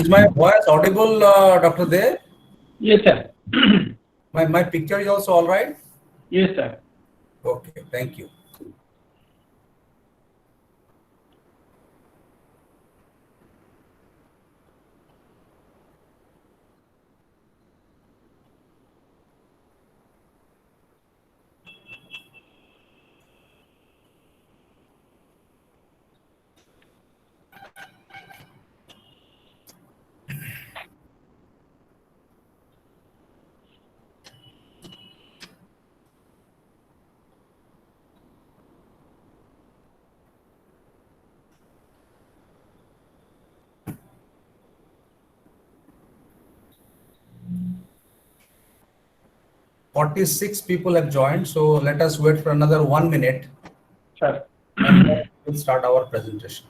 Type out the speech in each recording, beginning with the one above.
Is my voice audible, Dr. De? Yes, sir. My picture is also all right? Yes, sir. Okay, thank you. "46 people have joined, so let us wait for another 1 minute Sir. and then we'll start our presentation.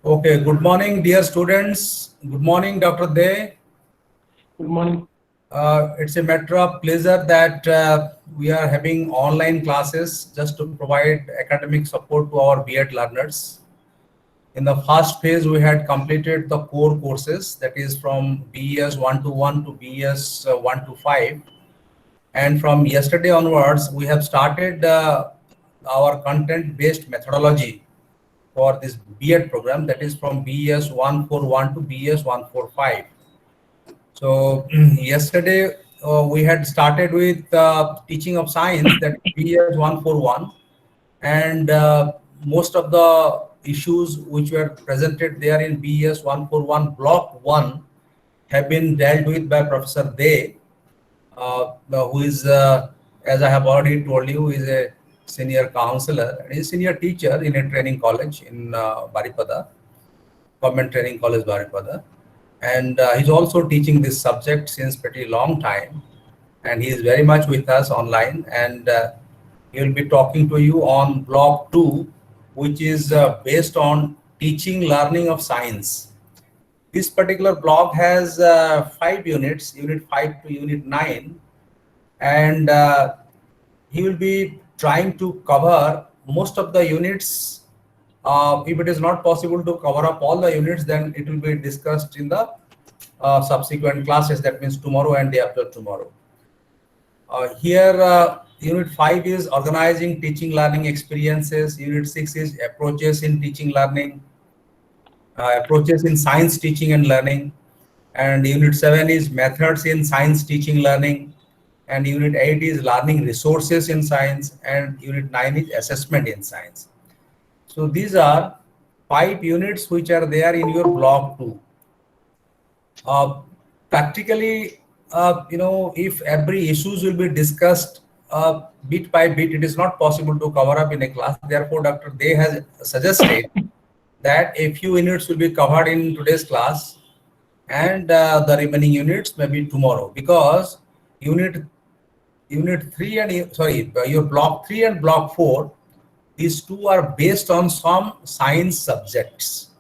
Okay, good morning, dear students. Good morning, Dr. De. Good morning. It's a matter of pleasure that we are having online classes just to provide academic support to our B.Ed learners. In the first phase, we had completed the core courses, that is from BES-141 to BES-125. And from yesterday onwards, we have started our content-based methodology for this B.Ed program, that is from BES-141 to BES-145. So yesterday we had started with teaching of science, that BES-141, and most of the issues which were presented there in BES-141 Block 1 have been dealt with by Professor De, who is, as I have already told you, is a senior counselor and is senior teacher in a training college in Baripada, Government Training College, Baripada. And he's also teaching this subject since pretty long time. And he is very much with us online. And he will be talking to you on Block 2, which is based on teaching learning of science. This particular block has 5 units, Unit 5 to Unit 9. And he will be trying to cover most of the units. If it is not possible to cover up all the units, then it will be discussed in the subsequent classes, that means tomorrow and day after tomorrow. Here, Unit 5 is organizing teaching learning experiences. Unit 6 is approaches in teaching learning, approaches in science teaching and learning. And Unit 7 is methods in science teaching learning. And Unit 8 is learning resources in science. And Unit 9 is assessment in science. So these are 5 units which are there in your Block 2. Practically, if every issues will be discussed bit by bit, it is not possible to cover up in a class. Therefore, Dr. De has suggested that a few units will be covered in today's class, and the remaining units maybe tomorrow, because unit 3 and your Block 3 and Block 4, these two are based on some science subjects.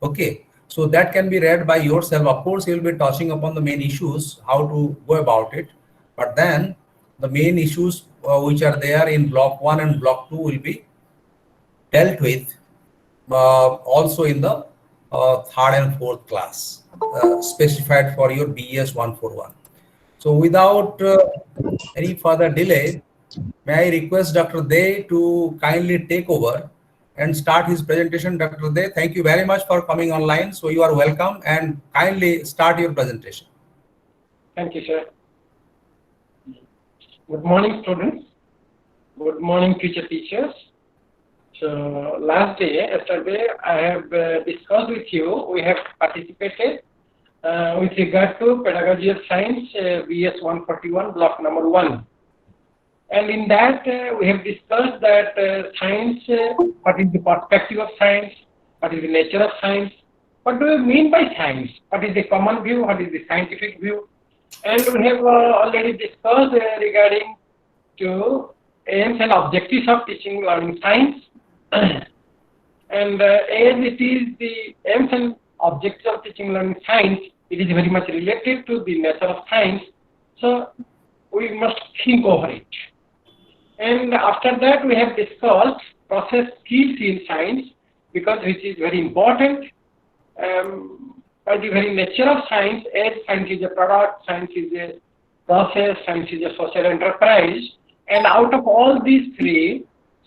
Okay. So that can be read by yourself. Of course, you will be touching upon the main issues, how to go about it. But then the main issues which are there in Block 1 and Block 2 will be dealt with also in the third and fourth class, specified for your BES-141. So without any further delay, may I request Dr. De to kindly take over and start his presentation. Dr. De, thank you very much for coming online. So you are welcome, and kindly start your presentation. Thank you, sir. Good morning, students. Good morning, future teachers. So yesterday, I have discussed with you. We have participated with regard to pedagogy of science, BES-141, block number 1. And in that, we have discussed that science, what is the perspective of science, what is the nature of science, what do we mean by science, what is the common view, what is the scientific view. And we have already discussed regarding to aims and objectives of teaching learning science. And as it is the aims and objectives of teaching learning science, it is very much related to the nature of science. So we must think over it. And after that, we have discussed process skills in science, because which is very important. By the very nature of science, as science is a product, science is a process, science is a social enterprise, and out of all these three,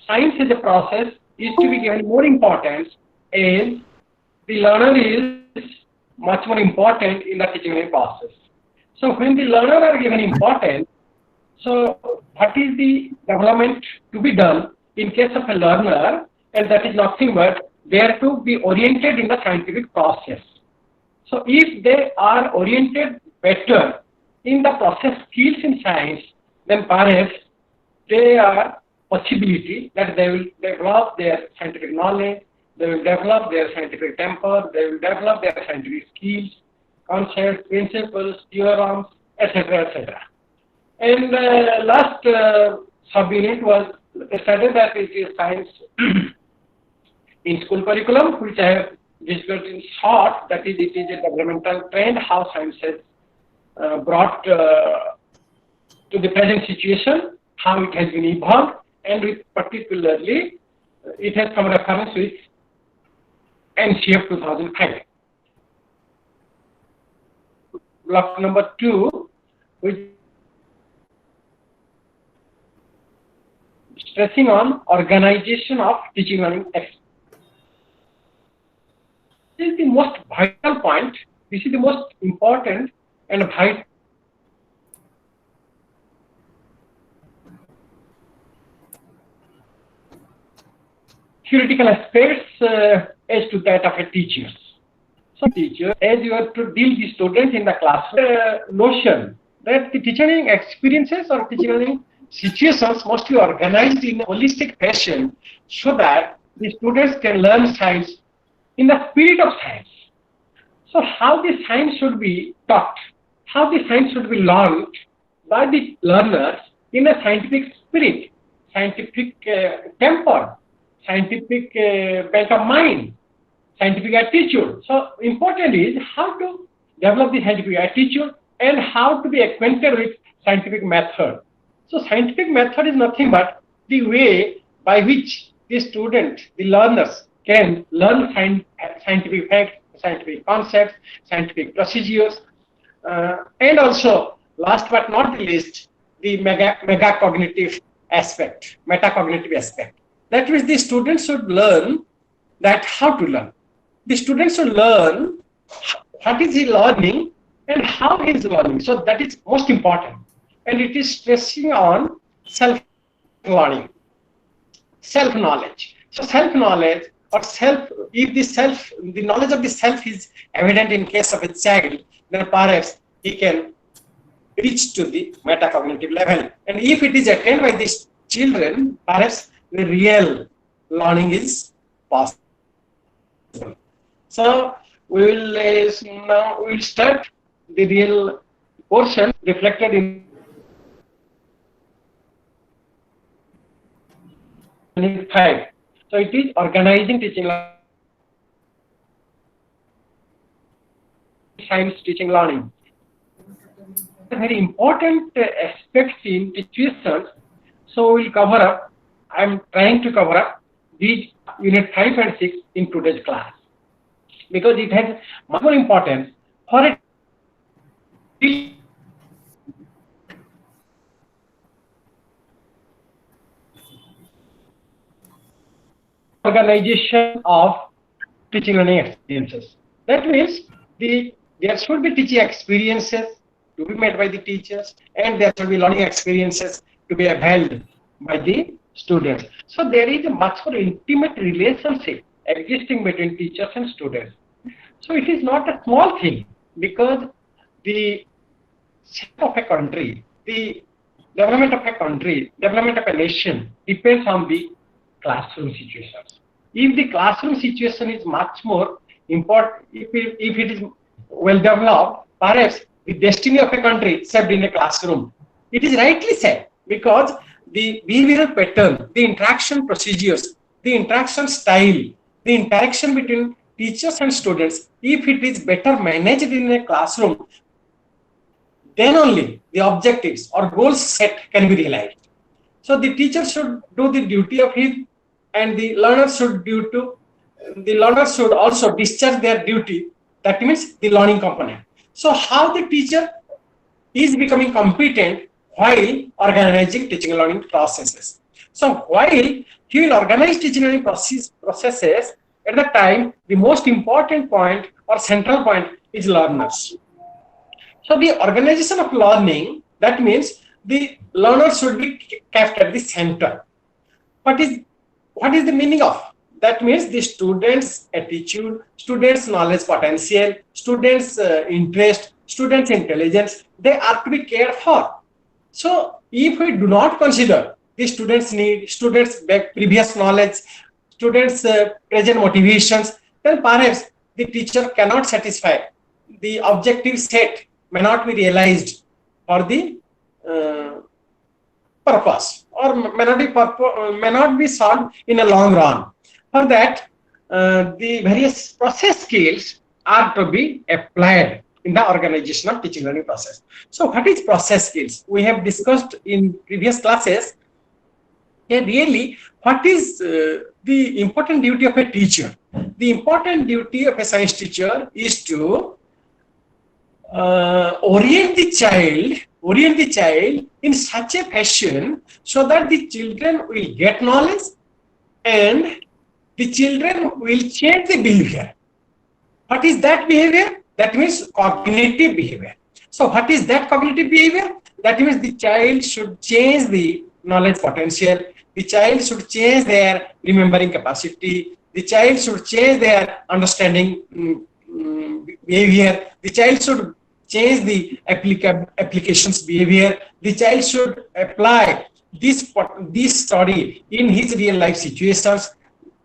science as a process is to be given more importance, as the learner is much more important in the teaching process. So when the learner are given importance, so what is the development to be done in case of a learner, and that is nothing but they are to be oriented in the scientific process. So if they are oriented better in the process skills in science, then perhaps they are possibility that they will develop their scientific knowledge, they will develop their scientific temper, they will develop their scientific skills, concepts, principles, theorems, etc., etc. And last sub-unit was studied that it is science in school curriculum, which I have discussed in short, that is, it is a developmental trend, how science has brought to the present situation, how it has been evolved, and with particularly, it has some reference with NCF 2005. Block number 2, which stressing on organization of teaching learning experience. This is the most vital point. This is the most important and vital. Theoretical aspects as to that of a teacher. So teacher, as you have to deal with students in the classroom, notion that the teaching experiences or teaching situations must be organized in a holistic fashion so that the students can learn science in the spirit of science. So how the science should be taught, how the science should be learned by the learners in a scientific spirit, scientific temper, scientific bent of mind, scientific attitude. So important is how to develop the scientific attitude and how to be acquainted with scientific method. So scientific method is nothing but the way by which the student, the learners can learn scientific facts, scientific concepts, scientific procedures, and also, last but not the least, the metacognitive aspect. That means the students should learn that how to learn. The students should learn what is he learning and how he is learning. So that is most important. And it is stressing on self-learning, self-knowledge. So self-knowledge or if the knowledge of the self is evident in case of a child, then perhaps he can reach to the metacognitive level. And if it is attained by these children, perhaps the real learning is possible. So we will now we will start the real portion reflected in Unit 5. So it is organizing teaching science teaching learning. Very important aspects in situations. So we will cover up. I am trying to cover up these Unit 5 and 6 in today's class, because it has much more importance for a organization of teaching learning experiences. That means there should be teaching experiences to be made by the teachers, and there should be learning experiences to be availed by the students. So there is a much more intimate relationship existing between teachers and students. So it is not a small thing because the shape of a country, the development of a country, development of a nation depends on the classroom situations. If the classroom situation is much more important, if it is well developed, perhaps the destiny of a country shaped in a classroom. It is rightly said because the behavioral pattern, the interaction procedures, the interaction style, the interaction between teachers and students, if it is better managed in a classroom, then only the objectives or goals set can be realized. So the teacher should do the duty of his, and the learners should also discharge their duty. That means the learning component. So how the teacher is becoming competent while organizing teaching and learning processes. So while he will organize teaching and learning processes, at the time the most important point or central point is learners. So the organization of learning, that means the learner should be kept at the center. What is the meaning of? That means the students' attitude, students' knowledge potential, students' interest, students' intelligence, they are to be cared for. So if we do not consider the students' need, students' previous knowledge, students' present motivations, then perhaps the teacher cannot satisfy. The objective set may not be realized for the purpose, or may not be solved in a long run. For that, the various process skills are to be applied in the organization of teaching learning process. So what is process skills? We have discussed in previous classes. And really, what is the important duty of a teacher? The important duty of a science teacher is to orient the child in such a fashion so that the children will get knowledge and the children will change the behavior. What is that behavior? That means cognitive behavior. So what is that cognitive behavior? That means the child should change the knowledge potential, the child should change their remembering capacity, the child should change their understanding behavior, the child should change the applications behavior, the child should apply this study in his real life situations.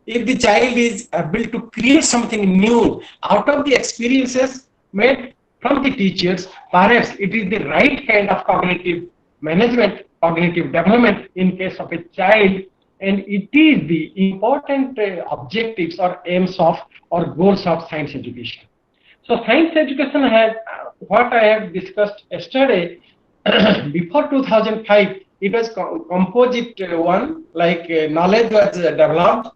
If the child is able to create something new out of the experiences made from the teachers, perhaps it is the right kind of cognitive management, cognitive development in case of a child, and it is the important objectives or aims of or goals of science education. So science education has, what I have discussed yesterday, before 2005, it was composite one, like knowledge was developed,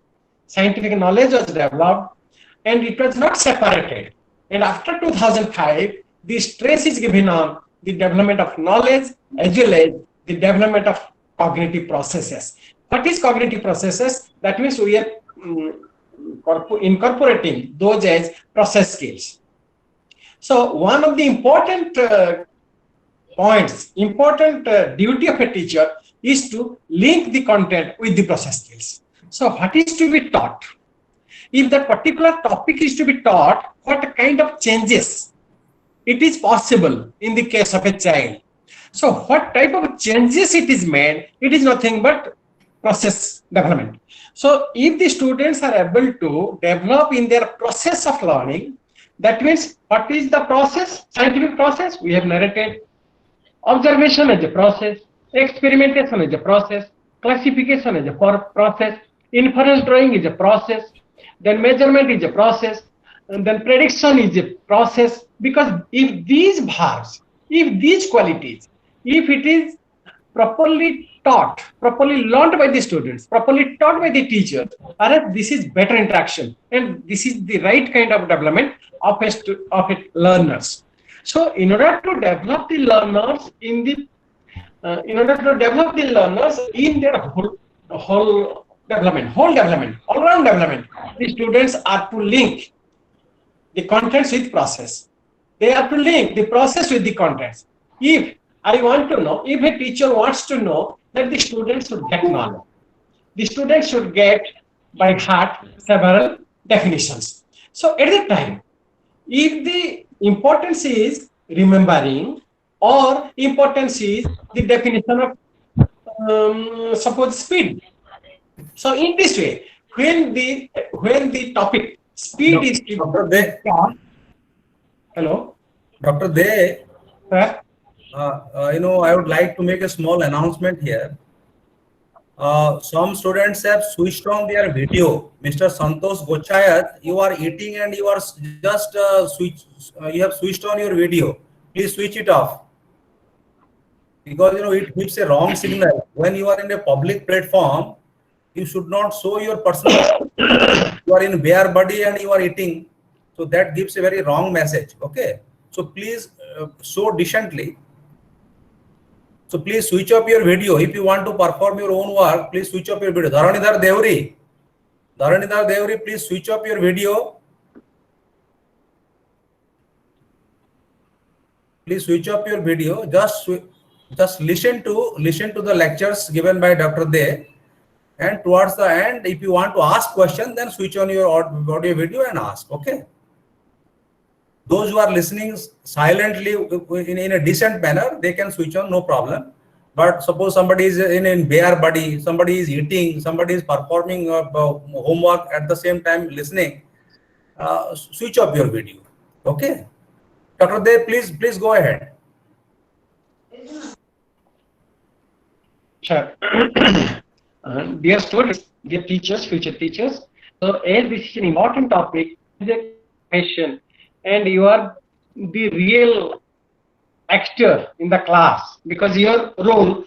scientific knowledge was developed, and it was not separated. And after 2005, the stress is given on the development of knowledge as well as the development of cognitive processes. What is cognitive processes? That means we are incorporating those as process skills. So one of the important duty of a teacher is to link the content with the process skills. So what is to be taught? If that particular topic is to be taught, what kind of changes it is possible in the case of a child? So what type of changes it is made? It is nothing but process development. So if the students are able to develop in their process of learning, that means what is the process? Scientific process, we have narrated. Observation is a process, experimentation is a process, classification is a process, inference drawing is a process, then measurement is a process, and then prediction is a process. Because if these verbs, if these qualities, if it is properly taught, properly learned by the students, properly taught by the teacher, perhaps this is better interaction, and this is the right kind of development of learners. So in order to develop the learners in the their whole development, all-round development, the students are to link the contents with process. They have to link the process with the contents. If I want to know, if a teacher wants to know that the students should get knowledge, the students should get by heart several definitions. So at the time, if the importance is remembering, or importance is the definition of suppose speed. So in this way, when the topic speed is Dr. De, taught, hello, Dr. De, sir. I would like to make a small announcement here. Some students have switched on their video. Mr. Santosh Gochayat, you are eating and you are just you have switched on your video. Please switch it off, because it gives a wrong signal. When you are in a public platform, you should not show your personal. You are in bare body and you are eating, so that gives a very wrong message. Okay, so please show decently. So please switch off your video. If you want to perform your own work, please switch off your video. Dharanidhar Devri, please switch off your video. Please switch off your video. Just listen to the lectures given by Dr. De. And towards the end, if you want to ask question, then switch on your audio video and ask. Okay. Those who are listening silently in a decent manner, they can switch on, no problem. But suppose somebody is in bare body, somebody is eating, somebody is performing homework at the same time listening, switch off your video. Okay. Dr. De, please go ahead. Sure. Dear students, dear teachers, future teachers, so as this is an important topic, question, and you are the real actor in the class, because your role,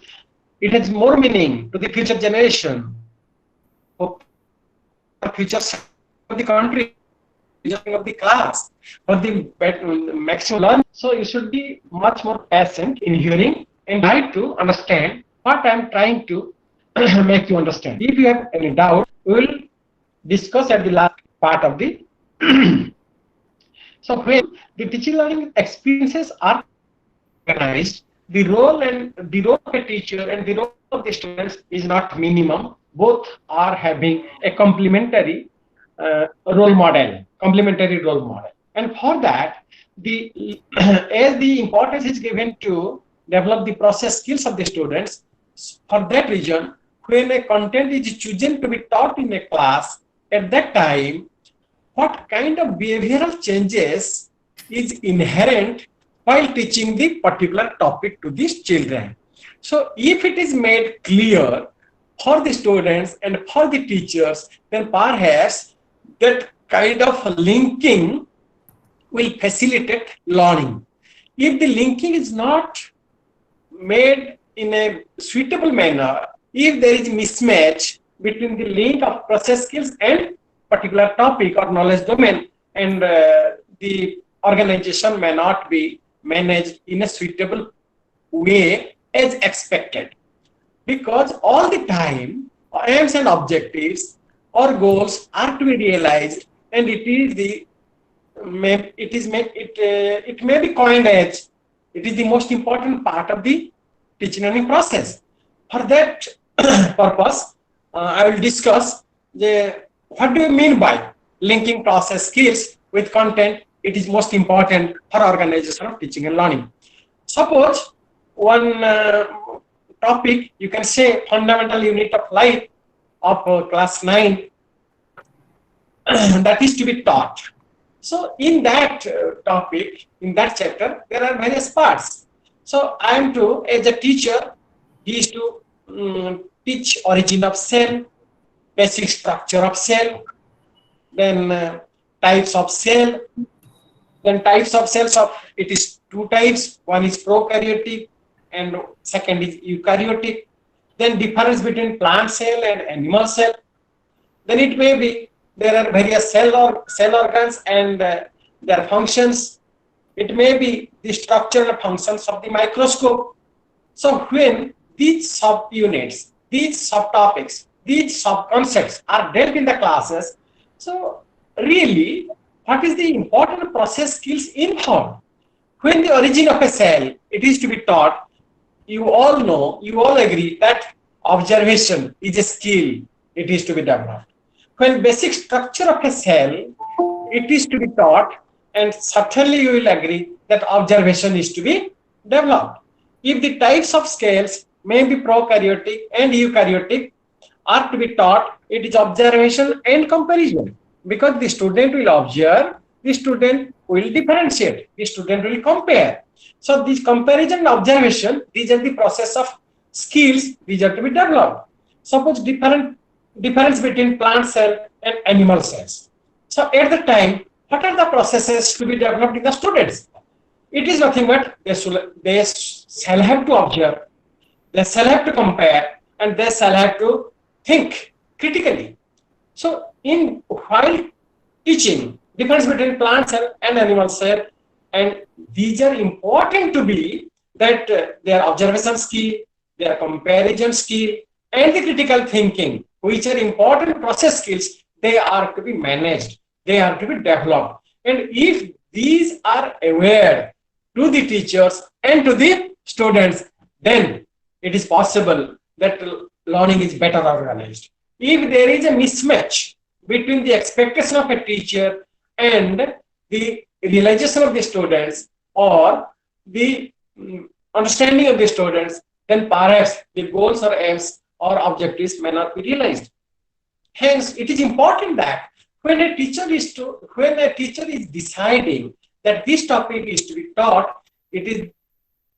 it has more meaning to the future generation, for future of the country, of the class, for the maximum learn. So you should be much more patient in hearing and try to understand what I am trying to make you understand. If you have any doubt, we will discuss at the last part of the. So when the teaching learning experiences are organized, the role of a teacher and the role of the students is not minimum. Both are having a complementary role model, and for that, as the importance is given to develop the process skills of the students. For that reason, when a content is chosen to be taught in a class, at that time, what kind of behavioral changes is inherent while teaching the particular topic to these children. So if it is made clear for the students and for the teachers, then perhaps that kind of linking will facilitate learning. If the linking is not made in a suitable manner, if there is mismatch between the link of process skills and particular topic or knowledge domain, and the organization may not be managed in a suitable way as expected, because all the time aims and objectives or goals are to be realized, and it may be coined as it is the most important part of the teaching learning process. For that purpose, I will discuss what do you mean by linking process skills with content. It is most important for organization of teaching and learning. Suppose one topic, you can say fundamental unit of life of class 9 that is to be taught. So in that topic, in that chapter, there are various parts. So I am to, as a teacher, he is to teach origin of cell, basic structure of cell, then types of cell, then types of cells of, it is two types, one is prokaryotic and second is eukaryotic, then difference between plant cell and animal cell, then it may be there are various cell organs and their functions, it may be the structure and functions of the microscope. So when these subunits, these subtopics, these sub-concepts are dealt in the classes, so really, what is the important process skills involved? When the origin of a cell, it is to be taught, you all know, you all agree that observation is a skill, it is to be developed. When basic structure of a cell, it is to be taught, and certainly you will agree that observation is to be developed. If the types of scales may be prokaryotic and eukaryotic are to be taught, it is observation and comparison, because the student will observe, the student will differentiate, the student will compare. So this comparison and observation, these are the process of skills, these are to be developed. Suppose difference between plant cell and animal cells. So at the time, what are the processes to be developed in the students? It is nothing but they shall have to observe, they shall have to compare, and they shall have to think critically. So while teaching difference between plant cell and animal cell, and these are important to be that their observation skill, their comparison skill, and the critical thinking, which are important process skills, they are to be managed, they are to be developed. And if these are aware to the teachers and to the students, then it is possible that learning is better organized. If there is a mismatch between the expectation of a teacher and the realization of the students, or the understanding of the students, then perhaps the goals or aims or objectives may not be realized. Hence, it is important that when a teacher is deciding that this topic is to be taught, it is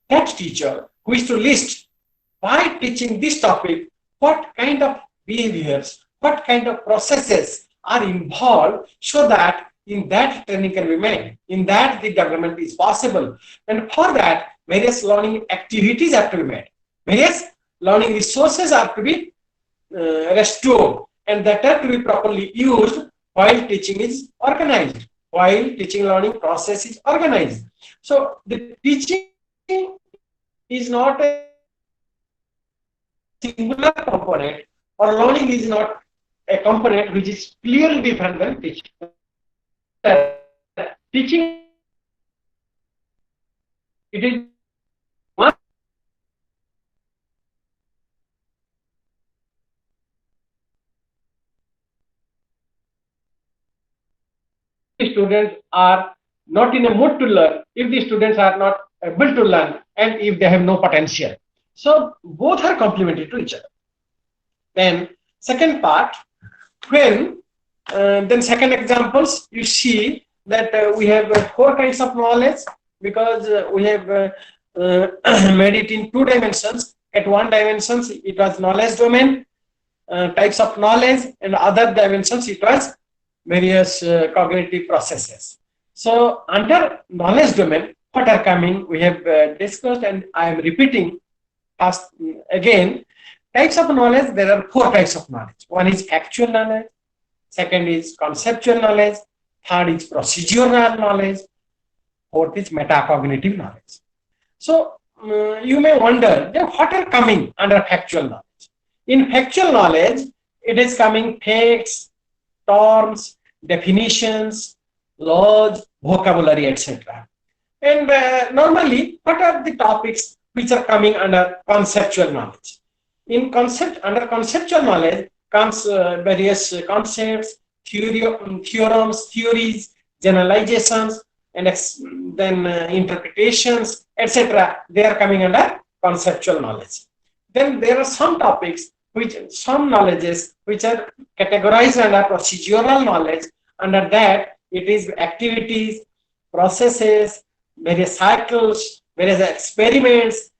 that teacher who is to list, by teaching this topic, what kind of behaviors, what kind of processes are involved, so that in that training can be made, in that the development is possible. And for that, various learning activities have to be made, various learning resources are to be restored, and that are to be properly used while teaching is organized, while teaching learning process is organized. So the teaching is not a singular component, or learning is not a component which is clearly different than teaching. Teaching, it is one students are not in a mood to learn, if the students are not able to learn, and if they have no potential. So both are complementary to each other. Then second part, when then second examples, you see that we have 4 kinds of knowledge, because we have made it in 2 dimensions. At one dimensions it was knowledge domain, types of knowledge, and other dimensions it was various cognitive processes. So under knowledge domain, what are coming, we have discussed, and I am repeating again. Types of knowledge, there are 4 types of knowledge. One is actual knowledge, second is conceptual knowledge, third is procedural knowledge, fourth is metacognitive knowledge. So you may wonder, what are coming under factual knowledge? In factual knowledge, it is coming facts, terms, definitions, laws, vocabulary, etc. And normally, what are the topics which are coming under conceptual knowledge? Under conceptual knowledge comes various concepts, theorems, theories, generalizations, and then interpretations, etc. They are coming under conceptual knowledge. Then there are some topics, some knowledges which are categorized under procedural knowledge. Under that, it is activities, processes, various cycles, various experiments,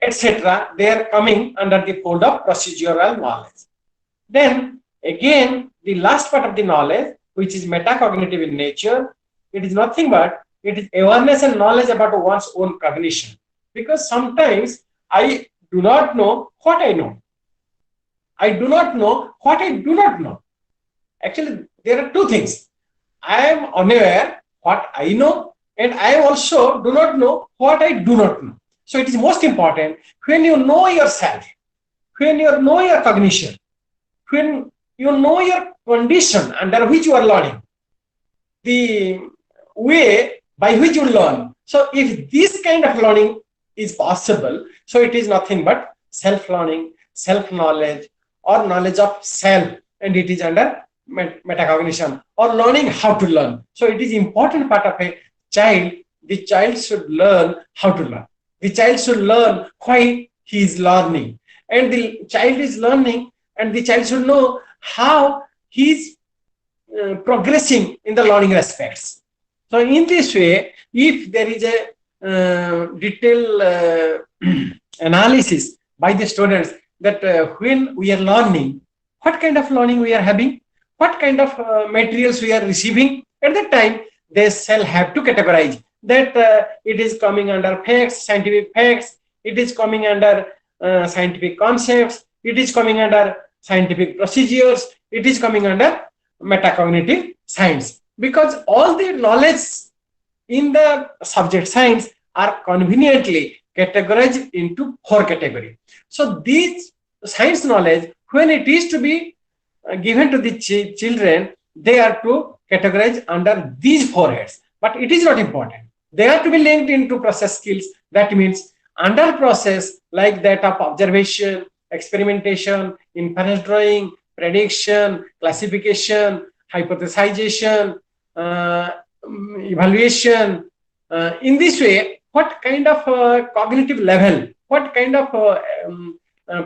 etc. They are coming under the fold of procedural knowledge. Then again, the last part of the knowledge, which is metacognitive in nature, it is nothing but it is awareness and knowledge about one's own cognition. Because sometimes I do not know what I know. I do not know what I do not know. Actually, there are 2 things. I am unaware what I know, and I also do not know what I do not know. So it is most important, when you know yourself, when you know your cognition, when you know your condition under which you are learning, the way by which you learn. So if this kind of learning is possible, so it is nothing but self-learning, self-knowledge, or knowledge of self, and it is under metacognition, or learning how to learn. So it is important part of a child, the child should learn how to learn. The child should learn why he is learning. And the child is learning, and the child should know how he is progressing in the learning aspects. So in this way, if there is a detailed analysis by the students that when we are learning, what kind of learning we are having, what kind of materials we are receiving, at that time they shall have to categorize that it is coming under facts, scientific facts, it is coming under scientific concepts, it is coming under scientific procedures, it is coming under metacognitive science, because all the knowledge in the subject science are conveniently categorized into 4 categories. So these science knowledge, when it is to be given to the children, they are to categorize under these 4 heads. But it is not important. They are to be linked into process skills. That means under process like that of observation, experimentation, inference drawing, prediction, classification, hypothesization, evaluation. In this way, what kind of cognitive level, what kind of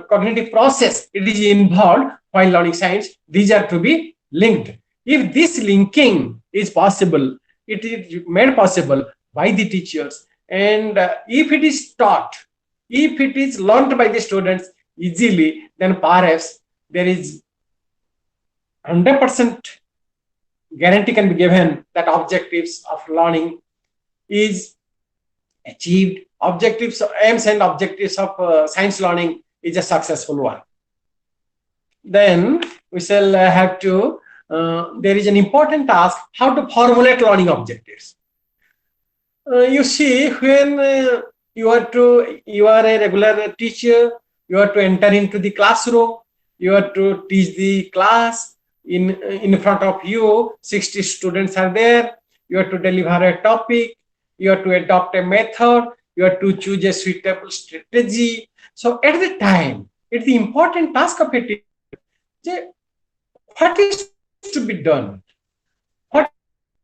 cognitive process it is involved while learning science, these are to be linked. If this linking is possible, it is made possible by the teachers, and if it is taught, if it is learned by the students easily, then perhaps there is 100% guarantee can be given that objectives of learning is achieved. Objectives, aims and objectives of science learning is a successful one. Then we shall have to, there is an important task, how to formulate learning objectives. You see, when you are a regular teacher, you are to enter into the classroom, you are to teach the class. In front of you, 60 students are there. You have to deliver a topic. You have to adopt a method. You have to choose a suitable strategy. So at the time, it's the important task of a teacher. What is to be done? What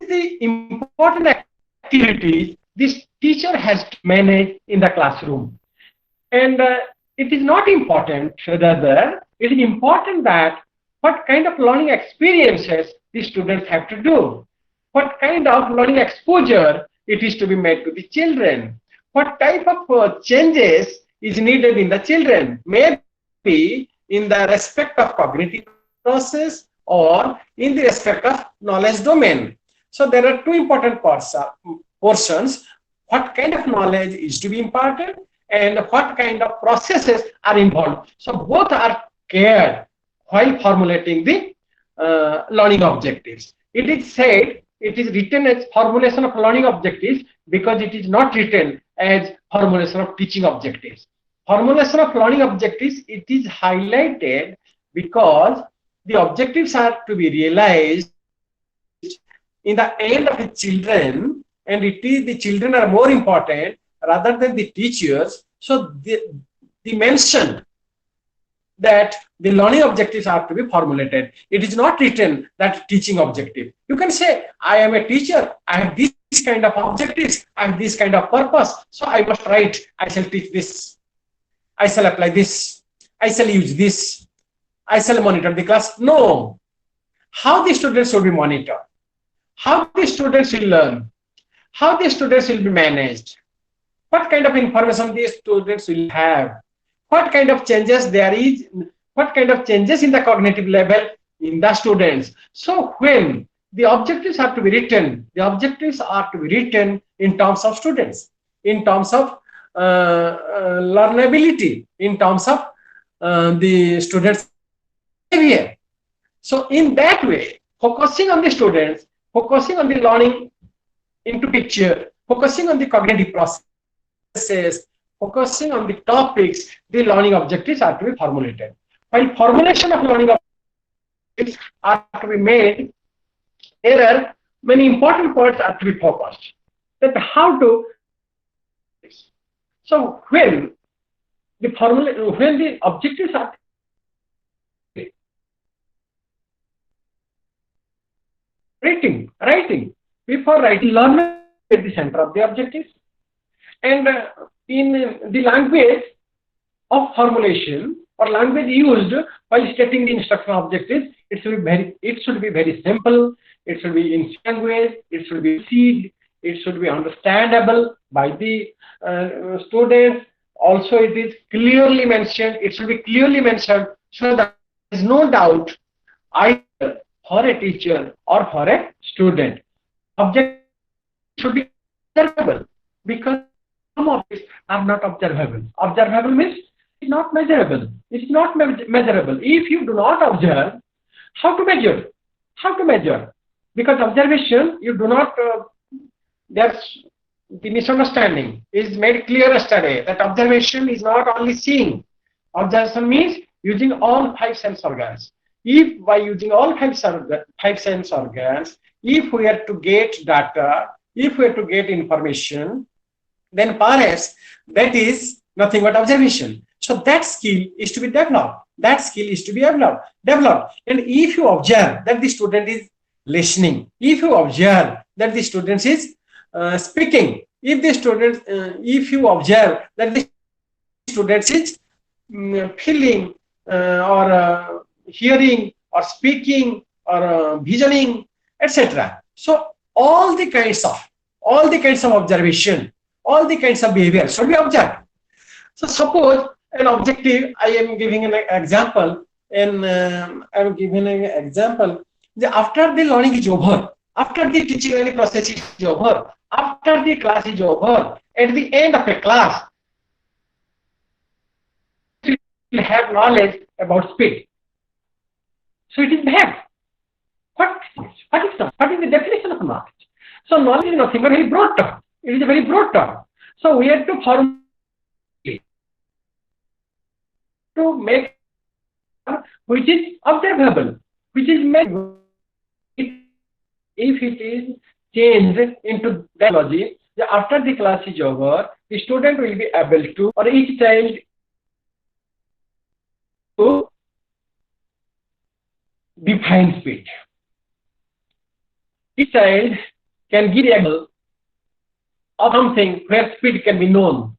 is the important activities this teacher has to manage in the classroom? And it is not important, rather, it is important that what kind of learning experiences the students have to do, what kind of learning exposure it is to be made to the children, what type of changes is needed in the children, maybe in the respect of cognitive process or in the respect of knowledge domain. So there are 2 important portions, what kind of knowledge is to be imparted and what kind of processes are involved. So both are cared while formulating the learning objectives. It is said, it is written as formulation of learning objectives because it is not written as formulation of teaching objectives. Formulation of learning objectives, it is highlighted because the objectives are to be realized in the end of the children, and it is the children are more important rather than the teachers. So the mention that the learning objectives are to be formulated. It is not written that teaching objective. You can say, I am a teacher, I have this kind of objectives, I have this kind of purpose, so I must write, I shall teach this, I shall apply this, I shall use this, I shall monitor the class. No. How the students should be monitored, how the students will learn, how the students will be managed, what kind of information the students will have, what kind of changes there is, what kind of changes in the cognitive level in the students. So when the objectives are to be written, the objectives are to be written in terms of students, in terms of learnability, in terms of the students' behavior. So in that way, focusing on the students, focusing on the learning into picture, focusing on the cognitive processes, focusing on the topics, the learning objectives are to be formulated. While formulation of learning objectives are to be made, there are many important parts are to be focused. That how to. So when the objectives are writing before writing, learner at the center of the objectives. And in the language of formulation or language used while stating the instructional objectives, it should be very simple. It should be in language. It should be easy. It should be understandable by the students. Also, it is clearly mentioned. It should be clearly mentioned so that there is no doubt either for a teacher or for a student. Objective should be observable because some of these are not observable. Observable means it's not measurable. It's not measurable. If you do not observe, how to measure? How to measure? Because observation, you do not, there's the misunderstanding is made clear yesterday that observation is not only seeing. Observation means using all five sense organs. If by using all five sense organs, if we are to get data, if we are to get information, then perhaps that is nothing but observation. So that skill is to be developed. That skill is to be developed. And if you observe that the student is listening, if you observe that the student is speaking, if you observe that the student is feeling or hearing or speaking or visioning, etc. So all the kinds of observation, all the kinds of behavior should be observed. So suppose an objective, I am giving an example, and after the learning is over, after the teaching learning process is over, after the class is over, at the end of a class, you will have knowledge about speed. So it is bad. What is the definition of knowledge? So knowledge is nothing but a very broad term. It is a very broad term. So we have to formulate to make which is observable, which is measurable. If it is changed into that logic, after the class is over, the student will be able to, or each child, to define speed. Each child can give an example of something where speed can be known.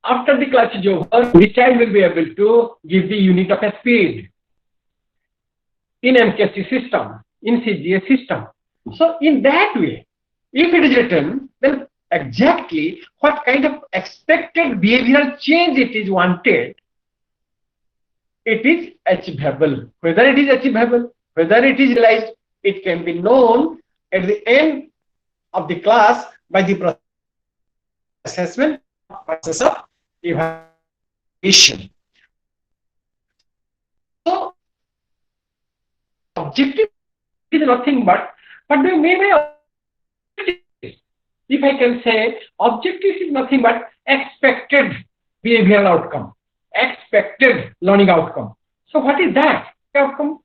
After the class is over, the child will be able to give the unit of a speed in MKC system, in CGA system. So in that way, if it is written, then exactly what kind of expected behavioral change it is wanted, it is achievable. Whether it is achievable, whether it is realized, it can be known at the end of the class by the assessment process of evaluation. So, objective is nothing but what do you mean by objective? If I can say, objective is nothing but expected behavioral outcome, expected learning outcome. So what is that outcome?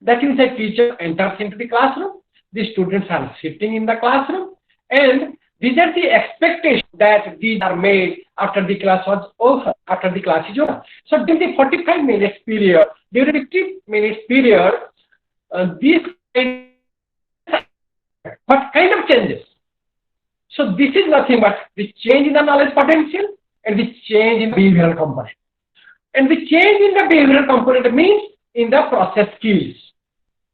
That is, a teacher enters into the classroom, the students are sitting in the classroom, and these are the expectations that these are made after the class was over, after the class is over. So during the 45 minutes period, during the 50 minutes period, what kind of changes? So this is nothing but the change in the knowledge potential and the change in the behavioral component. And the change in the behavioral component means in the process skills.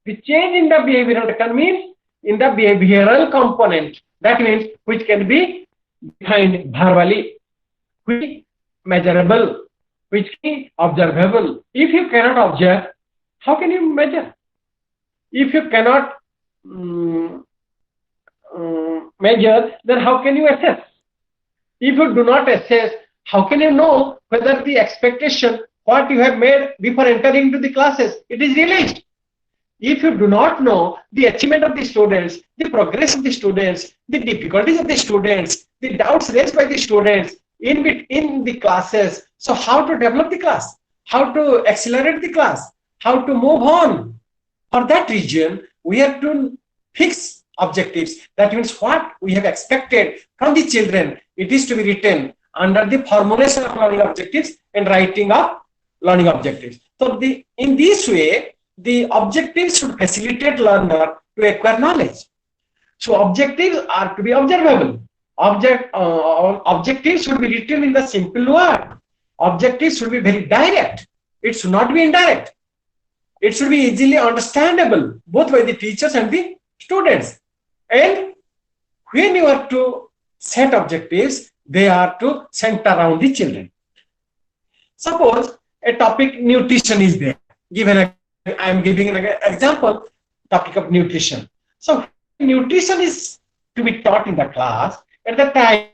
The change in the behavioral pattern means in the behavioral component. That means which can be defined verbally, which is measurable, which is observable. If you cannot observe, how can you measure? If you cannot measure, then how can you assess? If you do not assess, how can you know whether the expectation, what you have made before entering into the classes, it is realized? If you do not know the achievement of the students, the progress of the students, the difficulties of the students, the doubts raised by the students in the classes, so how to develop the class, how to accelerate the class, how to move on? For that reason, we have to fix objectives. That means what we have expected from the children, it is to be written under the formulation of learning objectives and writing of learning objectives. So in this way, the objectives should facilitate learner to acquire knowledge. So objectives are to be observable. Objectives should be written in the simple word. Objectives should be very direct. It should not be indirect. It should be easily understandable both by the teachers and the students. And when you are to set objectives, they are to center around the children. Suppose a topic nutrition is there. I am giving an example, topic of nutrition. So nutrition is to be taught in the class. At the time,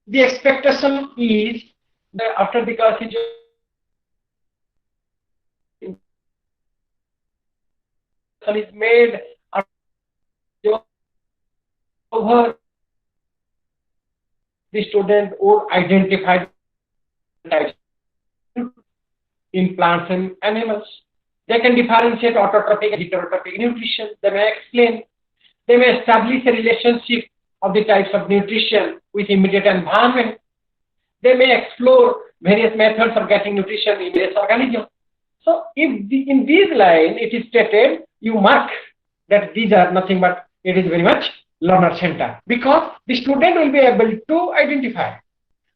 the expectation is that after the class is made over, the student would identify types in plants and animals. They can differentiate autotrophic and heterotrophic nutrition. They may explain. They may establish a relationship of the types of nutrition with immediate environment. They may explore various methods of getting nutrition in various organisms. So if in these lines it is stated, you mark that these are nothing but it is very much learner center, because the student will be able to identify.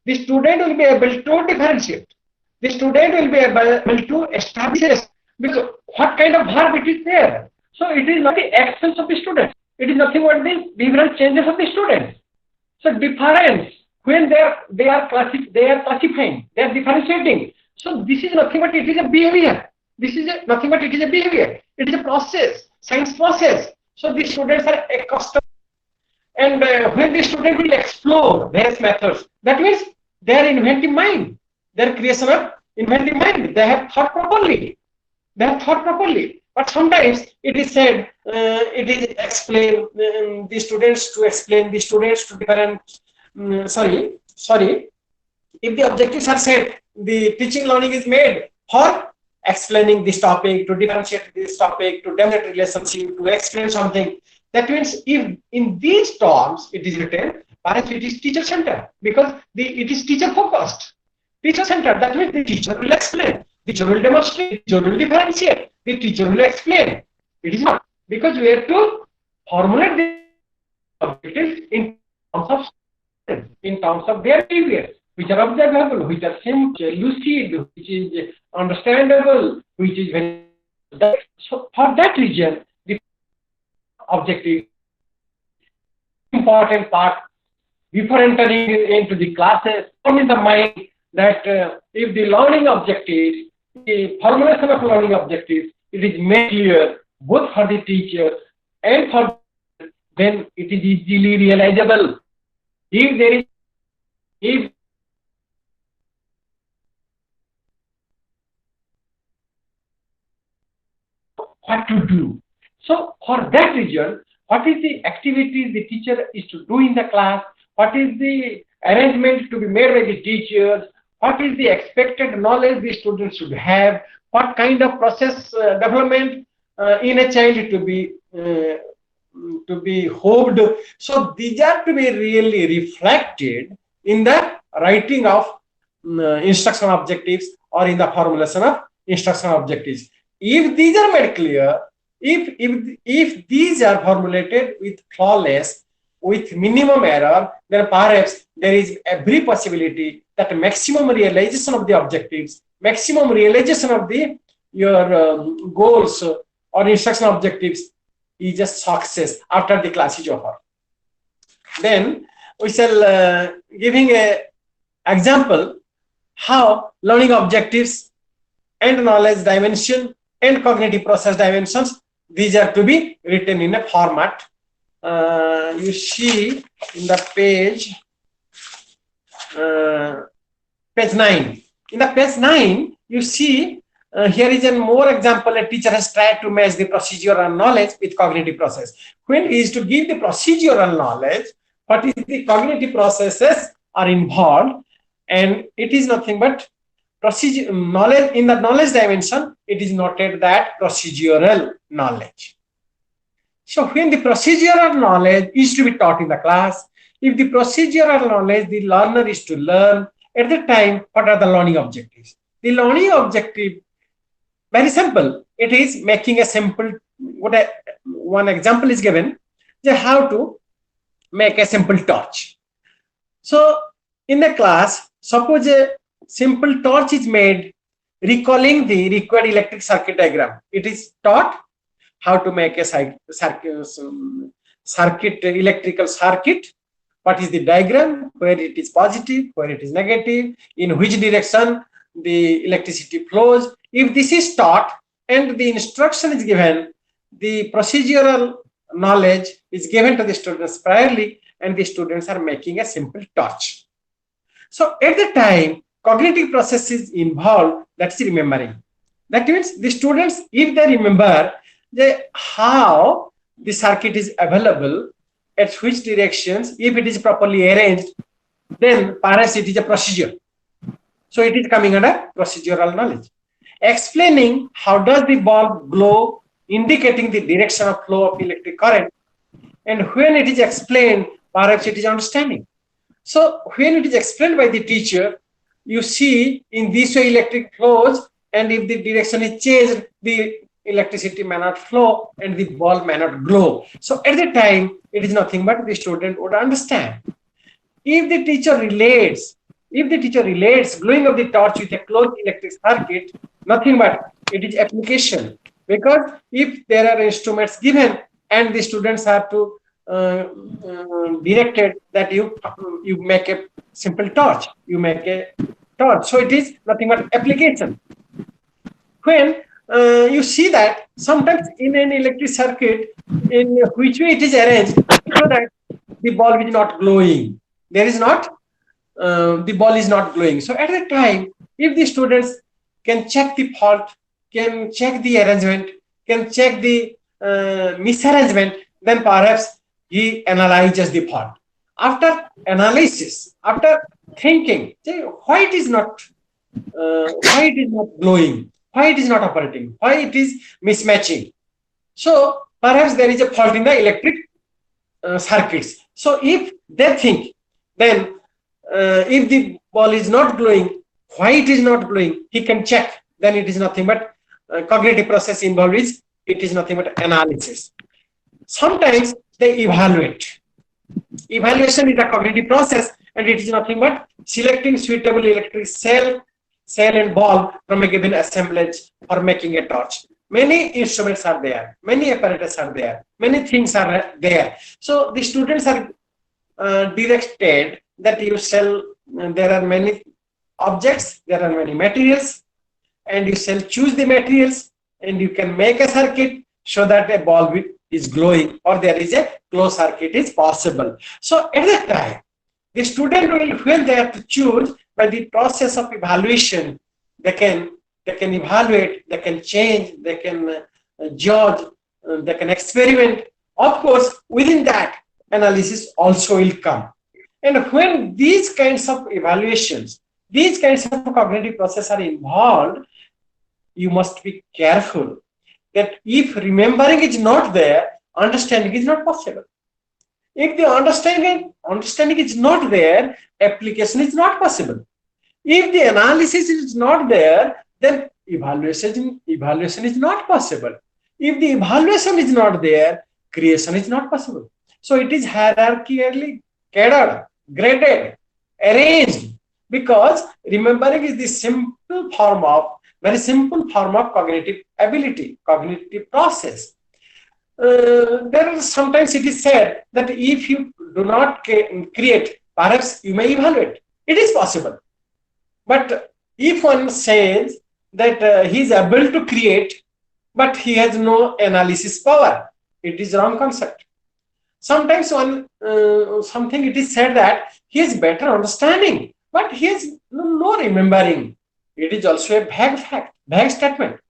The student will be able to differentiate. The student will be able to establish because what kind of verb it is there. So it is not the actions of the student. It is nothing but the behavioral changes of the students. So difference, when they are classifying, they are differentiating. So this is nothing but it is a behavior. This is nothing but it is a behavior. It is a process, science process. So the students are accustomed. And when the student will explore various methods, that means they are inventive mind. Their creation of inventive mind. They have thought properly. But sometimes it is said, it is explained, the students to explain, the students to different, sorry. If the objectives are set, the teaching learning is made for explaining this topic, to differentiate this topic, to demonstrate relationship, to explain something. That means if in these terms it is written, perhaps it is teacher center, because it is teacher focused. Teacher center, that means the teacher will explain, teacher will demonstrate, teacher will differentiate, the teacher will explain. It is not, because we have to formulate the objectives in terms of their behavior, which are observable, which are simple, lucid, which is understandable, which is very. So for that reason, the objective important part before entering into the classes, come in the mind that if the learning objectives, the formulation of learning objectives, it is made clear both for the teacher and for then it is easily realizable. If there is, what to do. So for that reason, what is the activities the teacher is to do in the class? What is the arrangement to be made by the teachers? What is the expected knowledge the students should have? What kind of process development in a child to be hoped? So these are to be really reflected in the writing of instructional objectives or in the formulation of instructional objectives. If these are made clear, if these are formulated with flawless, with minimum error, then perhaps there is every possibility that maximum realization of the objectives, maximum realization of your goals or instructional objectives is a success after the class is over. Then we shall giving a example how learning objectives and knowledge dimension and cognitive process dimensions, these are to be written in a format. You see in the page 9. In the page 9, you see here is a more example. A teacher has tried to match the procedural knowledge with cognitive process. When he is to give the procedural knowledge, what is the cognitive processes are involved, and it is nothing but procedure knowledge. In the knowledge dimension, it is noted that procedural knowledge. So when the procedural knowledge is to be taught in the class, if the procedural knowledge the learner is to learn, at the time, what are the learning objectives? the learning objective, very simple. It is making a simple, one example is given, how to make a simple torch. So in the class, suppose a simple torch is made recalling the required electric circuit diagram. It is taught how to make a electrical circuit. What is the diagram, where it is positive, where it is negative, in which direction the electricity flows. If this is taught and the instruction is given, the procedural knowledge is given to the students priorly, and the students are making a simple torch. So at the time, cognitive process is involved, that's remembering. That means the students, if they remember how the circuit is available, at which directions, if it is properly arranged, then perhaps it is a procedure. So it is coming under procedural knowledge. Explaining how does the bulb glow, indicating the direction of flow of electric current. And when it is explained, perhaps it is understanding. So when it is explained by the teacher, you see in this way electric flows, and if the direction is changed, the electricity may not flow and the bulb may not glow. So at the time, it is nothing but the student would understand. If the teacher relates glowing of the torch with a closed electric circuit, nothing but it is application. Because if there are instruments given and the students have to directed that you make a simple torch, so it is nothing but application. When you see that sometimes in an electric circuit, in which way it is arranged, so that the bulb is not glowing. The bulb is not glowing. So at the time, if the students can check the fault, can check the arrangement, can check the misarrangement, then perhaps he analyzes the fault. After analysis, after thinking, why it is not glowing, why it is not operating, why it is mismatching. So perhaps there is a fault in the electric circuits. So if they think, then if the ball is not glowing, why it is not glowing, he can check. Then it is nothing but cognitive process involved is, it is nothing but analysis. Sometimes they evaluate. Evaluation is a cognitive process, and it is nothing but selecting suitable electric cell and bulb from a given assemblage for making a torch. Many instruments are there, many apparatus are there, many things are there. So the students are directed that you shall, there are many objects, there are many materials, and you shall choose the materials, and you can make a circuit so that a bulb is glowing, or there is a closed circuit is possible. So at that time, the student will, when they have to choose, by the process of evaluation, they can evaluate, they can change, they can judge, they can experiment. Of course, within that, analysis also will come. And when these kinds of evaluations, these kinds of cognitive processes are involved, you must be careful that if remembering is not there, understanding is not possible. If the understanding is not there, application is not possible. If the analysis is not there, then evaluation is not possible. If the evaluation is not there, creation is not possible. So it is hierarchically catered, graded, arranged, because remembering is the very simple form of cognitive ability, cognitive process. There is sometimes it is said that if you do not create, perhaps you may evaluate. It is possible. But if one says that he is able to create, but he has no analysis power, it is wrong concept. Sometimes something it is said that he has better understanding, but he has no remembering. It is also a vague statement.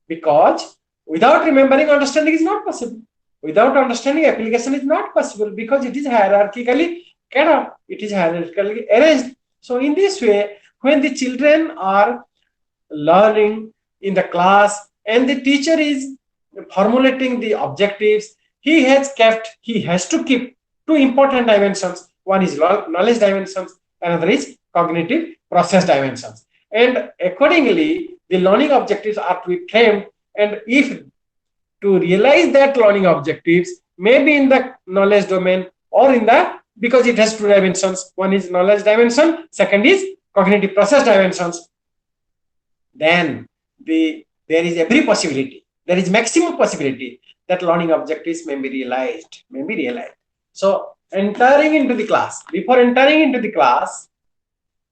Because without remembering, understanding is not possible. Without understanding, application is not possible, because it is hierarchically catered, it is hierarchically arranged. So in this way, when the children are learning in the class and the teacher is formulating the objectives, he has to keep two important dimensions. One is knowledge dimensions, another is cognitive process dimensions. and accordingly the learning objectives are to be framed, and if to realize that learning objectives maybe in the knowledge domain or in the, because it has two dimensions, one is knowledge dimension, second is cognitive process dimensions, then there is every possibility, there is maximum possibility that learning objectives may be realized, So entering into the class, before entering into the class,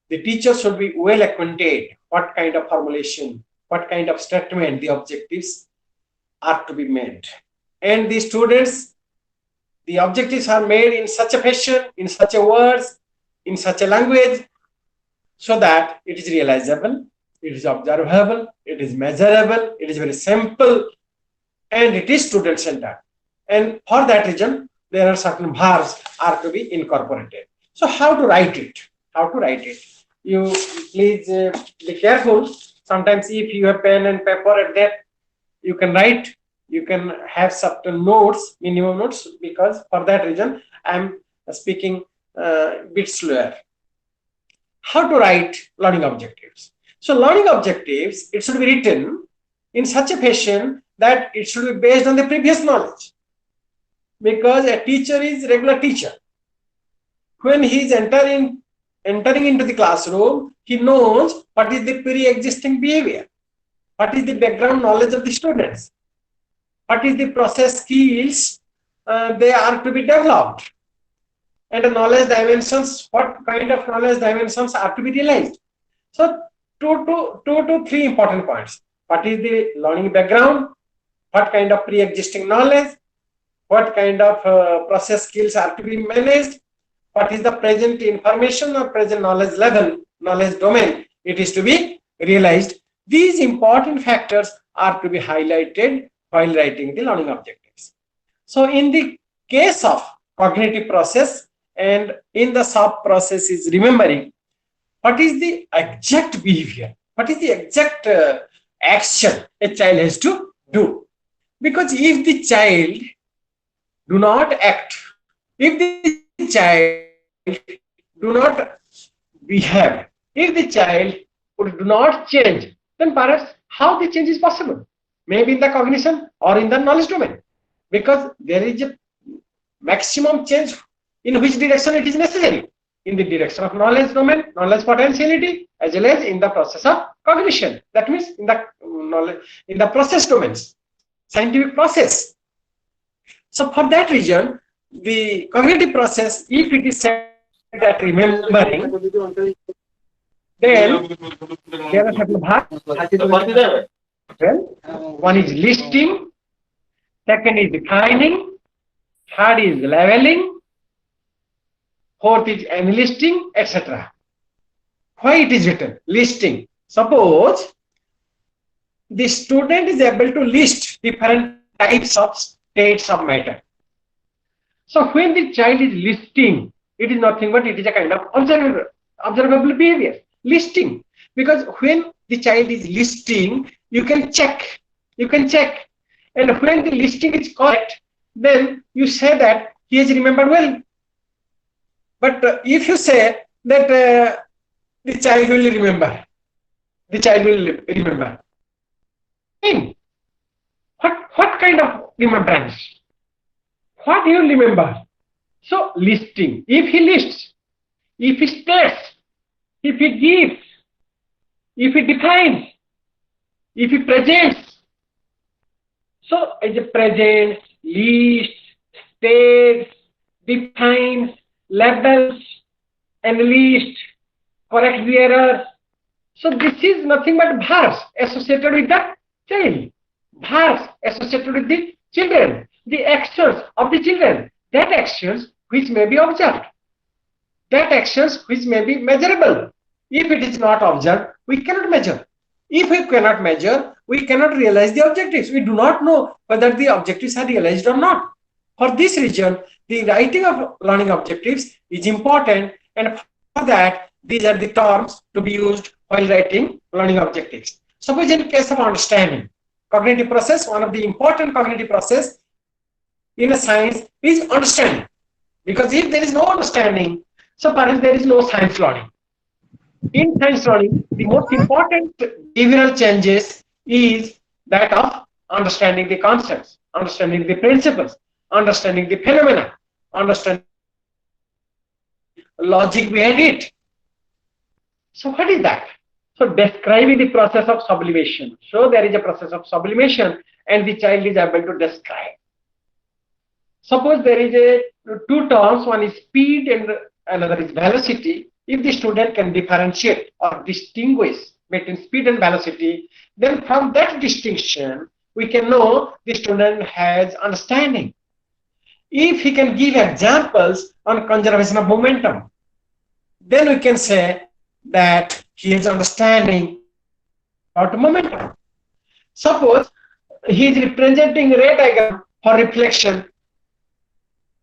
the teacher should be well acquainted what kind of formulation, what kind of statement the objectives are to be made. And the students, the objectives are made in such a fashion, in such a words, in such a language, so that it is realizable, it is observable, it is measurable, it is very simple, and it is student-centered. And for that reason, there are certain verbs are to be incorporated. So how to write it? You please be careful. Sometimes if you have pen and paper at that, you can write, you can have certain notes, minimum notes, because for that reason, I am speaking a bit slower. How to write learning objectives? So learning objectives, it should be written in such a fashion that it should be based on the previous knowledge. Because a teacher is regular teacher. When he is entering into the classroom, he knows what is the pre-existing behavior, what is the background knowledge of the students, what is the process skills they are to be developed, and the knowledge dimensions, what kind of knowledge dimensions are to be realized. So two to three important points. What is the learning background? What kind of pre-existing knowledge? What kind of process skills are to be managed? What is the present information or present knowledge level, knowledge domain? It is to be realized. These important factors are to be highlighted while writing the learning objectives. So in the case of cognitive process and in the sub process is remembering, what is the exact behavior? What is the exact action a child has to do? Because if the child do not act, if the child do not behave, if the child do not change, then perhaps how the change is possible? Maybe in the cognition or in the knowledge domain, because there is a maximum change in which direction it is necessary, in the direction of knowledge domain, knowledge potentiality, as well as in the process of cognition. That means in the knowledge, in the process domains, scientific process. So for that reason, the cognitive process, if it is said that remembering, then there are certain parts. Well, one is listing, second is defining, third is leveling, fourth is enlisting, etc. Why it is written? Listing. Suppose the student is able to list different types of states of matter. So when the child is listing, it is nothing but it is a kind of observable behavior. Listing. Because when the child is listing, you can check. And when the listing is correct, then you say that he has remembered well. But if you say that the child will remember, What kind of remembrance? What he will remember? So listing. If he lists, if he states, if he gives, if he defines, if he presents. So as a presents, lists, states, defines, labels, and list, corrects the errors. So this is nothing but verbs associated with the child. Verbs associated with the children, the actions of the children, that actions which may be observed, that actions which may be measurable. If it is not observed, we cannot measure. If we cannot measure, we cannot realize the objectives. We do not know whether the objectives are realized or not. For this reason, the writing of learning objectives is important, and for that, these are the terms to be used while writing learning objectives. Suppose in case of understanding, cognitive process, one of the important cognitive process in a science is understanding. Because if there is no understanding, so perhaps there is no science learning. In science learning, the most important behavioral changes is that of understanding the concepts, understanding the principles, understanding the phenomena, understanding the logic behind it. So what is that? So describing the process of sublimation. So there is a process of sublimation and the child is able to describe. Suppose there is a two terms, one is speed and another is velocity. If the student can differentiate or distinguish between speed and velocity, then from that distinction, we can know the student has understanding. If he can give examples on conservation of momentum, then we can say that he is understanding about momentum. Suppose he is representing ray diagram for reflection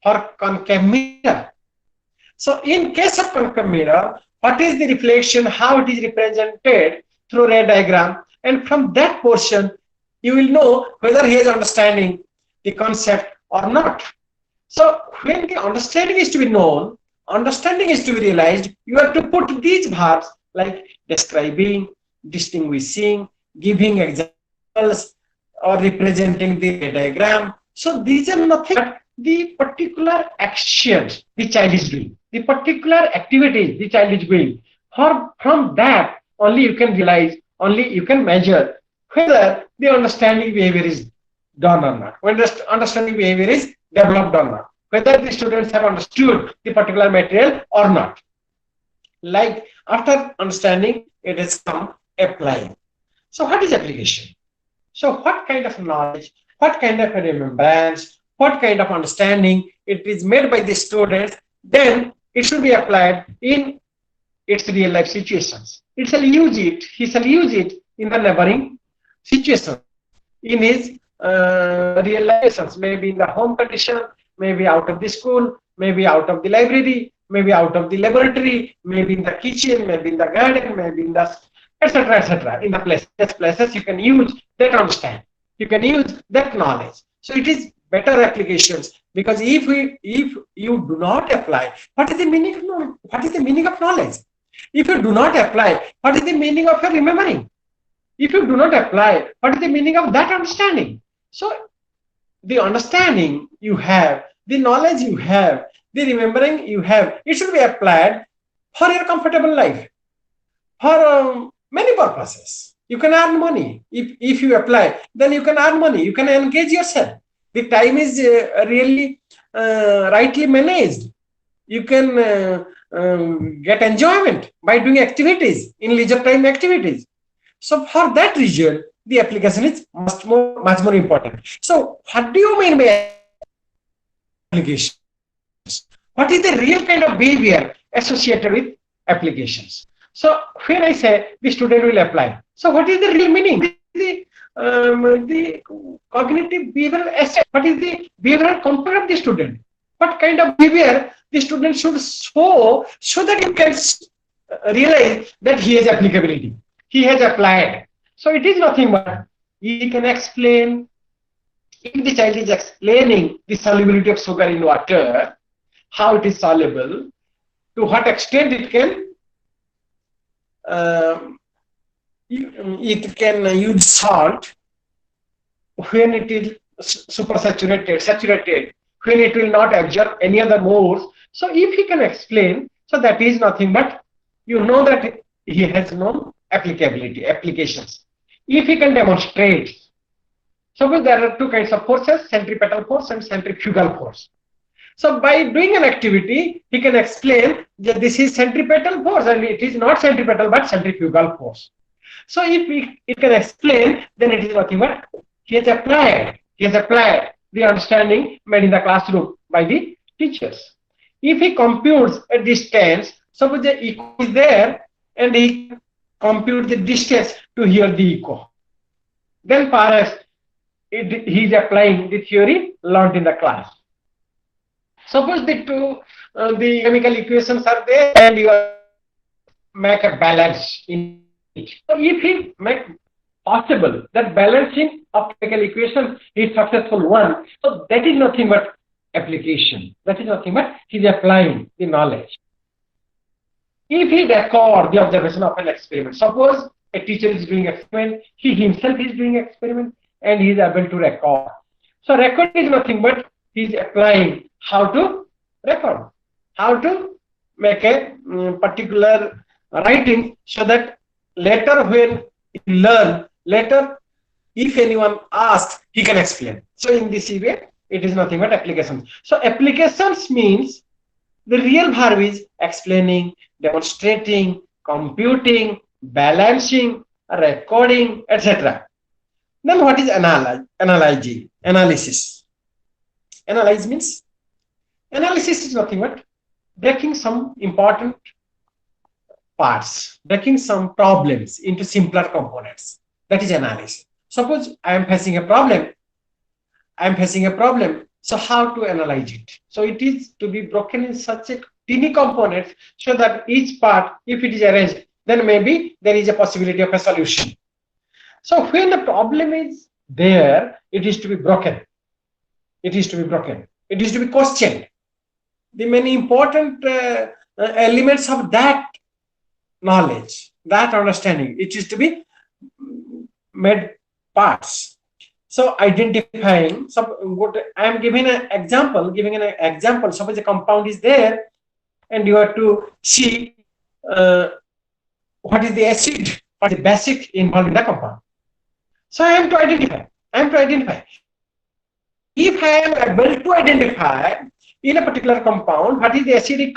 for concave mirror. So in case of concave mirror, what is the reflection, how it is represented through ray diagram, and from that portion you will know whether he is understanding the concept or not. So when the understanding is to be known, understanding is to be realized, you have to put these verbs like describing, distinguishing, giving examples, or representing the diagram. So these are nothing but the particular actions the child is doing, the particular activities the child is doing. From that, only you can realize, only you can measure whether the understanding behavior is done or not, when the understanding behavior is developed or not, whether the students have understood the particular material or not. Like after understanding, it has come applying. So what is application? So what kind of knowledge, what kind of remembrance, what kind of understanding it is made by the students, then it should be applied in its real life situations. He shall use it in the neighboring situations, in his real life situations, maybe in the home condition, maybe out of the school, maybe out of the library, maybe out of the laboratory, maybe in the kitchen, maybe in the garden, maybe in the etc. etc. In the places you can use that understand, you can use that knowledge. So it is better applications, because if you do not apply, what is the meaning of knowledge? What is the meaning of knowledge? If you do not apply, what is the meaning of your remembering? If you do not apply, what is the meaning of that understanding? So the understanding you have, the knowledge you have, the remembering you have, it should be applied for your comfortable life, for many purposes. You can earn money. If you apply, then you can earn money. You can engage yourself. The time is really rightly managed. You can get enjoyment by doing activities, in leisure time activities. So for that reason, the application is much more important. So what do you mean by applications? What is the real kind of behavior associated with applications? So when I say the student will apply, so what is the real meaning? The cognitive behavioral aspect. What is the behavioral component of the student? What kind of behavior the student should show so that you can realize that he has applicability, he has applied. So it is nothing but he can explain. If the child is explaining the solubility of sugar in water, how it is soluble, to what extent it can use salt, when it is saturated, when it will not absorb any other modes. So if he can explain, so that is nothing but you know that he has known applications. If he can demonstrate, suppose there are two kinds of forces, centripetal force and centrifugal force. So by doing an activity, he can explain that this is centripetal force and it is not centripetal but centrifugal force. So if it can explain, then it is nothing but he has applied the understanding made in the classroom by the teachers. If he computes a distance, suppose the echo is there and he computes the distance to hear the echo, then perhaps he is applying the theory learned in the class. Suppose the chemical equations are there and you make a balance in it. So if he make possible that balancing of chemical equations is successful one, so that is nothing but application. That is nothing but he is applying the knowledge. if he record the observation of an experiment, suppose a teacher is doing experiment, he himself is doing experiment, and he is able to record. So record is nothing but he is applying how to record, how to make a particular writing, so that later when he learn, later if anyone asks, he can explain. So in this way, it is nothing but applications. So applications means the real verb is explaining, demonstrating, computing, balancing, recording, etc. Then what is analyzing? Analysis. Analyze means analysis is nothing but breaking some important parts, breaking some problems into simpler components. That is analysis. Suppose I am facing a problem. So how to analyze it? So it is to be broken in such a teeny components, so that each part, if it is arranged, then maybe there is a possibility of a solution. So when the problem is there, it is to be broken. It is to be broken. It is to be questioned. The many important elements of that knowledge, that understanding, it is to be made parts. So identifying, I am giving an example. Suppose a compound is there, and you have to see what is the acid, what is the basic involved in the compound. So I am to identify. If I am able to identify in a particular compound what is the acidic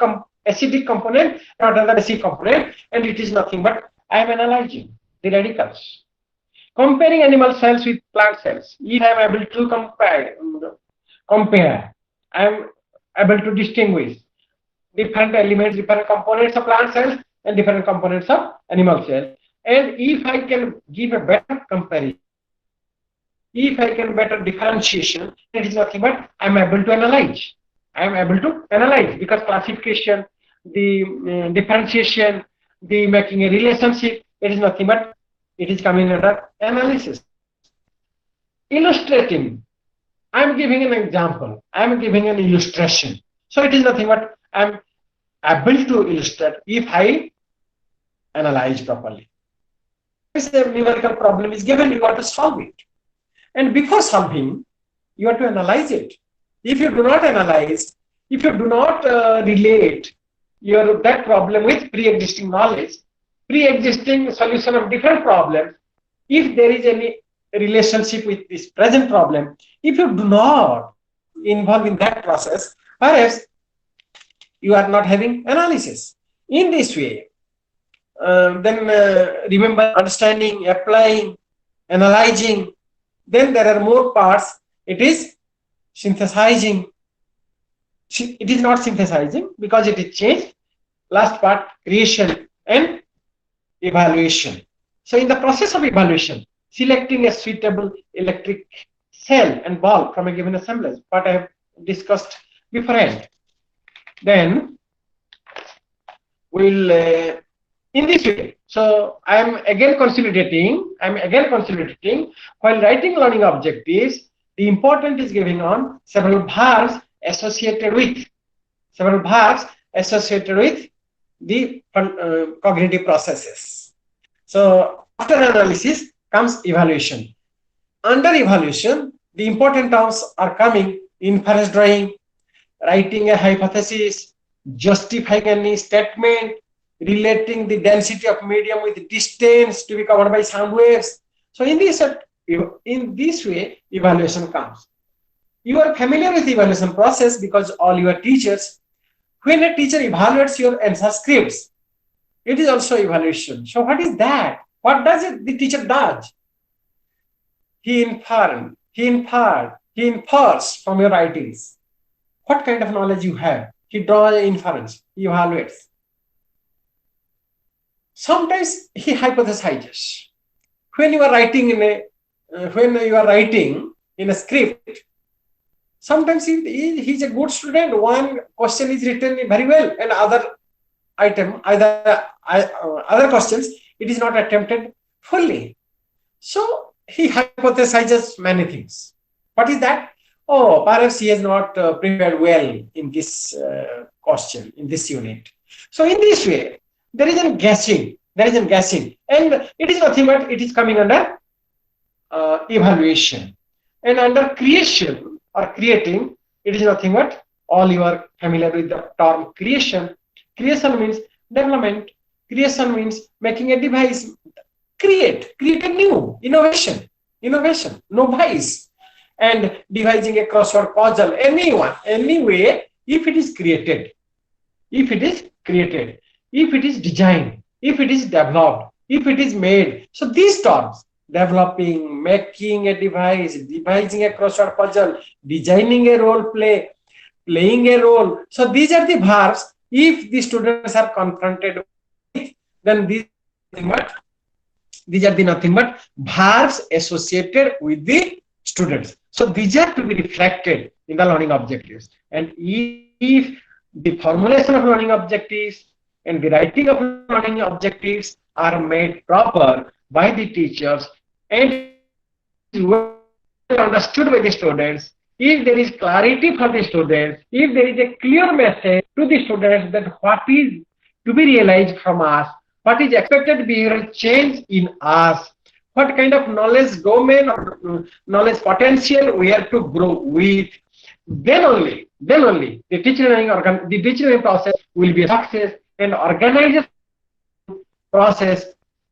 component, what are the basic component, and it is nothing but I am analyzing the radicals. Comparing animal cells with plant cells. If I am able to compare, I am able to distinguish different elements, different components of plant cells and different components of animal cells. And if I can give a better comparison, if I can better differentiation, it is nothing but I am able to analyze. Because classification, the differentiation, the making a relationship, it is nothing but it is coming under analysis. Illustrating. I am giving an example. I am giving an illustration. So it is nothing but I am able to illustrate if I analyze properly. If a numerical problem is given, you have to solve it. And before solving, you have to analyze it. If you do not analyze, if you do not relate that problem with pre-existing knowledge, pre-existing solution of different problems, if there is any relationship with this present problem, if you do not involve in that process, perhaps you are not having analysis. In this way, then remember understanding, applying, analyzing. Then there are more parts. It is synthesizing. It is not synthesizing because it is changed. Last part, creation and evaluation. So in the process of evaluation, selecting a suitable electric cell and bulb from a given assemblage, what I have discussed beforehand. Then we'll in this way. So I am again consolidating. While writing learning objectives, the important is giving on several verbs associated with the cognitive processes. So after analysis comes evaluation. Under evaluation, the important terms are coming: inference drawing, writing a hypothesis, justifying any statement, relating the density of medium with distance to be covered by sound waves. So in this way, evaluation comes. You are familiar with the evaluation process because all your teachers, when a teacher evaluates your answer scripts, it is also evaluation. So what is that? What does the teacher does? He infers from your writings what kind of knowledge you have. He draws an inference, he evaluates. Sometimes he hypothesizes. When you are writing in a script, sometimes he is a good student. One question is written very well, and other questions it is not attempted fully. So he hypothesizes many things. What is that? Oh, perhaps he has not prepared well in this question, in this unit. So in this way, there is a guessing. There is a guessing, and it is nothing but it is coming under evaluation. And under creation or creating, it is nothing but, all you are familiar with the term creation. Creation means development. Creation means making a device. Create a new innovation, novice, and devising a crossword puzzle. Anyway, if it is created, if it is designed, if it is developed, if it is made. So these terms: developing, making a device, devising a crossword puzzle, designing a role play, playing a role. So these are the verbs. If the students are confronted with, then these are the nothing but verbs associated with the students. So these are to be reflected in the learning objectives. And if the formulation of learning objectives and the writing of learning objectives are made proper by the teachers and well understood by the students, if there is clarity for the students, if there is a clear message to the students that what is to be realized from us, what is expected behavioral change in us, what kind of knowledge domain or knowledge potential we have to grow with, then only the teaching learning process will be a success, and organization process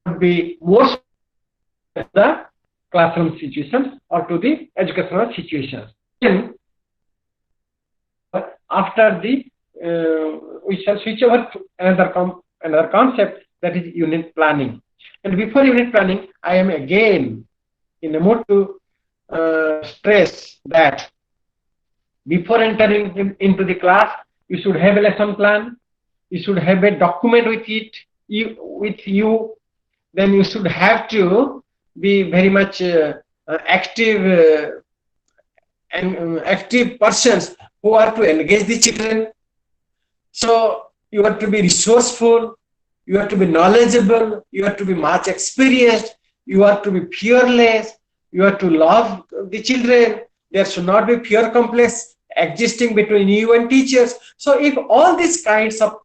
would be more to the classroom situations or to the educational situations. Then after the we shall switch over to another concept, that is unit planning. And before unit planning, I am again in a mood to stress that before entering into the class, you should have a lesson plan, you should have a document with you, then you should have to be very much active and active persons who are to engage the children. So you have to be resourceful, you have to be knowledgeable, you have to be much experienced, you have to be fearless, you have to love the children. There should not be fear complex existing between you and teachers. So if all these kinds of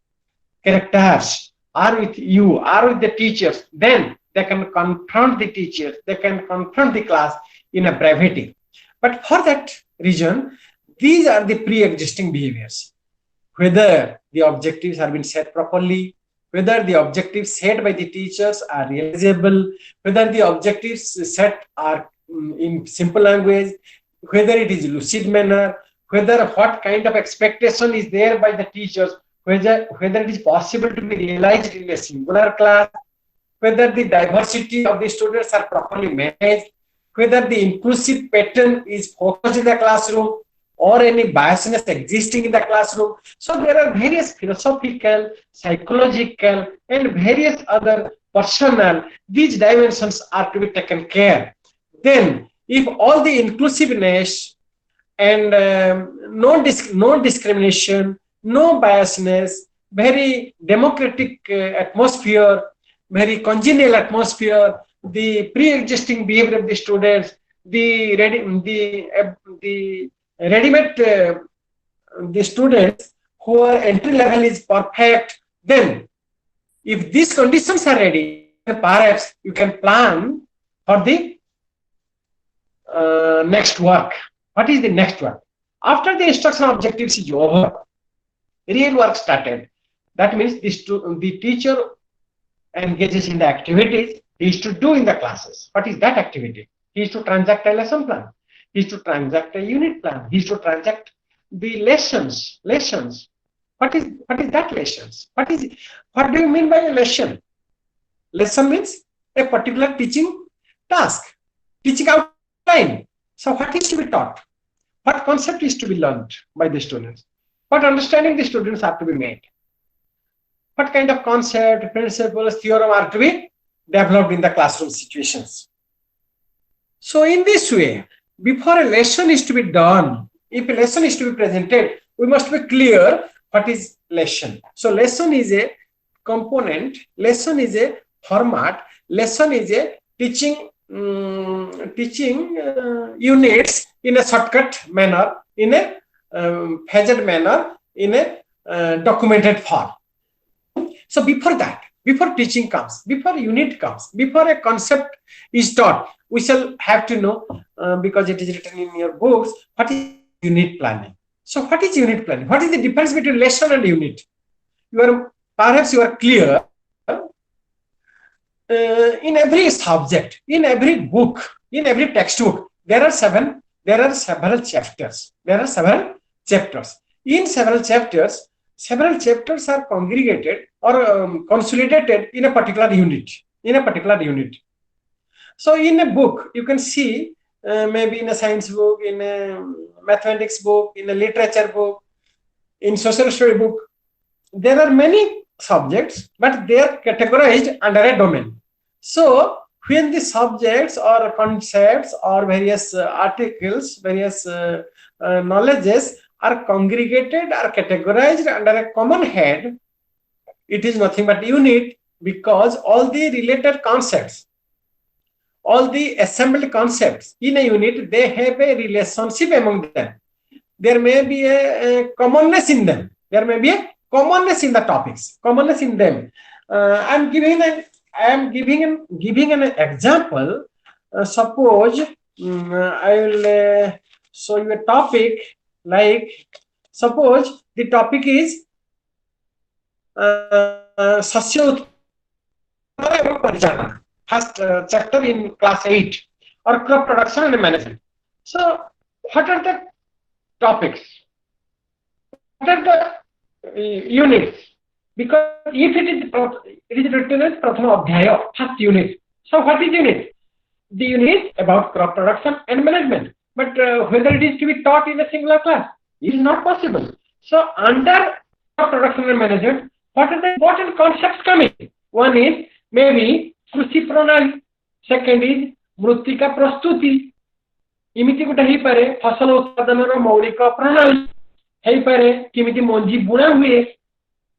characters are with you, are with the teachers, then they can confront the teachers, they can confront the class in a brevity. But for that reason, these are the pre-existing behaviors. Whether the objectives have been set properly, whether the objectives set by the teachers are realizable, whether the objectives set are in simple language, whether it is lucid manner, whether what kind of expectation is there by the teachers, whether it is possible to be realized in a singular class, whether the diversity of the students are properly managed, whether the inclusive pattern is focused in the classroom, or any biasness existing in the classroom. So there are various philosophical, psychological, and various other personal, these dimensions are to be taken care. Then if all the inclusiveness and no discrimination, no biasness, very democratic atmosphere, very congenial atmosphere, the pre-existing behavior of the students, the ready-made the students who are entry level is perfect, then if these conditions are ready, perhaps you can plan for the next work. What is the next work? After the instruction objectives is over, real work started. That means the teacher engages in the activities he is to do in the classes. What is that activity? He is to transact a lesson plan. He is to transact a unit plan. He is to transact the lessons. What is that lessons? What do you mean by a lesson? Lesson means a particular teaching task, teaching outline. So what is to be taught? What concept is to be learned by the students? What understanding the students are to be made? What kind of concept, principles, theorem are to be developed in the classroom situations? So in this way, before a lesson is to be done, if a lesson is to be presented, we must be clear what is lesson. So lesson is a component, lesson is a format, lesson is a teaching units in a shortcut manner, in a phased manner, in a documented form. So before that, before teaching comes, before unit comes, before a concept is taught, we shall have to know, because it is written in your books, what is unit planning. So what is unit planning? What is the difference between lesson and unit? Perhaps you are clear. In every subject, in every book, in every textbook, there are several chapters. There are several chapters. In several chapters are congregated or consolidated in a particular unit. So in a book, you can see, maybe in a science book, in a mathematics book, in a literature book, in social study book, there are many subjects, but they are categorized under a domain. So when the subjects or concepts or various articles, various knowledges are congregated or categorized under a common head, it is nothing but unit, because all the related concepts, all the assembled concepts in a unit, they have a relationship among them. There may be a commonness in them. There may be a commonness in the topics, commonness in them. I am giving an example. Suppose I will show you a topic. Like, suppose the topic is first chapter in class 8, or crop production and management. So what are the topics? What are the units? Because if it is written as Prathama Adhyaya, first unit. So what is unit? The unit is about crop production and management. But whether it is to be taught in a singular class, it is not possible. So under crop production and management, what are the important concepts coming? One is maybe Krushi Pranali. Second is Mrutika Prastuti. Imiti gote hei pare fasal utpadanor maulika pranali. Hei pare kimiti monji buna huye.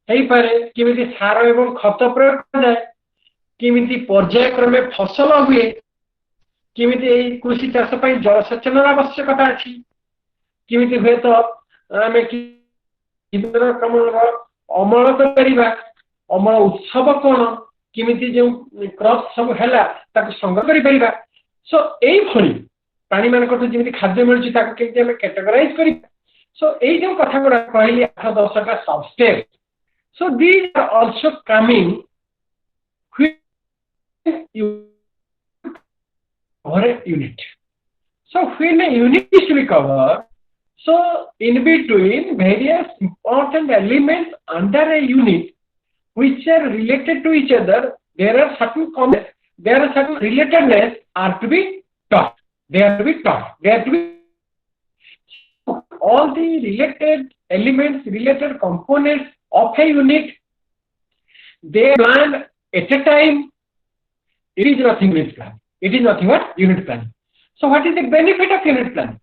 Hei pare kimiti sara ebong khata prayog karajae. Kimiti porjayक्रome fasal huye. किमिति एई कृषि चाष पई जलसेचनर आवश्यकता अछि किमिति हुए तो आमे किबेर कमलर अमल करिबा अमल उत्सव कोन किमिति जे क्रॉप सब हैला ताक संग्रह करि परिबा सो एई भली प्राणी मानकटो जेमिति खाद्य मिलुछि ताक केमिति हमें कैटेगराइज करि सो एई जे कथा गुडा कहली 8 10 का सब step so these are also coming when you or a unit. So when a unit is to be covered, so in between various important elements under a unit which are related to each other, there are certain comments, there are certain relatedness are to be taught. They are to be taught. They are to be all the related elements, related components of a unit, they plan at a time. It is nothing unit plan. It is nothing but unit planning. So what is the benefit of unit planning?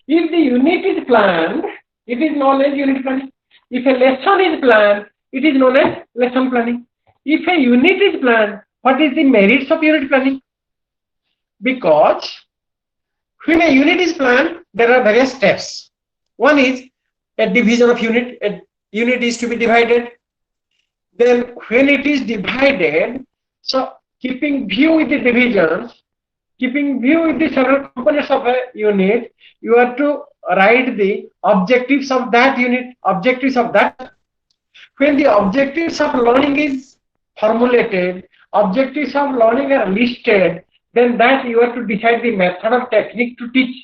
If the unit is planned, it is known as unit planning. If a lesson is planned, it is known as lesson planning. If a unit is planned, what is the merits of unit planning? Because when a unit is planned, there are various steps. One is a division of unit. A unit is to be divided. Then when it is divided, so keeping view with the divisions, keeping view with the several components of a unit, you have to write the objectives of that unit, objectives of that. When the objectives of learning is formulated, objectives of learning are listed, then that you have to decide the method of technique to teach.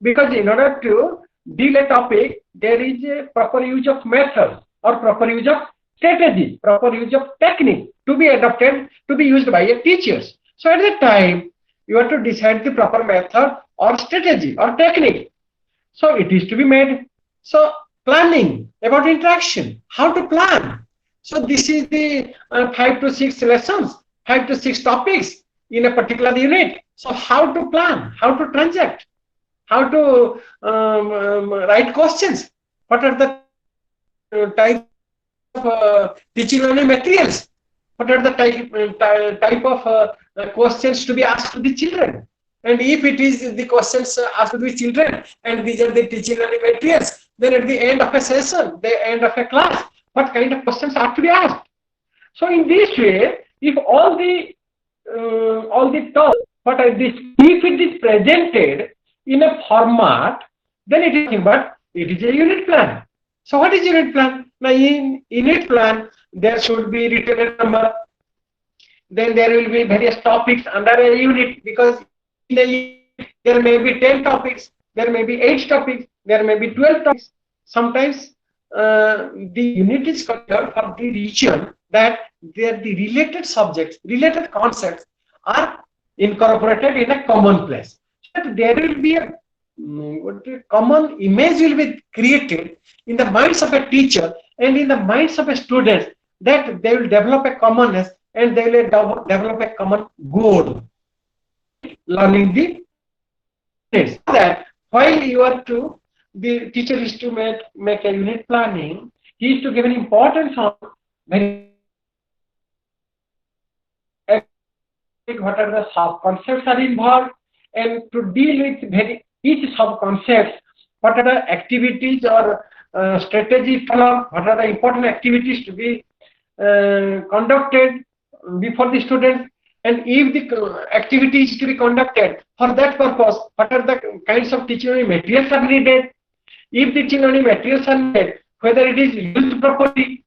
Because in order to deal a topic, there is a proper use of method or proper use of strategy, proper use of technique to be adopted, to be used by teachers. So at that time, you have to decide the proper method or strategy or technique. So it is to be made. So planning about interaction, how to plan. So this is the 5 to 6 lessons, 5 to 6 topics in a particular unit. So how to plan, how to transact, how to write questions. What are the type of teaching learning materials? What are the type of questions to be asked to the children? And if it is the questions asked to the children, and these are the teaching learning materials, then at the end of a session, the end of a class, what kind of questions are to be asked? So in this way, if all the talk, what I this, if it is presented in a format, then it is nothing but it is a unit plan. So what is unit plan? Now in unit plan, there should be written a number. Then there will be various topics under a unit, because in the unit there may be 10 topics, there may be 8 topics, there may be 12 topics. Sometimes the unit is considered for the region that the related subjects, related concepts are incorporated in a common place. So there will be a common image will be created in the minds of a teacher and in the minds of a student, that they will develop a commonness and they will develop a common goal. Learning the that while you are to, the teacher is to make a unit planning, he is to give an importance on very what are the sub concepts are involved, and to deal with each sub concepts, what are the activities or strategies followed, what are the important activities to be conducted before the students, and if the activity is to be conducted for that purpose, what are the kinds of teaching learning materials are needed, if the teaching learning materials are needed, whether it is used properly,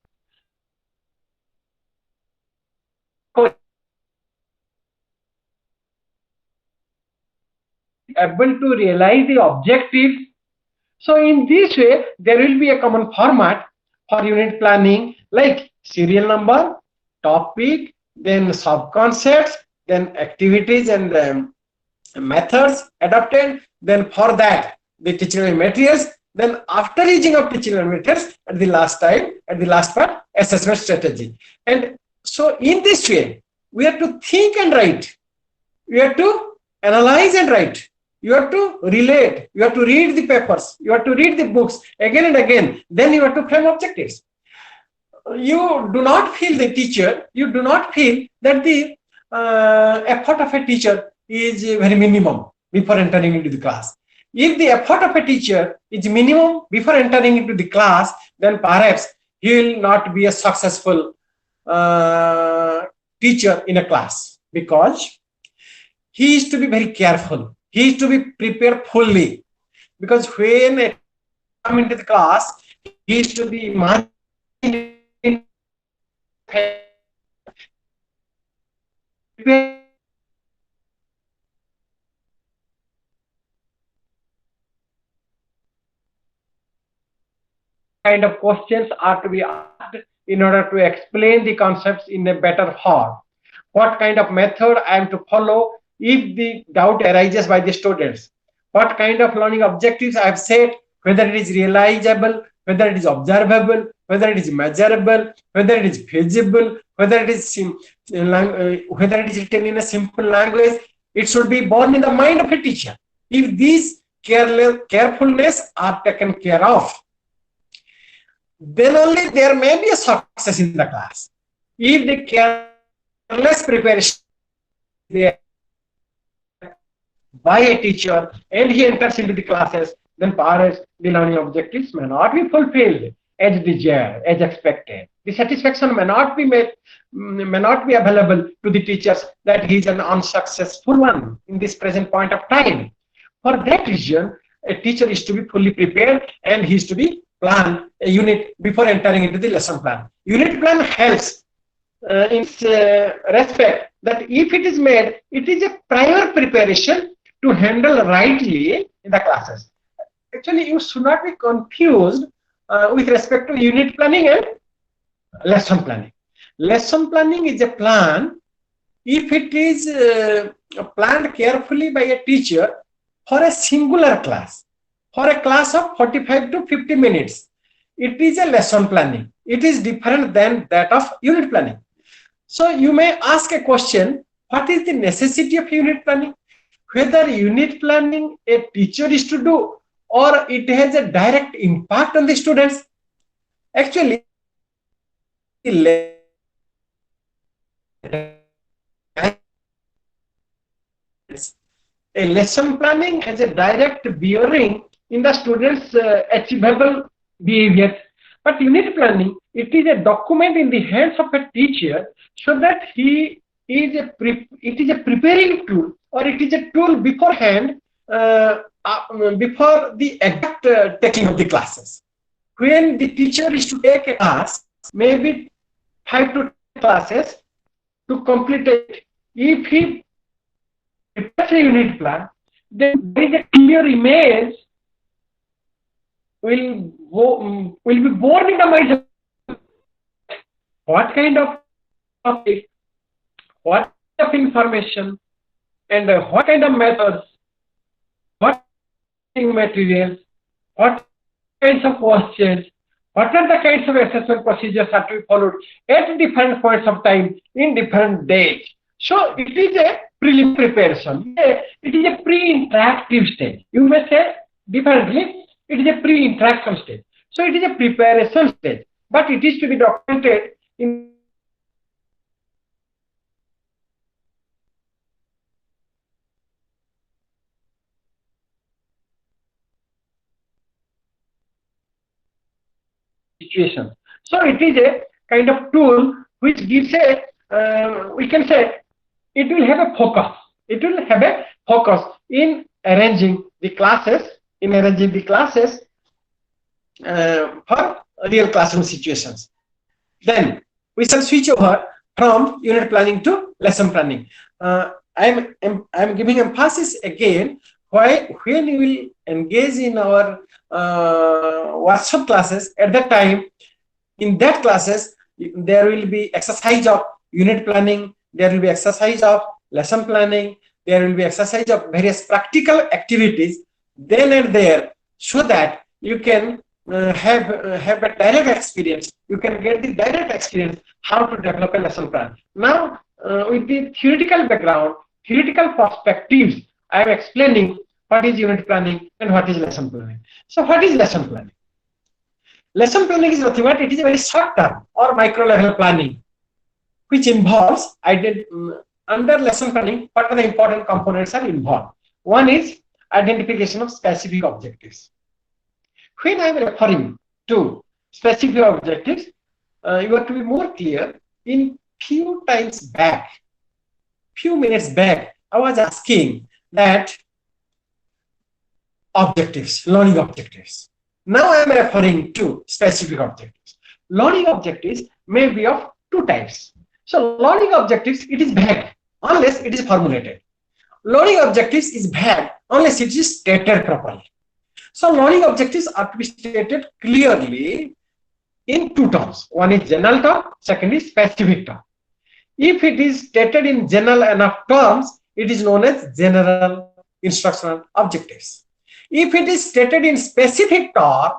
able to realize the objectives. So in this way, there will be a common format for unit planning, like serial number, topic, then sub-concepts, then activities and methods adopted, then for that the teaching materials, then after using of teaching materials, at the last part, assessment strategy. And so in this way, we have to think and write, we have to analyze and write, you have to relate, you have to read the papers, you have to read the books again and again, then you have to frame objectives. You do not feel the teacher, you do not feel that the effort of a teacher is very minimum before entering into the class. If the effort of a teacher is minimum before entering into the class, then perhaps he will not be a successful teacher in a class, because he is to be very careful. He is to be prepared fully, because when he comes into the class, he is to be kind of questions are to be asked in order to explain the concepts in a better form. What kind of method I am to follow if the doubt arises by the students? What kind of learning objectives I have set, whether it is realizable, whether it is observable, whether it is measurable, whether it is feasible, whether it is written in a simple language. It should be born in the mind of a teacher. If these carefulness are taken care of, then only there may be a success in the class. If the careless preparation by a teacher and he enters into the classes, then perhaps the learning objectives may not be fulfilled as desired, as expected. The satisfaction may not be made, may not be available to the teachers, that he is an unsuccessful one in this present point of time. For that reason, a teacher is to be fully prepared and he is to be plan a unit before entering into the lesson plan. Unit plan helps in respect that if it is made, it is a prior preparation to handle rightly in the classes. Actually, you should not be confused with respect to unit planning and lesson planning. Lesson planning is a plan if it is planned carefully by a teacher for a singular class. For a class of 45 to 50 minutes, it is a lesson planning. It is different than that of unit planning. So you may ask a question, what is the necessity of unit planning? Whether unit planning a teacher is to do or it has a direct impact on the students. Actually, a lesson planning has a direct bearing in the students' achievable behavior. But unit planning, it is a document in the hands of a teacher, so that it is a preparing tool, or it is a tool beforehand, before the exact taking of the classes. When the teacher is to take a class, maybe 5 to 10 classes to complete it, if he prepares a unit plan, then there is a clear image will be born in the minds of what kind of topic, what kind of information, and what kind of methods, what materials, what kinds of questions, what are the kinds of assessment procedures that we followed at different points of time in different days. So it is a preliminary preparation. It is a pre-interactive stage. You may say differently, it is a pre-interaction stage. So it is a preparation stage, but it is to be documented in situation. So it is a kind of tool which gives we can say, it will have a focus. It will have a focus in arranging the classes, for real classroom situations. Then we shall switch over from unit planning to lesson planning. I'm giving emphasis again when you will engage in our workshop classes. At that time, in that classes, there will be exercise of unit planning, there will be exercise of lesson planning, there will be exercise of various practical activities then and there, so that you can have a direct experience. You can get the direct experience how to develop a lesson plan. Now, with the theoretical background, theoretical perspectives, I am explaining what is unit planning and what is lesson planning. So what is lesson planning? Lesson planning is nothing but it is a very short term or micro level planning, which involves under lesson planning, what are the important components are involved. One is identification of specific objectives. When I am referring to specific objectives, you have to be more clear. In few minutes back, I was asking that objectives, learning objectives. Now I am referring to specific objectives. Learning objectives may be of two types. So learning objectives, it is vague unless it is formulated. Learning objectives is vague unless it is stated properly. So learning objectives are to be stated clearly in two terms. One is general term, second is specific term. If it is stated in general enough terms, it is known as general instructional objectives. If it is stated in specific term,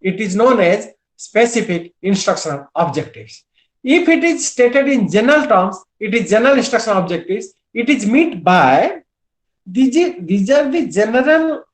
it is known as specific instructional objectives. If it is stated in general terms, it is general instructional objectives. It is meant by these are the general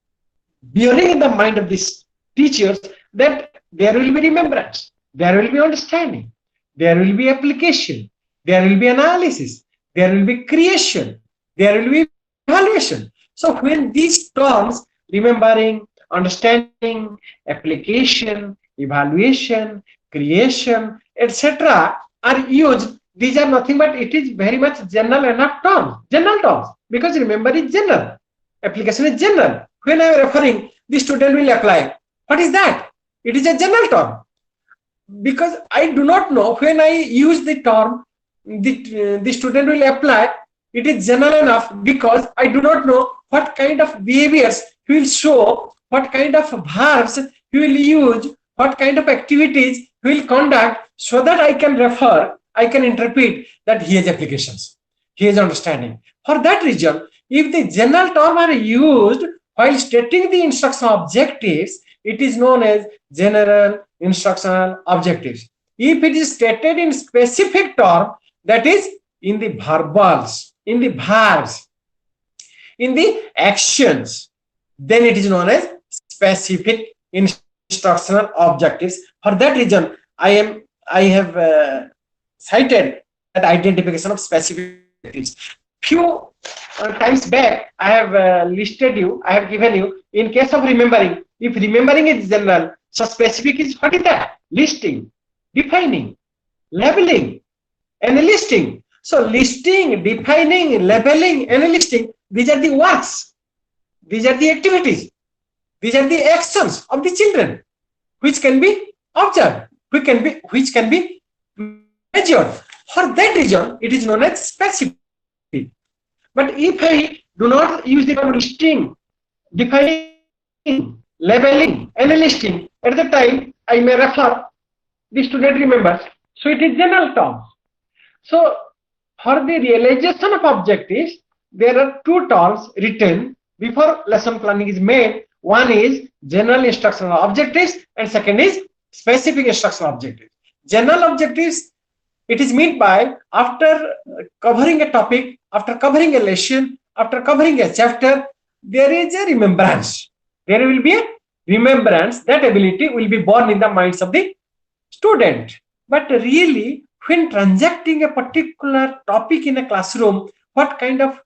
bearing in the mind of these teachers that there will be remembrance, there will be understanding, there will be application, there will be analysis, there will be creation, there will be evaluation. So when these terms, remembering, understanding, application, evaluation, creation, etc. are used, these are nothing but it is very much general enough terms, general terms, because remember is general, application is general. When I am referring, the student will apply. What is that? It is a general term. Because I do not know when I use the term, the student will apply. It is general enough because I do not know what kind of behaviors he will show, what kind of verbs he will use, what kind of activities he will conduct, so that I can refer, I can interpret that he has applications, he has understanding. For that reason, if the general term are used while stating the instructional objectives, it is known as general instructional objectives. If it is stated in specific term, that is in the verbals, in the verbs, in the actions, then it is known as specific instructional objectives. For that reason, I have cited that identification of specific objectives. Few times back, I have listed you, I have given you, in case of remembering, if remembering is general, So specific is, what is that? Listing, defining, labeling, and listing. So listing, defining, labeling, and listing, these are the works. These are the activities. These are the actions of the children, which can be observed, which can be measured. For that reason, it is known as specific. But if I do not use the term listing, defining, labeling, and listing, at the time I may refer, the student remembers. So it is general terms. So for the realization of objectives, there are two terms written before lesson planning is made. One is general instructional objectives and second is specific instructional objectives. General objectives, it is meant by after covering a topic, after covering a lesson, after covering a chapter, there is a remembrance. There will be a remembrance. That ability will be born in the minds of the student. But really, when transacting a particular topic in a classroom, what kind of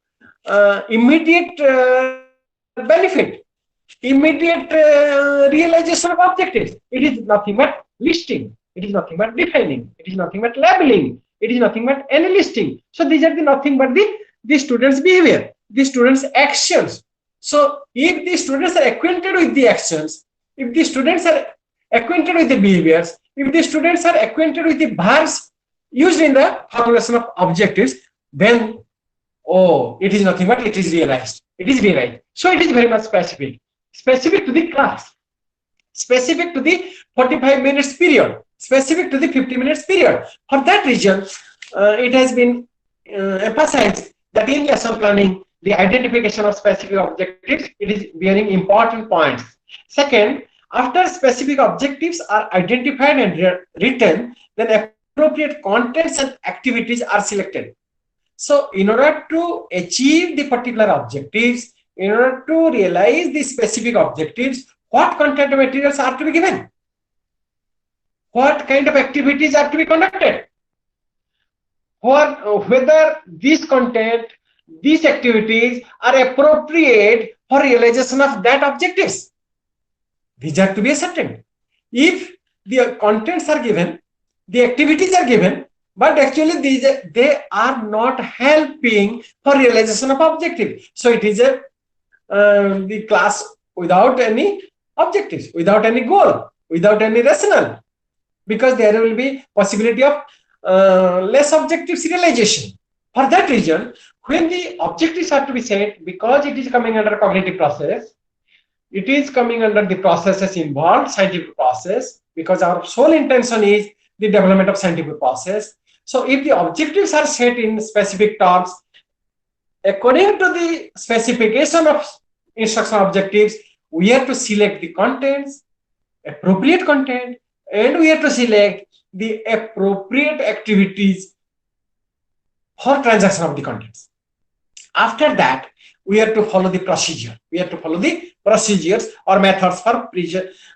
immediate benefit, immediate realization of objectives? It is nothing but listing. It is nothing but defining. It is nothing but labeling. It is nothing but listing. So these are the nothing but the students' behavior, the students' actions. So if the students are acquainted with the actions, if the students are acquainted with the behaviors, if the students are acquainted with the verbs used in the formulation of objectives, then, oh, it is nothing but it is realized. It is realized. So it is very much specific. Specific to the class. Specific to the 45 minutes period. Specific to the 50 minutes period. For that reason, it has been emphasized that in lesson planning, the identification of specific objectives, it is bearing important points. Second, after specific objectives are identified and written, then appropriate contents and activities are selected. So in order to achieve the particular objectives, in order to realize the specific objectives, what content materials are to be given? What kind of activities are to be conducted? Whether this content, these activities are appropriate for realization of that objectives. These are to be ascertained. If the contents are given, the activities are given, but actually they are not helping for realization of objective. So it is the class without any objectives, without any goal, without any rationale, because there will be possibility of less objectives realization. For that reason, when the objectives are to be set, because it is coming under cognitive process, it is coming under the processes involved, scientific process, because our sole intention is the development of scientific process. So if the objectives are set in specific terms, according to the specification of instructional objectives, we have to select the contents, appropriate content, and we have to select the appropriate activities for transaction of the contents. After that, we have to follow the procedure. We have to follow the procedures or methods for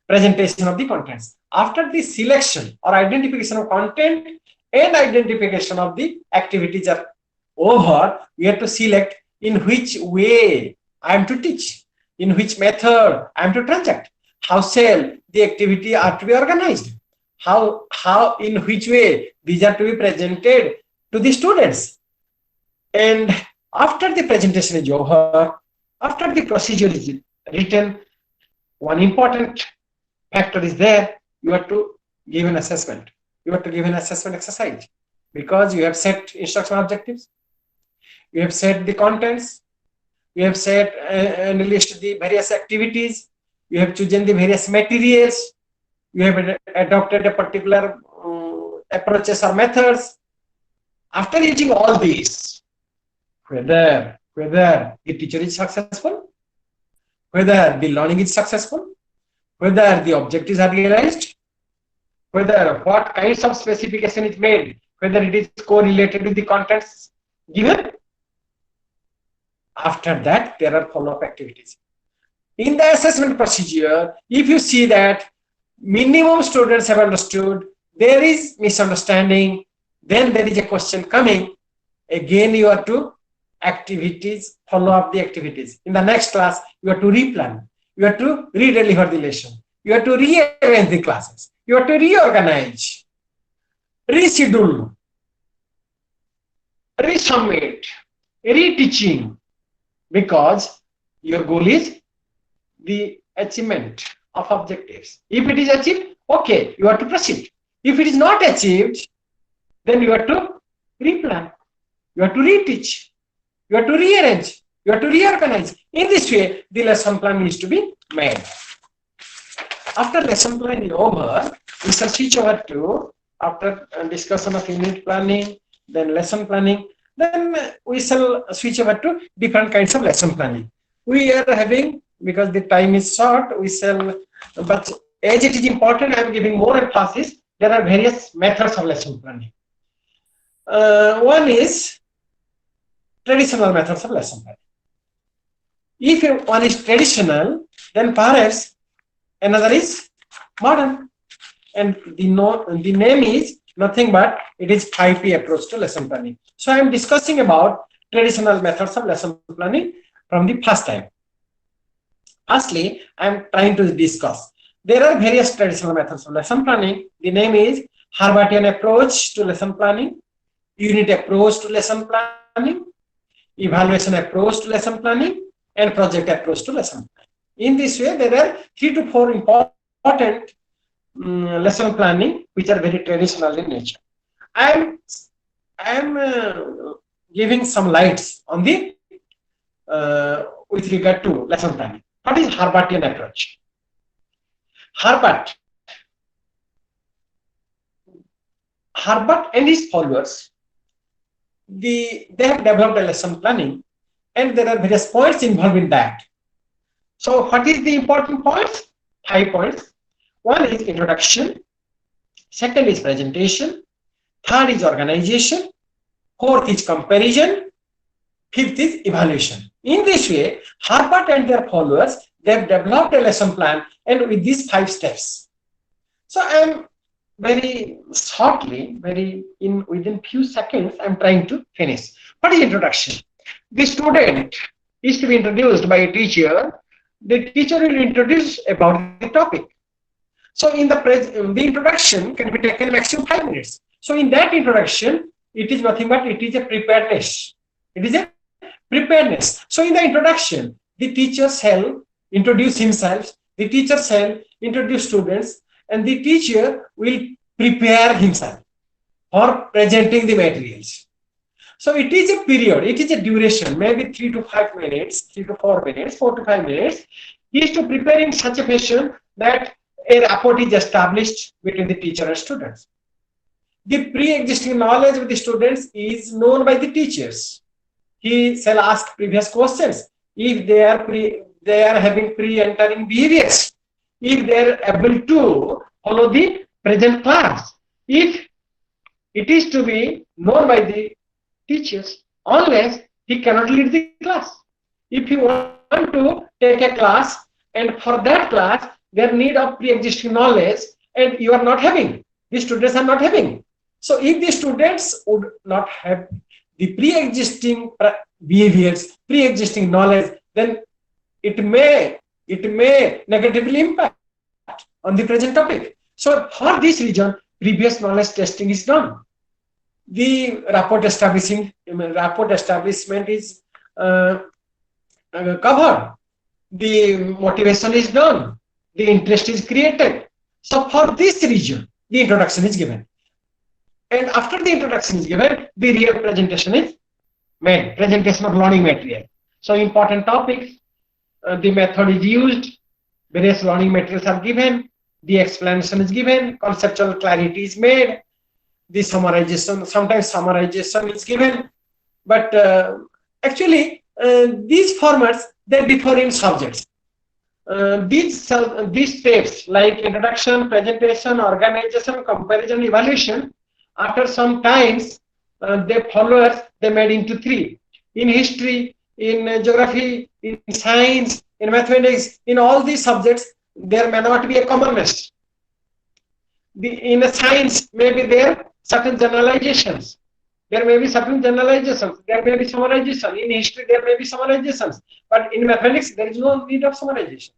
presentation of the contents. After the selection or identification of content and identification of the activities are over, we have to select in which way I am to teach, in which method I am to transact, how shall the activity are to be organized, how in which way these are to be presented to the students. And after the presentation is over, after the procedure is written, one important factor is there. You have to give an assessment. You have to give an assessment exercise, because you have set instructional objectives, you have set the contents, you have set and listed the various activities, you have chosen the various materials, you have adopted a particular approaches or methods. After using all these, whether the teacher is successful, whether the learning is successful, whether the objectives are realized, whether what kinds of specification is made, whether it is correlated with the contents given. After that, there are follow-up activities. In the assessment procedure, if you see that minimum students have understood, there is misunderstanding, then there is a question coming. Again, you are to activities, follow up the activities. In the next class, you have to replan. You have to redeliver the lesson. You have to rearrange the classes. You have to reorganize, reschedule, resubmit, reteaching, because your goal is the achievement of objectives. If it is achieved, okay, you have to proceed. If it is not achieved, then you have to replan, you have to reteach, you have to rearrange, you have to reorganize. In this way, the lesson plan needs to be made. After lesson plan is over, we shall switch over to, after discussion of unit planning, then lesson planning, then we shall switch over to different kinds of lesson planning. We are having, because the time is short, we shall, but as it is important, I am giving more emphasis. There are various methods of lesson planning. One is traditional methods of lesson planning. If one is traditional, then perhaps another is modern. And the name is nothing but it is 5P approach to lesson planning. So I am discussing about traditional methods of lesson planning from the first time. Firstly, I am trying to discuss. There are various traditional methods of lesson planning. The name is Harvardian approach to lesson planning, unit approach to lesson planning, evaluation approach to lesson planning, and project approach to lesson planning. In this way, there are 3 to 4 important lesson planning which are very traditional in nature. I am giving some lights on the with regard to lesson planning. What is Harvardian approach? Harvard and his followers, they have developed a lesson planning, and there are various points involved in that. So what is the important points? 5 points. One is introduction, second is presentation, third is organization, fourth is comparison, fifth is evaluation. In this way, Harvard and their followers, they have developed a lesson plan, and with these 5 steps. So I am very shortly, within few seconds, I am trying to finish. What is introduction? The student is to be introduced by a teacher. The teacher will introduce about the topic. So in the introduction can be taken maximum 5 minutes. So in that introduction, it is nothing but it is a preparedness. It is a preparedness. So in the introduction, the teacher shall introduce himself, the teacher shall introduce students, and the teacher will prepare himself for presenting the materials. So it is a period, it is a duration, maybe 3 to 5 minutes, 3 to 4 minutes, 4 to 5 minutes. He is to prepare in such a fashion that a rapport is established between the teacher and students. The pre-existing knowledge of the students is known by the teachers. He shall ask previous questions. If they are having pre-entering behaviors, if they are able to follow the present class, if it is to be known by the teachers, unless he cannot lead the class. If you want to take a class, and for that class, their need of pre-existing knowledge, and you are not having, the students are not having. So if the students would not have the pre-existing behaviors, pre-existing knowledge, then it may negatively impact on the present topic. So for this reason, previous knowledge testing is done. The rapport establishment is covered. The motivation is done. The interest is created. So for this reason, the introduction is given. And after the introduction is given, the real presentation is made, presentation of learning material. So important topics, the method is used, various learning materials are given, the explanation is given, conceptual clarity is made, the summarization, sometimes summarization is given, but actually these formats, they differ in subjects. These steps like introduction, presentation, organization, comparison, evaluation, after some times, the followers, they made into 3. In history, in geography, in science, in mathematics, in all these subjects, there may not be a commonness. In a science, maybe there are certain generalizations. There may be certain generalizations. There may be summarization. In history, there may be summarizations. But in mathematics, there is no need of summarization.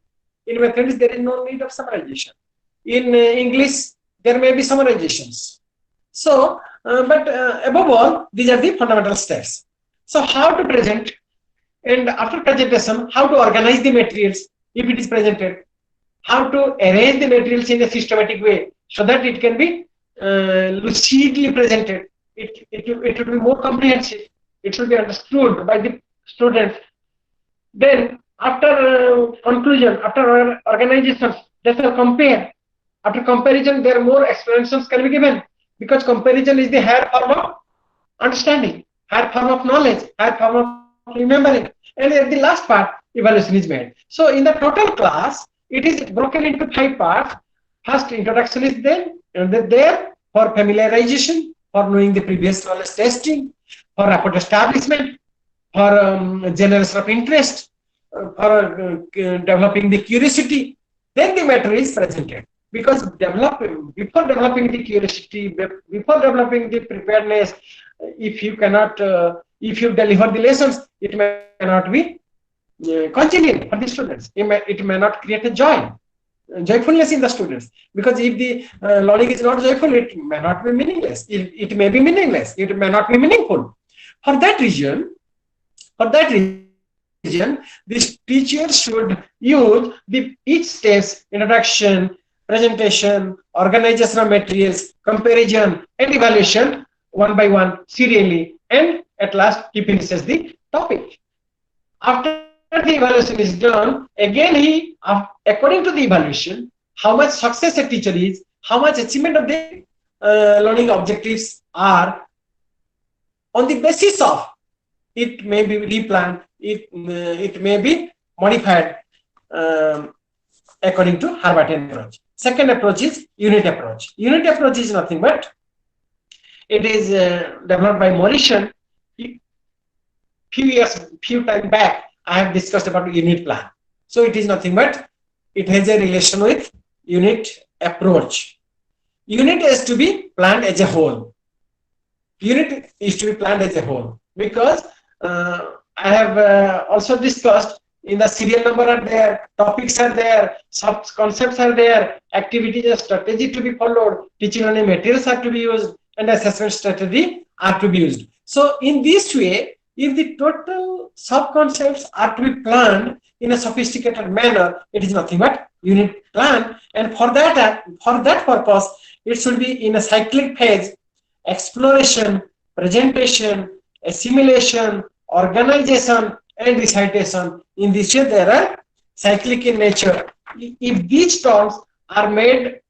In mathematics, there is no need of summarization. In English, there may be summarizations. So, above all, these are the fundamental steps. So, how to present, and after presentation, how to organize the materials if it is presented, how to arrange the materials in a systematic way so that it can be lucidly presented. It will be more comprehensive. It should be understood by the students. Then, after conclusion, after organizations, they shall compare. After comparison, there are more explanations can be given, because comparison is the higher form of understanding, higher form of knowledge, higher form of remembering. And at the last part, evaluation is made. So in the total class, it is broken into 5 parts. First, introduction is there for familiarization, for knowing the previous knowledge testing, for rapport establishment, for generation of interest, for developing the curiosity. Then the matter is presented. Because before developing the curiosity, before developing the preparedness, if you cannot, if you deliver the lessons, it may not be congenial for the students. It may not create a joyfulness in the students. Because if the learning is not joyful, it may not be meaningless. It may be meaningless. It may not be meaningful. For that reason, this teacher should use each steps: introduction, presentation, organization of materials, comparison, and evaluation one by one, serially, and at last he finishes the topic. After the evaluation is done, again according to the evaluation, how much success a teacher is, how much achievement of the learning objectives are, on the basis of it may be replanned, it may be modified according to Harvardian approach. Second approach is unit approach. Unit approach is nothing but it is developed by Mauritian. Few time back, I have discussed about unit plan. So it is nothing but it has a relation with unit approach. Unit is to be planned as a whole. Unit is to be planned as a whole, because I have also discussed in the serial number are there, topics are there, sub concepts are there, activities and strategy to be followed, teaching learning materials are to be used, and assessment strategy are to be used. So in this way, if the total sub concepts are to be planned in a sophisticated manner, it is nothing but unit plan. And for that purpose, it should be in a cyclic phase: exploration, presentation, assimilation, organization, and recitation. In this way, they are cyclic in nature. If these terms are made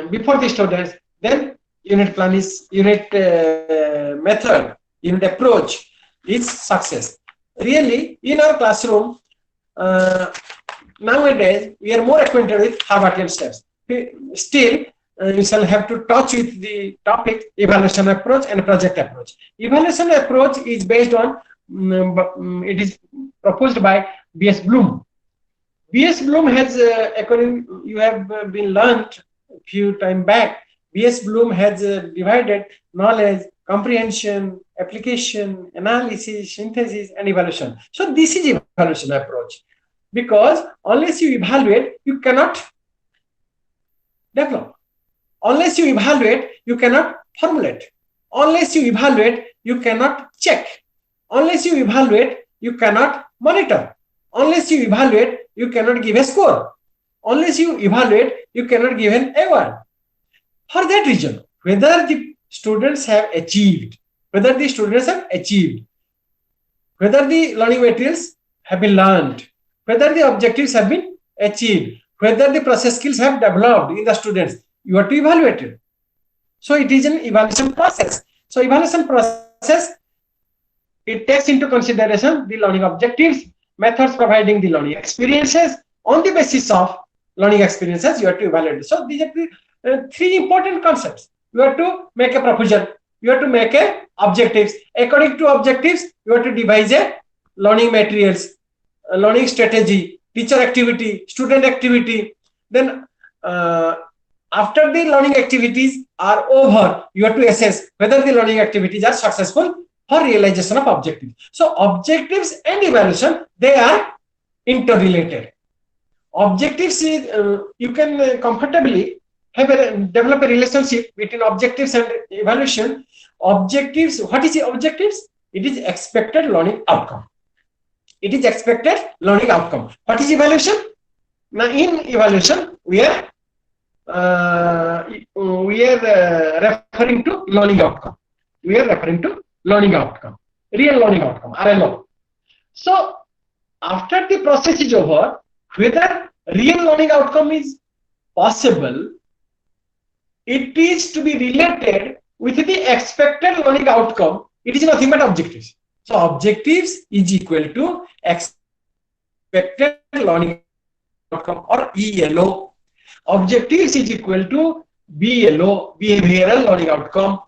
before the students, then unit plan is method, unit approach is success. Really, in our classroom, nowadays, we are more acquainted with Harvardian steps. Still, you shall have to touch with the topic evaluation approach and project approach. Evaluation approach is based on, it is proposed by B.S. Bloom. B.S. Bloom has, according you have been learned a few time back, B.S. Bloom has divided knowledge, comprehension, application, analysis, synthesis, and evaluation. So this is evaluation approach, because unless you evaluate, you cannot develop. Unless you evaluate, you cannot formulate. Unless you evaluate, you cannot check. Unless you evaluate, you cannot monitor. Unless you evaluate, you cannot give a score. Unless you evaluate, you cannot give an award. For that reason, whether the students have achieved, whether the learning materials have been learned, whether the objectives have been achieved, whether the process skills have developed in the students, you are to evaluate it. So it is an evaluation process. So evaluation process, it takes into consideration the learning objectives, methods providing the learning experiences. On the basis of learning experiences, you have to evaluate. So these are the 3 important concepts. You have to make a proposal. You have to make a objectives. According to objectives, you have to devise a learning materials, a learning strategy, teacher activity, student activity. Then after the learning activities are over, you have to assess whether the learning activities are successful for realization of objectives. So objectives and evaluation, they are interrelated. Objectives is you can comfortably develop a relationship between objectives and evaluation. Objectives, what is the objectives? It is expected learning outcome. It is expected learning outcome. What is evaluation? Now in evaluation we are referring to learning outcome. We are referring to learning outcome, real learning outcome, RLO. So after the process is over, whether real learning outcome is possible, it is to be related with the expected learning outcome. It is nothing but objectives. So objectives is equal to expected learning outcome, or ELO. Objectives is equal to BLO, behavioral learning outcome.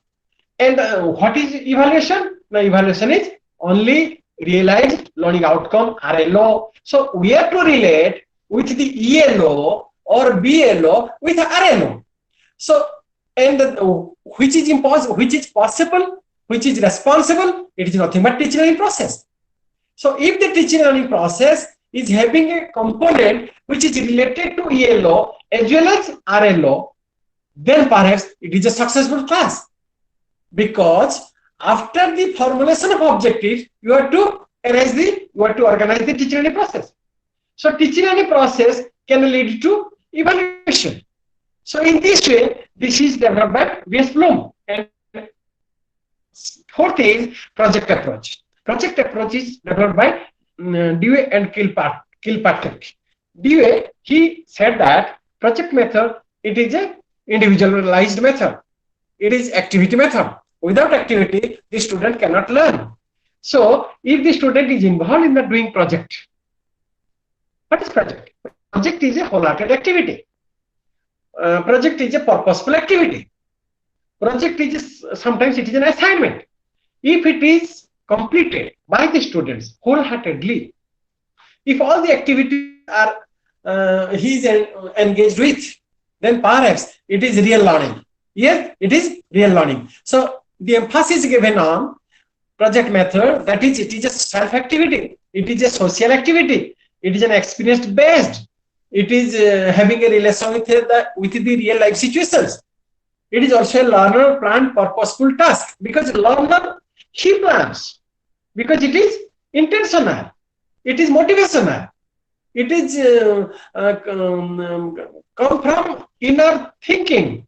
And what is evaluation? Now evaluation is only realized learning outcome, RLO. So we have to relate with the ELO or BLO with RLO. So, and which is impossible, which is possible, which is responsible, it is nothing but teaching learning process. So if the teaching learning process is having a component which is related to ELO as well as RLO, then perhaps it is a successful class. Because after the formulation of objectives, you have to organize the teaching learning process. So teaching learning process can lead to evaluation. So in this way, this is developed by BES-Bloom. And fourth is project approach. Project approach is developed by Dewey and Kilpatrick. Dewey, he said that project method, it is a individualized method. It is activity method. Without activity, the student cannot learn. So if the student is involved in the doing project, what is project? Project is a wholehearted activity. Project is a purposeful activity. Project is sometimes it is an assignment. If it is completed by the students wholeheartedly, if all the activities are he is engaged with, then perhaps it is real learning. Yes, it is real learning. So the emphasis given on project method, that is, it is a self activity, it is a social activity, it is an experience based, it is having a relation with the real life situations. It is also a learner planned purposeful task, because learner, he plans, because it is intentional, it is motivational, it is come from inner thinking,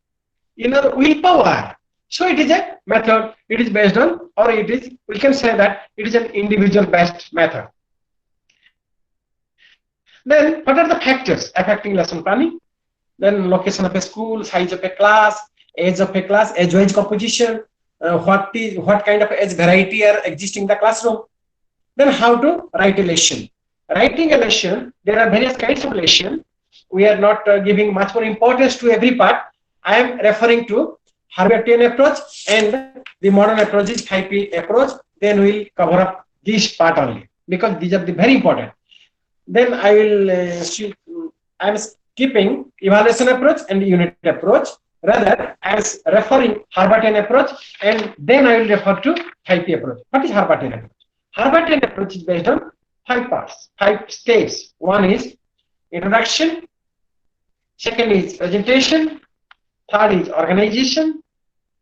inner willpower. So it is a method, it is based on, or it is, we can say that it is an individual based method. Then what are the factors affecting lesson planning? Then location of a school, size of a class, age of a class, age-wise composition, what kind of age variety are existing in the classroom. Then how to write a lesson. Writing a lesson, there are various kinds of lesson. We are not giving much more importance to every part. I am referring to Harvardian approach, and the modern approach is 5P approach. Then we'll cover up this part only, because these are the very important. Then I will I am skipping evaluation approach and unit approach. Rather, I am referring Harvardian approach, and then I will refer to 5P approach. What is Harvardian approach? Harvardian approach is based on 5 parts, 5 steps. One is introduction, second is presentation, third is organization,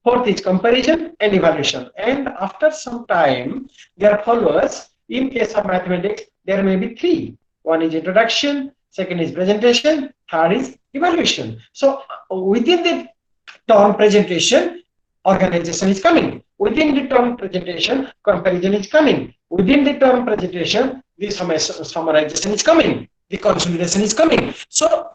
fourth is comparison and evaluation. And after some time, there follows, in case of mathematics, there may be 3. One is introduction, second is presentation, third is evaluation. So within the term presentation, organization is coming. Within the term presentation, comparison is coming. Within the term presentation, the summarization is coming. The consolidation is coming. So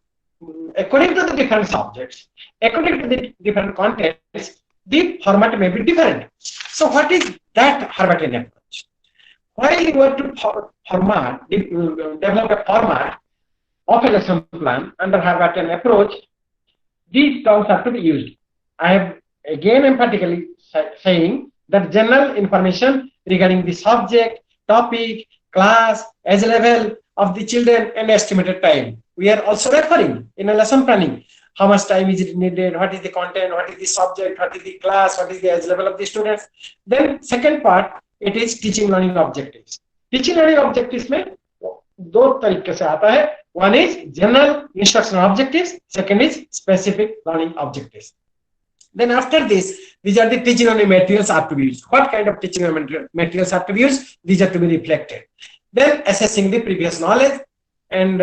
according to the different subjects, according to the different contents, the format may be different. So what is that Harvardian approach? While you want to develop a format of a lesson plan under Harvardian approach, these terms have to be used. I have again emphatically saying that general information regarding the subject, topic, class, age level of the children, and estimated time. We are also referring in a lesson planning. How much time is it needed? What is the content? What is the subject? What is the class? What is the age level of the students? Then second part, it is teaching learning objectives. Teaching learning objectives में 2 तरीके से आता है. One is general instructional objectives, second is specific learning objectives. Then after this, these are the teaching only materials are to be used. What kind of teaching materials are to be used? These are to be reflected. Then assessing the previous knowledge, and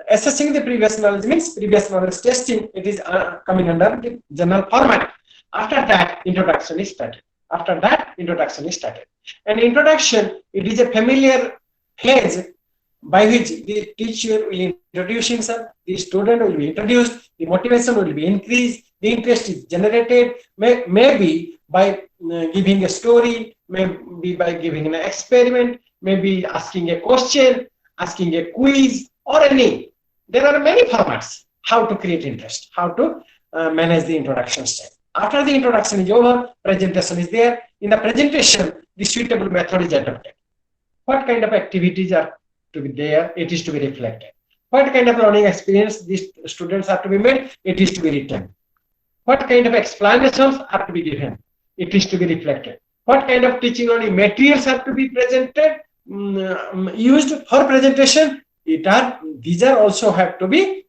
assessing the previous knowledge means previous knowledge testing. It is coming under the general format. After that, introduction is started. After that, introduction is started. And introduction, it is a familiar phase by which the teacher will introduce himself, the student will be introduced, the motivation will be increased, the interest is generated, maybe by giving a story, maybe by giving an experiment, maybe asking a question, asking a quiz, or any. There are many formats how to create interest, how to manage the introduction step. After the introduction is over, presentation is there. In the presentation, the suitable method is adopted. What kind of activities are to be there? It is to be reflected. What kind of learning experience these students are to be made? It is to be written. What kind of explanations are to be given? It is to be reflected. What kind of teaching learning materials are to be presented, used for presentation? These are also have to be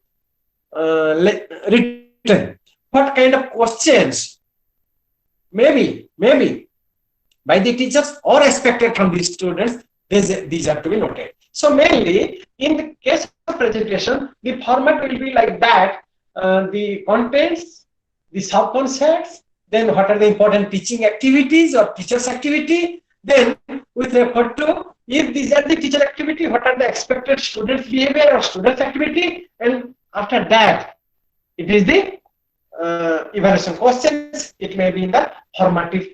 written. What kind of questions maybe by the teachers or expected from the students, these are to be noted. So mainly in the case of presentation, the format will be like that. The contents, the sub-concepts, then what are the important teaching activities or teachers activity, then with refer to if these are the teacher activity, what are the expected students behavior or students activity, and after that it is the evaluation questions. It may be in the formative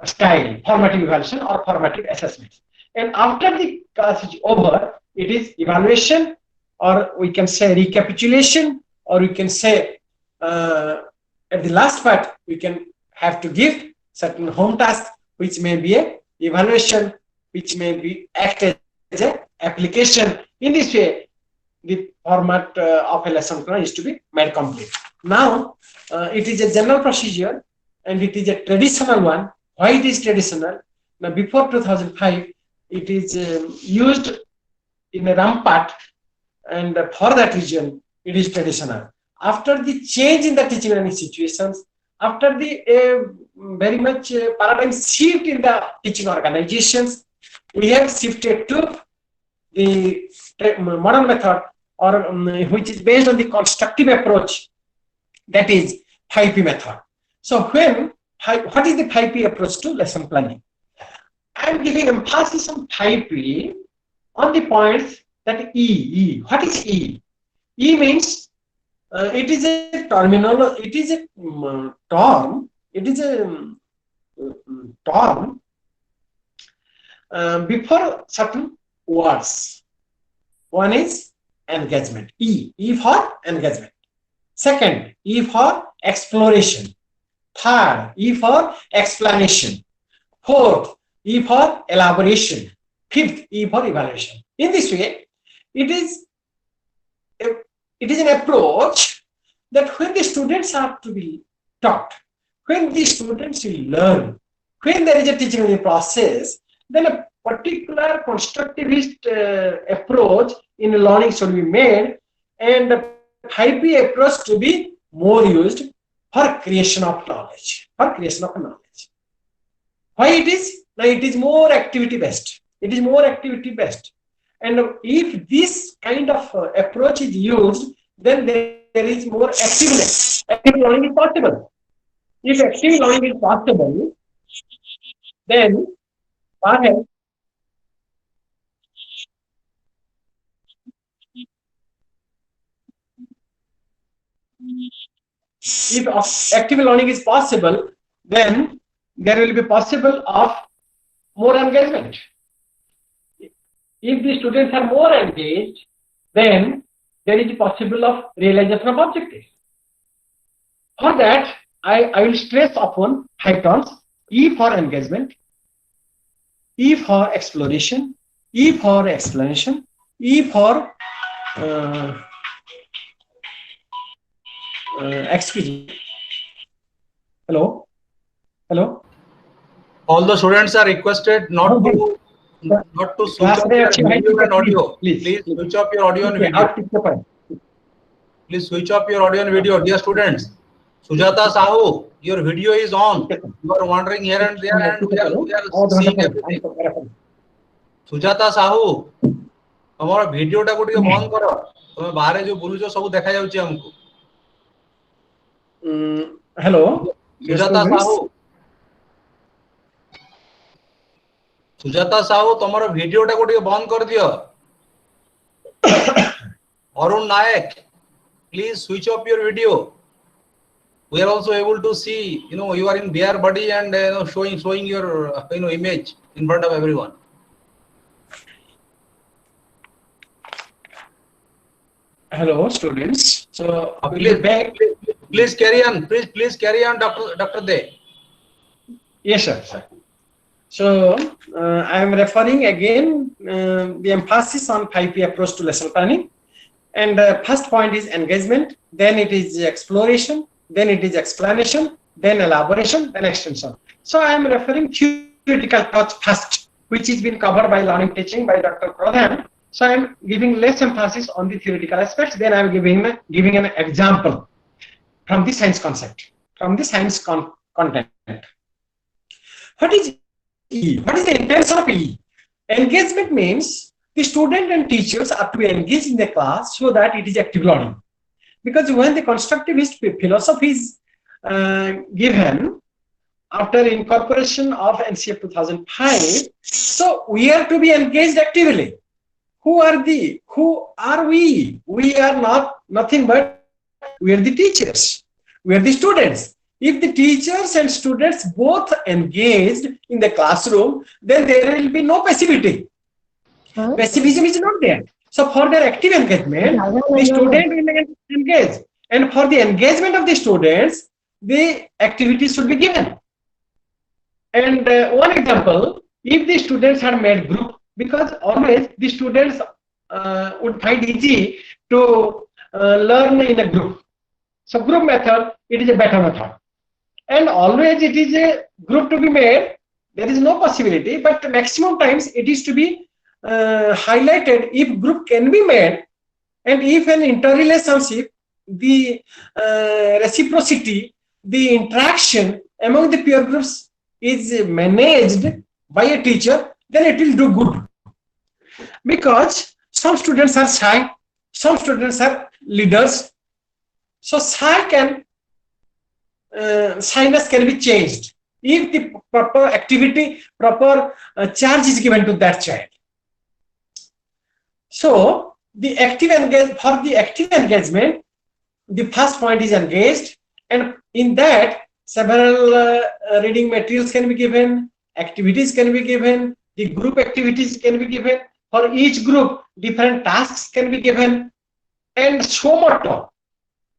style, formative evaluation or formative assessment. And after the class is over, it is evaluation, or we can say recapitulation, or we can say at the last part we can have to give certain home task, which may be a evaluation, which may be act as a application. In this way, the format of a lesson plan is to be made complete. Now, it is a general procedure and it is a traditional one. Why it is traditional? Now, before 2005, it is used in a rampart, and for that reason, it is traditional. After the change in the teaching learning situations, after the very much paradigm shift in the teaching organizations, we have shifted to the modern method, or which is based on the constructive approach, that is 5P method. So what is the 5P approach to lesson planning? I am giving emphasis on 5P on the points that E. What is E? E means it is a terminal. It is a term. It is a term before certain words. One is engagement. E for engagement. Second, E for exploration. Third, E for explanation. Fourth, E for elaboration. Fifth, E for evaluation. In this way, it is an approach that when the students are to be taught, when the students will learn, when there is a teaching process, then a particular constructivist approach in learning should be made, and the 5P approach to be more used for creation of knowledge. For creation of knowledge. Why it is? Now it is more activity based. It is more activity based. And if this kind of approach is used, then there is more activeness. Active learning is possible. If active learning is possible, then perhaps if active learning is possible, then there will be possible of more engagement. If the students are more engaged, then there is possible of realization of objectives. For that, I will stress upon 5 terms: E for engagement, E for exploration, E for explanation, E for excuse me. Hello. All the students are requested not not to switch off your video and audio. Please switch off your audio and video. Please switch off your audio and video, dear students. Sujata Sahu, your video is on. You are wandering here and there, and we are seeing everything. Sujata Sahu, हमारा video टा को टिके बंद करो. तुम बाहर जो बोलुचो सब देखा जाउची हमको. Hello. सुजाता साहू. सुजाता साहू तुम्हारा वीडियो टा को टिके बंद कर दियो. अरुण नायक, please switch off your video. We are also able to see, you are in bare body and showing your image in front of everyone. Hello, students. So please carry on. Please carry on, Dr. De. Yes, sir. So I am referring again the emphasis on 5P approach to lesson planning. And first point is engagement, then it is exploration, then it is explanation, then elaboration, then extension. So I am referring theoretical approach first, which has been covered by learning teaching by Dr. Pradhan. So I am giving less emphasis on the theoretical aspects, then I am giving an example from the science concept, from the science content. What is E? What is the intention of E? Engagement means the student and teachers are to engage in the class so that it is active learning. Because when the constructivist philosophy is given after incorporation of NCF 2005, so we are to be engaged actively. Who are we? We are nothing but we are the teachers. We are the students. If the teachers and students both engaged in the classroom, then there will be no passivity. Pessimism is not there. So for their active engagement, the student will engage. And for the engagement of the students, the activities should be given. And one example, if the students had made group, because always the students would find easy to learn in a group. So group method, it is a better method. And always it is a group to be made. There is no possibility, but maximum times it is to be highlighted if group can be made, and if an interrelationship, the reciprocity, the interaction among the peer groups is managed by a teacher, then it will do good. Because some students are shy, some students are leaders, so shyness can be changed if the proper activity, proper charge is given to that child. So for the active engagement, the first point is engaged, and in that several reading materials can be given, activities can be given, the group activities can be given. For each group, different tasks can be given, and so much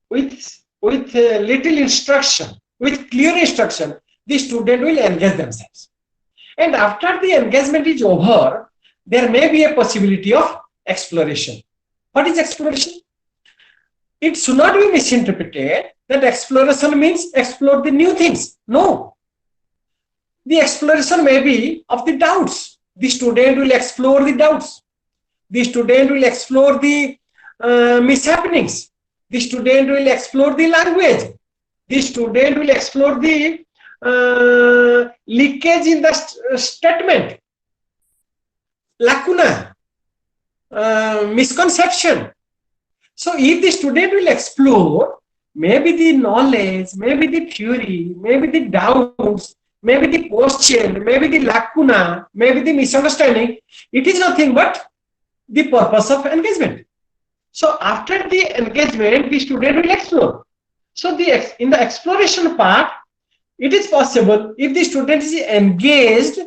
with little instruction, with clear instruction, the student will engage themselves. And after the engagement is over, there may be a possibility of exploration. What is exploration? It should not be misinterpreted that exploration means explore the new things. No. The exploration may be of the doubts. The student will explore the doubts. The student will explore the mishappenings. The student will explore the language. The student will explore the leakage in the statement, lacuna, misconception. So if the student will explore, maybe the knowledge, maybe the theory, maybe the doubts, maybe the question, maybe the lacuna, maybe the misunderstanding, it is nothing but the purpose of engagement. So after the engagement, the student will explore. So in the exploration part, it is possible if the student is engaged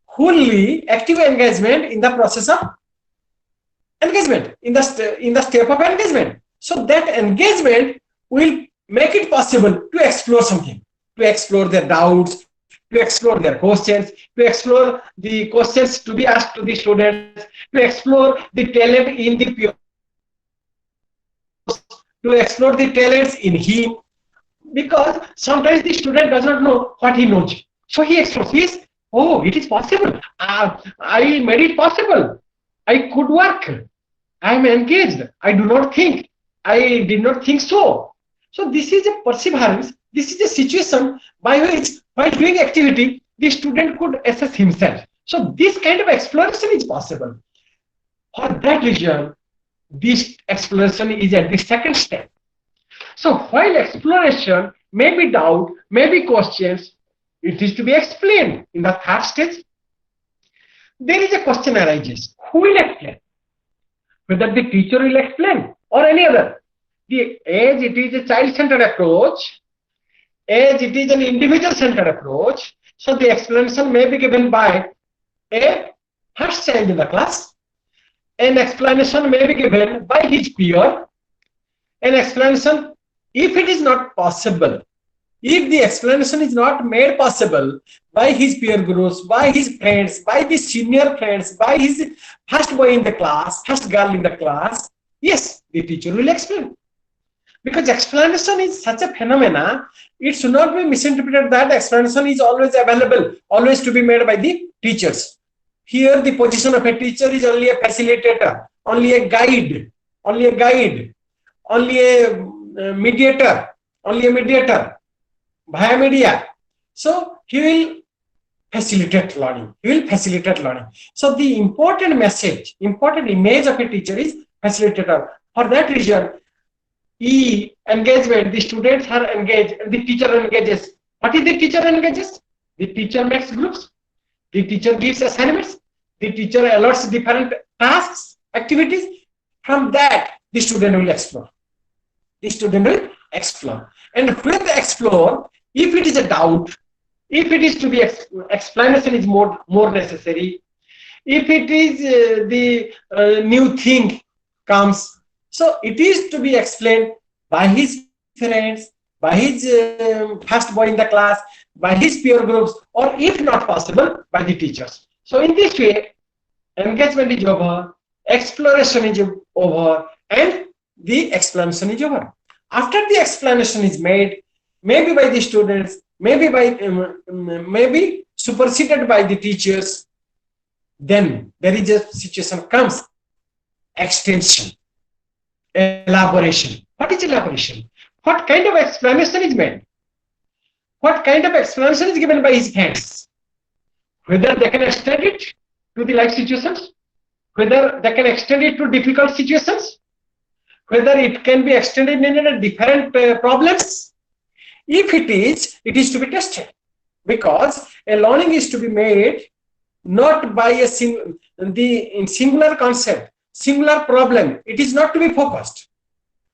wholly, active engagement in the process of engagement, in the step of engagement. So that engagement will make it possible to explore something, to explore their doubts, to explore their questions, to explore the questions to be asked to the students, to explore the talent in the pupil, to explore the talents in him, because sometimes the student does not know what he knows. So he explores oh, it is possible. I made it possible. I could work. I am engaged. I do not think. I did not think so. So this is a perseverance. This is a situation by which, while doing activity, the student could assess himself. So this kind of exploration is possible. For that reason, this exploration is at the second step. So while exploration may be doubt, may be questions, it is to be explained in the third stage. There is a question arises. Who will explain? Whether the teacher will explain or any other. As it is a child-centered approach, as it is an individual-centered approach, so the explanation may be given by a first child in the class. An explanation may be given by his peer. An explanation, if it is not possible, if the explanation is not made possible by his peer groups, by his friends, by the senior friends, by his first boy in the class, first girl in the class, yes, the teacher will explain. Because explanation is such a phenomena, it should not be misinterpreted that explanation is always available, always to be made by the teachers. Here the position of a teacher is only a facilitator, only a guide, only a guide, only a mediator, via media. So he will facilitate learning. He will facilitate learning. So the important message, important image of a teacher is facilitator. For that reason, engagement, the students are engaged, the teacher engages. What is the teacher engages? The teacher makes groups. The teacher gives assignments. The teacher alerts different tasks, activities. From that, the student will explore. The student will explore. And when they explore, if it is a doubt, if it is to be explanation is more necessary, if it is the new thing comes, so it is to be explained by his friends, by his first boy in the class, by his peer groups, or if not possible, by the teachers. So in this way, engagement is over, exploration is over, and the explanation is over. After the explanation is made, maybe by the students, maybe superseded by the teachers, then there is a situation comes, extension, elaboration. What is elaboration? What kind of explanation is made? What kind of explanation is given by his friends? Whether they can extend it to the life situations, whether they can extend it to difficult situations, whether it can be extended in different problems. If it is to be tested, because a learning is to be made not by a singular concept, singular problem. It is not to be focused.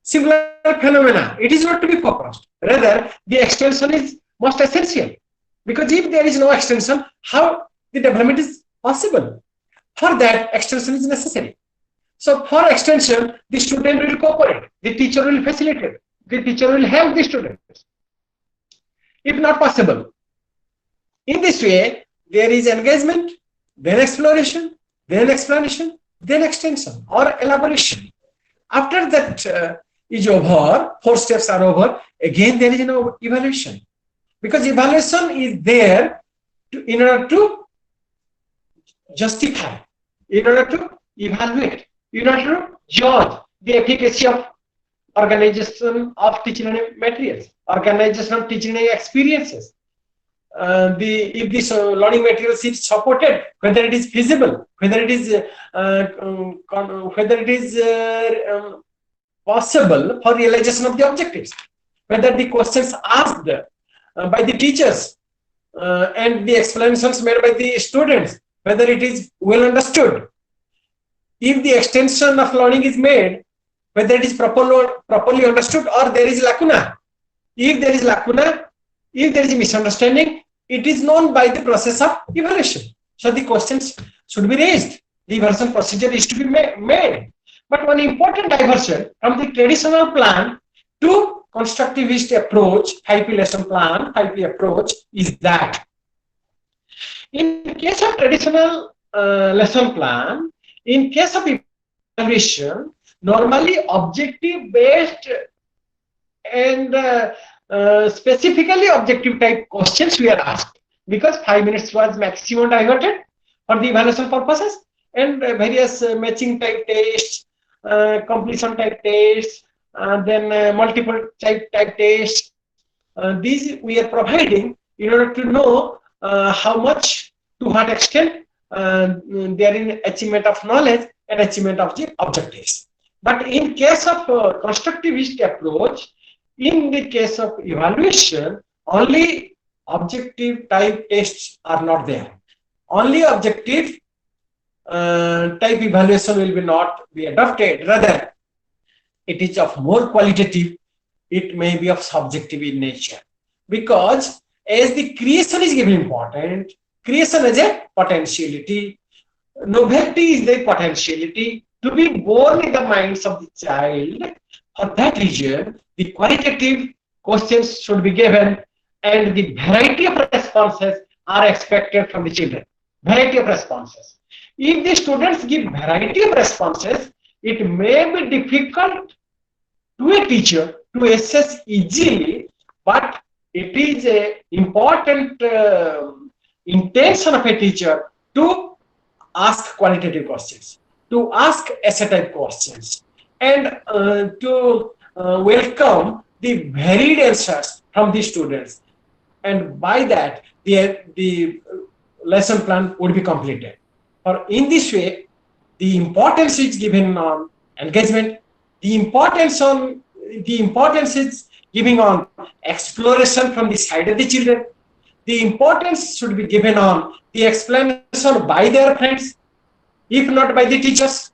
Singular phenomena, it is not to be focused. Rather, the extension is most essential, because if there is no extension, how the development is possible? For that, extension is necessary. So for extension, the student will cooperate, the teacher will facilitate, the teacher will help the students. If not possible, in this way, there is engagement, then exploration, then explanation, then extension or elaboration. After that is over, 4 steps are over, again there is an evaluation. Because evaluation is there in order to justify, in order to evaluate, in order to judge the efficacy of organization of teaching materials, organization of teaching experiences. If this learning materials is supported, whether it is feasible, whether it is possible for realization of the objectives, whether the questions asked by the teachers and the explanations made by the students, whether it is well understood. If the extension of learning is made, whether it is properly understood or there is lacuna. If there is lacuna, if there is a misunderstanding, it is known by the process of evaluation. So the questions should be raised. The evaluation procedure is to be made. But one important diversion from the traditional plan to constructivist approach, 5P lesson plan, 5P approach is that in case of traditional lesson plan, in case of evaluation, normally objective based and specifically objective type questions we are asked. because 5 minutes was maximum diverted for the evaluation purposes, and various matching type tests, completion type tests, then multiple type tests. These we are providing in order to know how much, to what extent they are in achievement of knowledge and achievement of the objectives. But in case of constructivist approach, in the case of evaluation, only objective type tests are not there. Only objective type evaluation will be not be adopted. Rather, it is of more qualitative. It may be of subjective in nature, because as the creation is given important, creation is a potentiality, novelty is the potentiality to be born in the minds of the child. For that reason, the qualitative questions should be given, and the variety of responses are expected from the children. Variety of responses. If the students give variety of responses, it may be difficult to a teacher to assess easily, but it is a important intention of a teacher to ask qualitative questions, to ask essay type questions, and to welcome the varied answers from the students. And by that, the lesson plan would be completed. Or in this way, the importance is given on engagement, the importance is giving on exploration from the side of the children. The importance should be given on the explanation by their friends, if not by the teachers,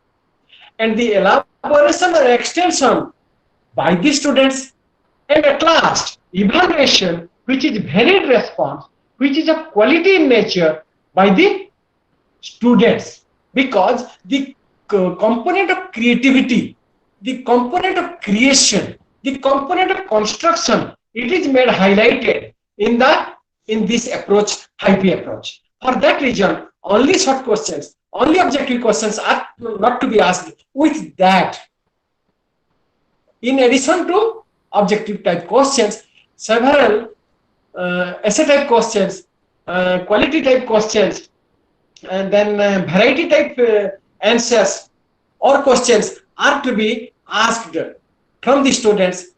and the elaboration or extension by the students, and at last, evaluation, which is varied response, which is of quality in nature, by the students, because the component of creativity, the component of creation, the component of construction, it is made highlighted in this approach, IP approach. For that reason, only short questions, only objective questions are not to be asked. With that, in addition to objective type questions, several essay type questions, quality type questions, and then variety type answers or questions are to be asked from the students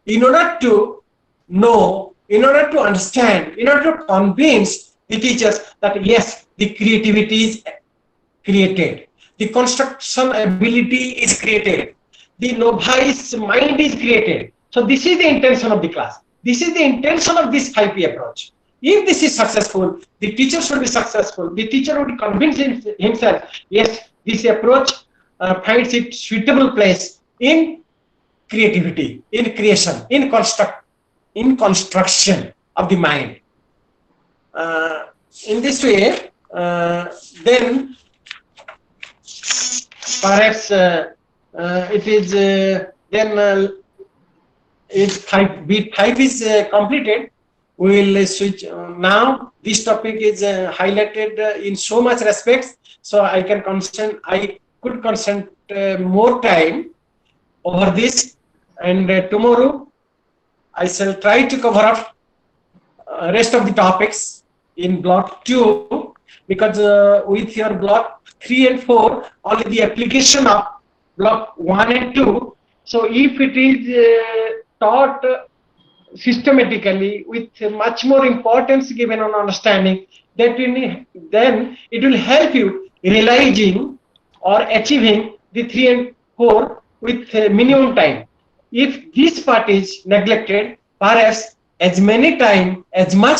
in order to know, in order to understand, in order to convince the teachers that yes, the creativity is created, the construction ability is created, the novice mind is created. So this is the intention of the class. This is the intention of this 5P approach. If this is successful, the teacher should be successful. The teacher would convince himself, yes, this approach finds its suitable place in creativity, in creation, in construction of the mind. In this way, then perhaps it is then if bit 5 is completed, we will switch. Now this topic is highlighted in so much respects, so I can could concentrate more time over this, and tomorrow I shall try to cover up rest of the topics in block 2, because with your block 3 and 4 only the application of block 1 and 2. So if it is taught systematically with much more importance given on understanding, then it will help you realizing or achieving the 3 and 4 with minimum time. If this part is neglected, perhaps as much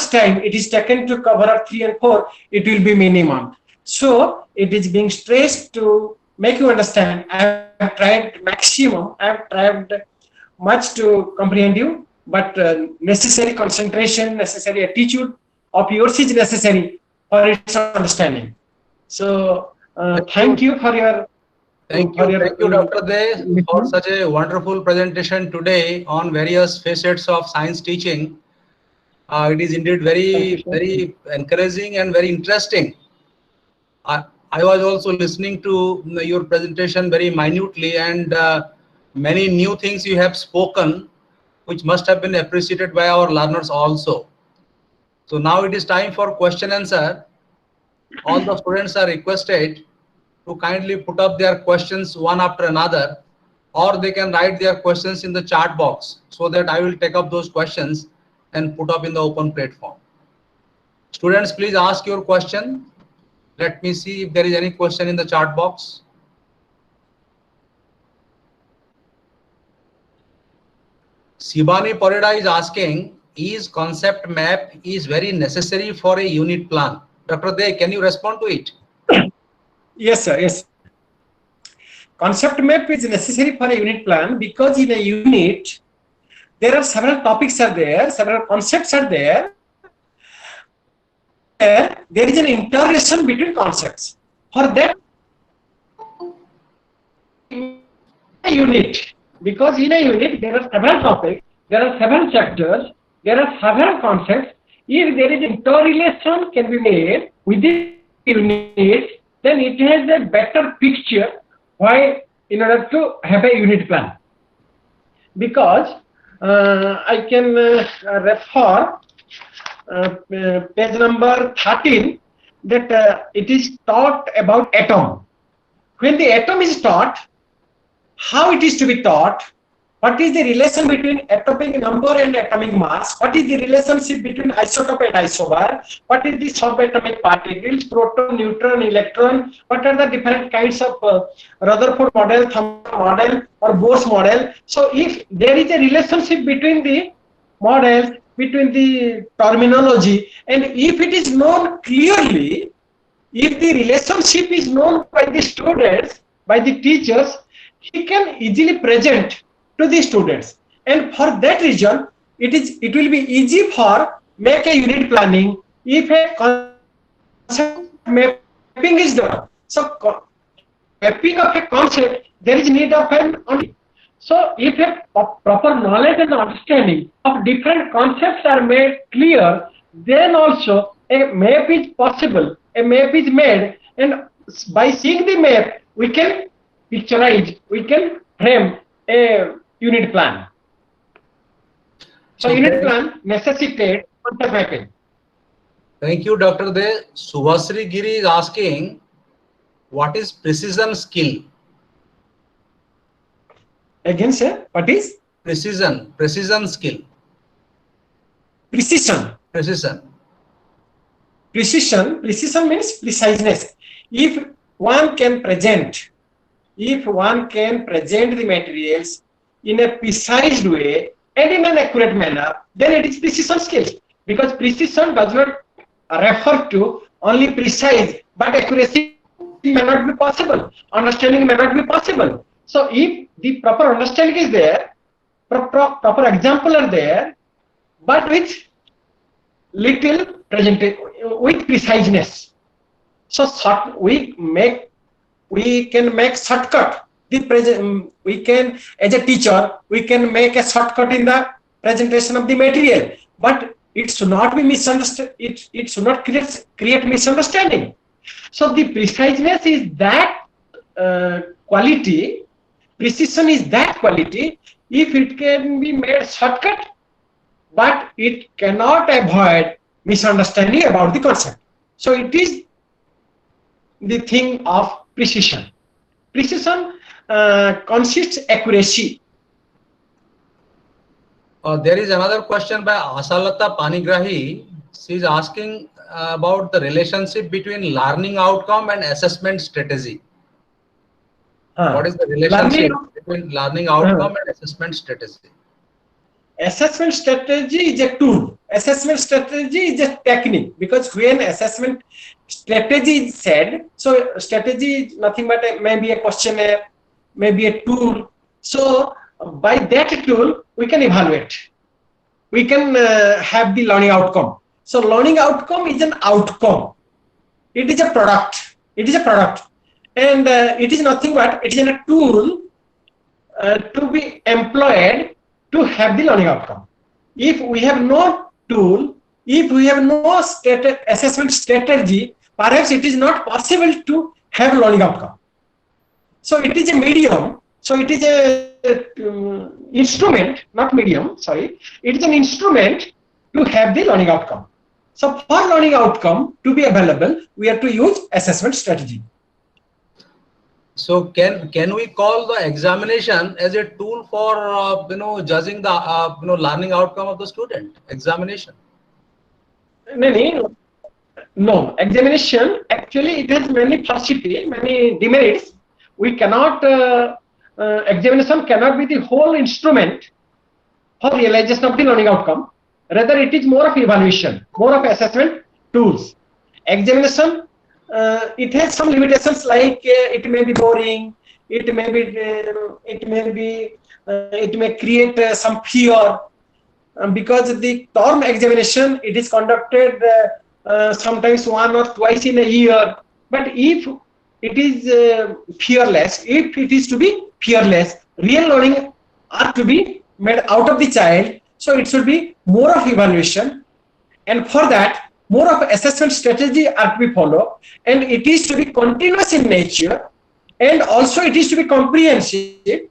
time it is taken to cover up 3 and 4, it will be minimum. So it is being stressed to make you understand. I have tried maximum, I have tried much to comprehend you, but necessary concentration, necessary attitude of yours is necessary for its understanding. So thank you for your Thank you, Dr. De, for such a wonderful presentation today on various facets of science teaching. It is indeed very encouraging and very interesting. I was also listening to your presentation very minutely, and many new things you have spoken, which must have been appreciated by our learners also. So now it is time for question answer. All the students are requested to kindly put up their questions one after another, or they can write their questions in the chat box so that I will take up those questions and put up in the open platform. Students, please ask your question. Let me see if there is any question in the chat box. Sibani Parida is asking, is concept map is very necessary for a unit plan? Dr. Dey, can you respond to it? Yes, sir. Yes. Concept map is necessary for a unit plan because in a unit, there are several topics are there, several concepts are there. There is an interrelation between concepts. For that, a unit, because in a unit there are several topics, there are several chapters, there are several concepts. If there is interrelation can be made within unit, then it has a better picture why in order to have a unit plan. Because I can refer page number 13 that it is taught about atom. When the atom is taught, how it is to be taught, what is the relation between atomic number and atomic mass, what is the relationship between isotope and isobar, what is the subatomic particles, proton, neutron, electron, what are the different kinds of Rutherford model, Thomson model or Bohr's model. So if there is a relationship between the models, between the terminology, and if it is known clearly, if the relationship is known by the students, by the teachers, he can easily present to the students, and for that reason it will be easy for make a unit planning if a concept mapping is done. So mapping of a concept, there is need of an only. So if a proper knowledge and understanding of different concepts are made clear, then also a map is possible, a map is made, and by seeing the map we can picturize, we can frame a unit plan. So unit plan necessitates concept mapping. Thank you, Dr. De. Subhasri Giri is asking, what is precision skill? Again, sir, what is? Precision skill. Precision. Precision means preciseness. If one can present the materials in a precise way and in an accurate manner, then it is precision skills. Because precision does not refer to only precise, but accuracy may not be possible, understanding may not be possible. So if the proper understanding is there, proper example are there, but with little with preciseness. So we can make shortcut. We can, as a teacher, we can make a shortcut in the presentation of the material, but it should not be misunderstood. It should not create misunderstanding. So the preciseness is that quality. Precision is that quality. If it can be made shortcut, but it cannot avoid misunderstanding about the concept. So it is the thing of precision. Precision consists accuracy. There is another question by Asalata Panigrahi. She is asking about the relationship between learning outcome and assessment strategy. What is the relationship between learning outcome and assessment strategy? Assessment strategy is a tool. Assessment strategy is a technique, because when assessment strategy is said, so strategy is nothing but maybe a questionnaire, maybe a tool. So by that tool, we can evaluate. We can have the learning outcome. So learning outcome is an outcome. It is a product. It is a product. And it is nothing but it is a tool to be employed to have the learning outcome. If we have no tool, if we have no assessment strategy, perhaps it is not possible to have learning outcome. So it is a medium. So it is a instrument, not medium, sorry. It is an instrument to have the learning outcome. So for learning outcome to be available, we have to use assessment strategy. So can we call the examination as a tool for judging the learning outcome of the student? Examination. No, no, examination actually it has many falsity, many demerits. We cannot examination cannot be the whole instrument for realization of the learning outcome. Rather, it is more of evaluation, more of assessment tools. Examination, it has some limitations like it may be boring, it may create some fear, because the term examination, it is conducted sometimes 1 or 2 in a year. But if it is fearless, if it is to be fearless, real learning are to be made out of the child. So it should be more of evaluation, and for that more of assessment strategy are to be followed, and it is to be continuous in nature, and also it is to be comprehensive,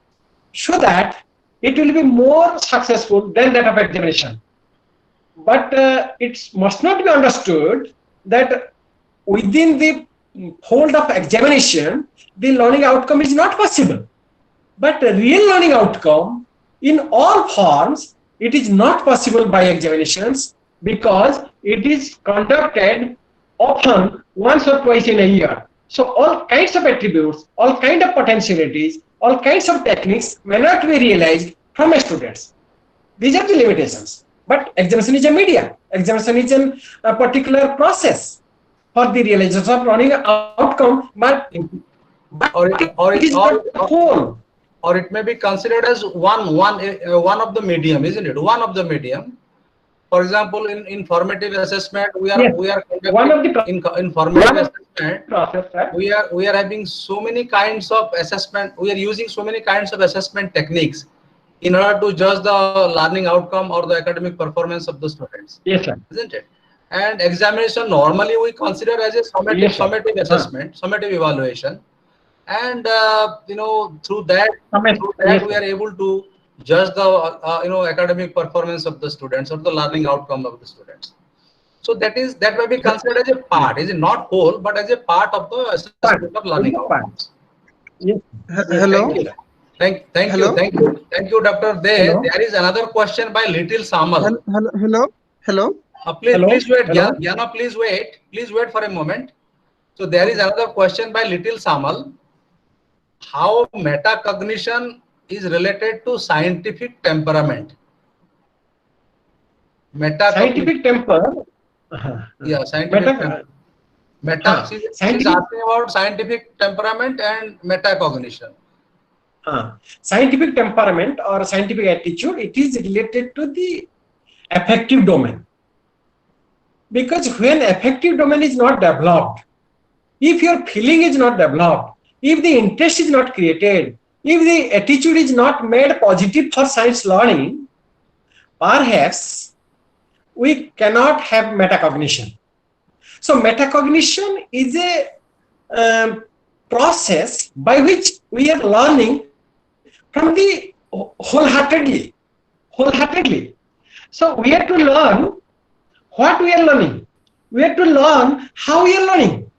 so that it will be more successful than that of examination. But it must not be understood that within the fold of examination, the learning outcome is not possible. But a real learning outcome in all forms, it is not possible by examinations, because it is conducted often 1 or 2 in a year. So all kinds of attributes, all kinds of potentialities, all kinds of techniques may not be realized from students. These are the limitations. But examination is a media. Examination is a particular process for the realization of learning outcome, but it is not the whole. Or it may be considered as one of the medium, isn't it? One of the medium. For example, in formative assessment, we are conducting one of the in formative assessment process, right? we are having so many kinds of assessment. We are using so many kinds of assessment techniques in order to judge the learning outcome or the academic performance of the students. Yes, sir. Isn't it? And examination normally we consider as a summative assessment, summative evaluation, and through that we are able to judge the academic performance of the students or the learning outcome of the students. So that may be considered as a part, is it not whole, but as a part of the assessment of learning outcomes. Yes. Hello. Thank you, Dr. There is another question by Little Samal. Hello. Please wait, Jana, please wait for a moment. So there is another question by Little Samal. How metacognition is related to scientific temperament? Scientific temper. Yeah, scientific she's asking about scientific temperament and metacognition. Scientific temperament or scientific attitude, it is related to the affective domain. Because when affective domain is not developed, if your feeling is not developed, if the interest is not created, if the attitude is not made positive for science learning, perhaps we cannot have metacognition. So metacognition is a process by which we are learning from the wholeheartedly. So we have to learn what we are learning. We have to learn how we are learning.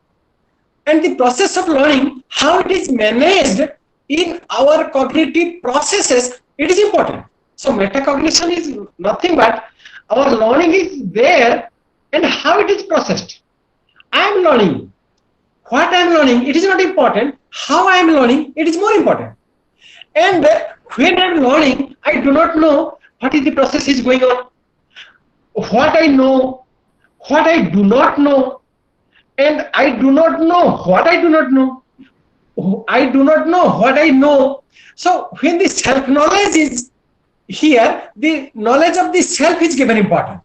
And the process of learning, how it is managed in our cognitive processes, it is important. So metacognition is nothing but our learning is there and how it is processed. I am learning. What I am learning, it is not important. How I am learning, it is more important. And when I am learning, I do not know what is the process is going on. What I know, what I do not know, and I do not know what I do not know. I do not know what I know. So when the self-knowledge is here, the knowledge of the self is given importance.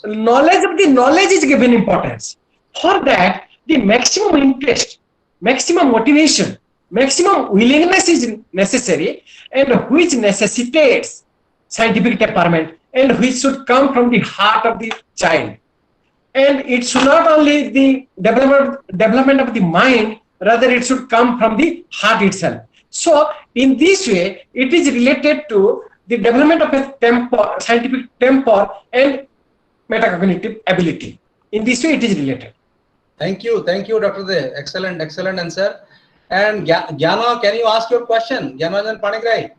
Knowledge of the knowledge is given importance. For that, the maximum interest, maximum motivation, maximum willingness is necessary, and which necessitates scientific temperament, and which should come from the heart of the child. And it should not only the development of the mind, rather it should come from the heart itself. So in this way, it is related to the development of a scientific temper, and metacognitive ability. In this way, it is related. Thank you, Dr. De. Excellent answer. And Gyana, can you ask your question? Gyanaranjan Panikrai.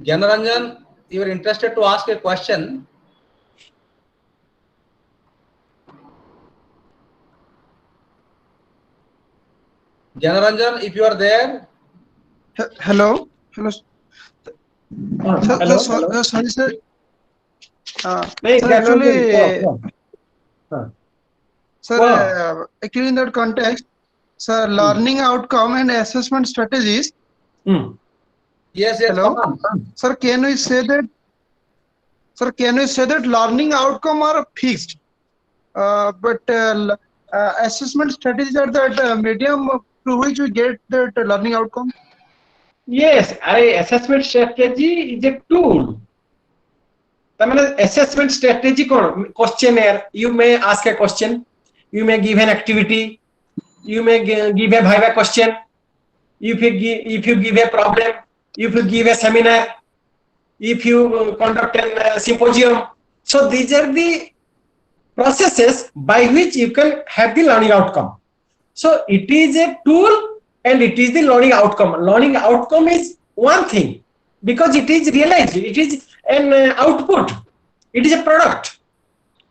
Gyanaranjan, you are interested to ask a question. Gyanaranjan, if you are there. Hello. Hello. Sorry, sir. Sir, actually, sir, actually in that context, sir, learning outcome and assessment strategies. Yes, Hello. come on. Sir, can we say that? Sir, can we say that learning outcome are fixed, but assessment strategies are that medium through which we get that learning outcome? Yes, assessment strategy is a tool. Assessment strategy questionnaire. You may ask a question, you may give an activity, you may give a viva question, if you give a problem, if you give a seminar, if you conduct a symposium. So these are the processes by which you can have the learning outcome. So it is a tool and it is the learning outcome. Learning outcome is one thing because it is realized, it is an output, it is a product.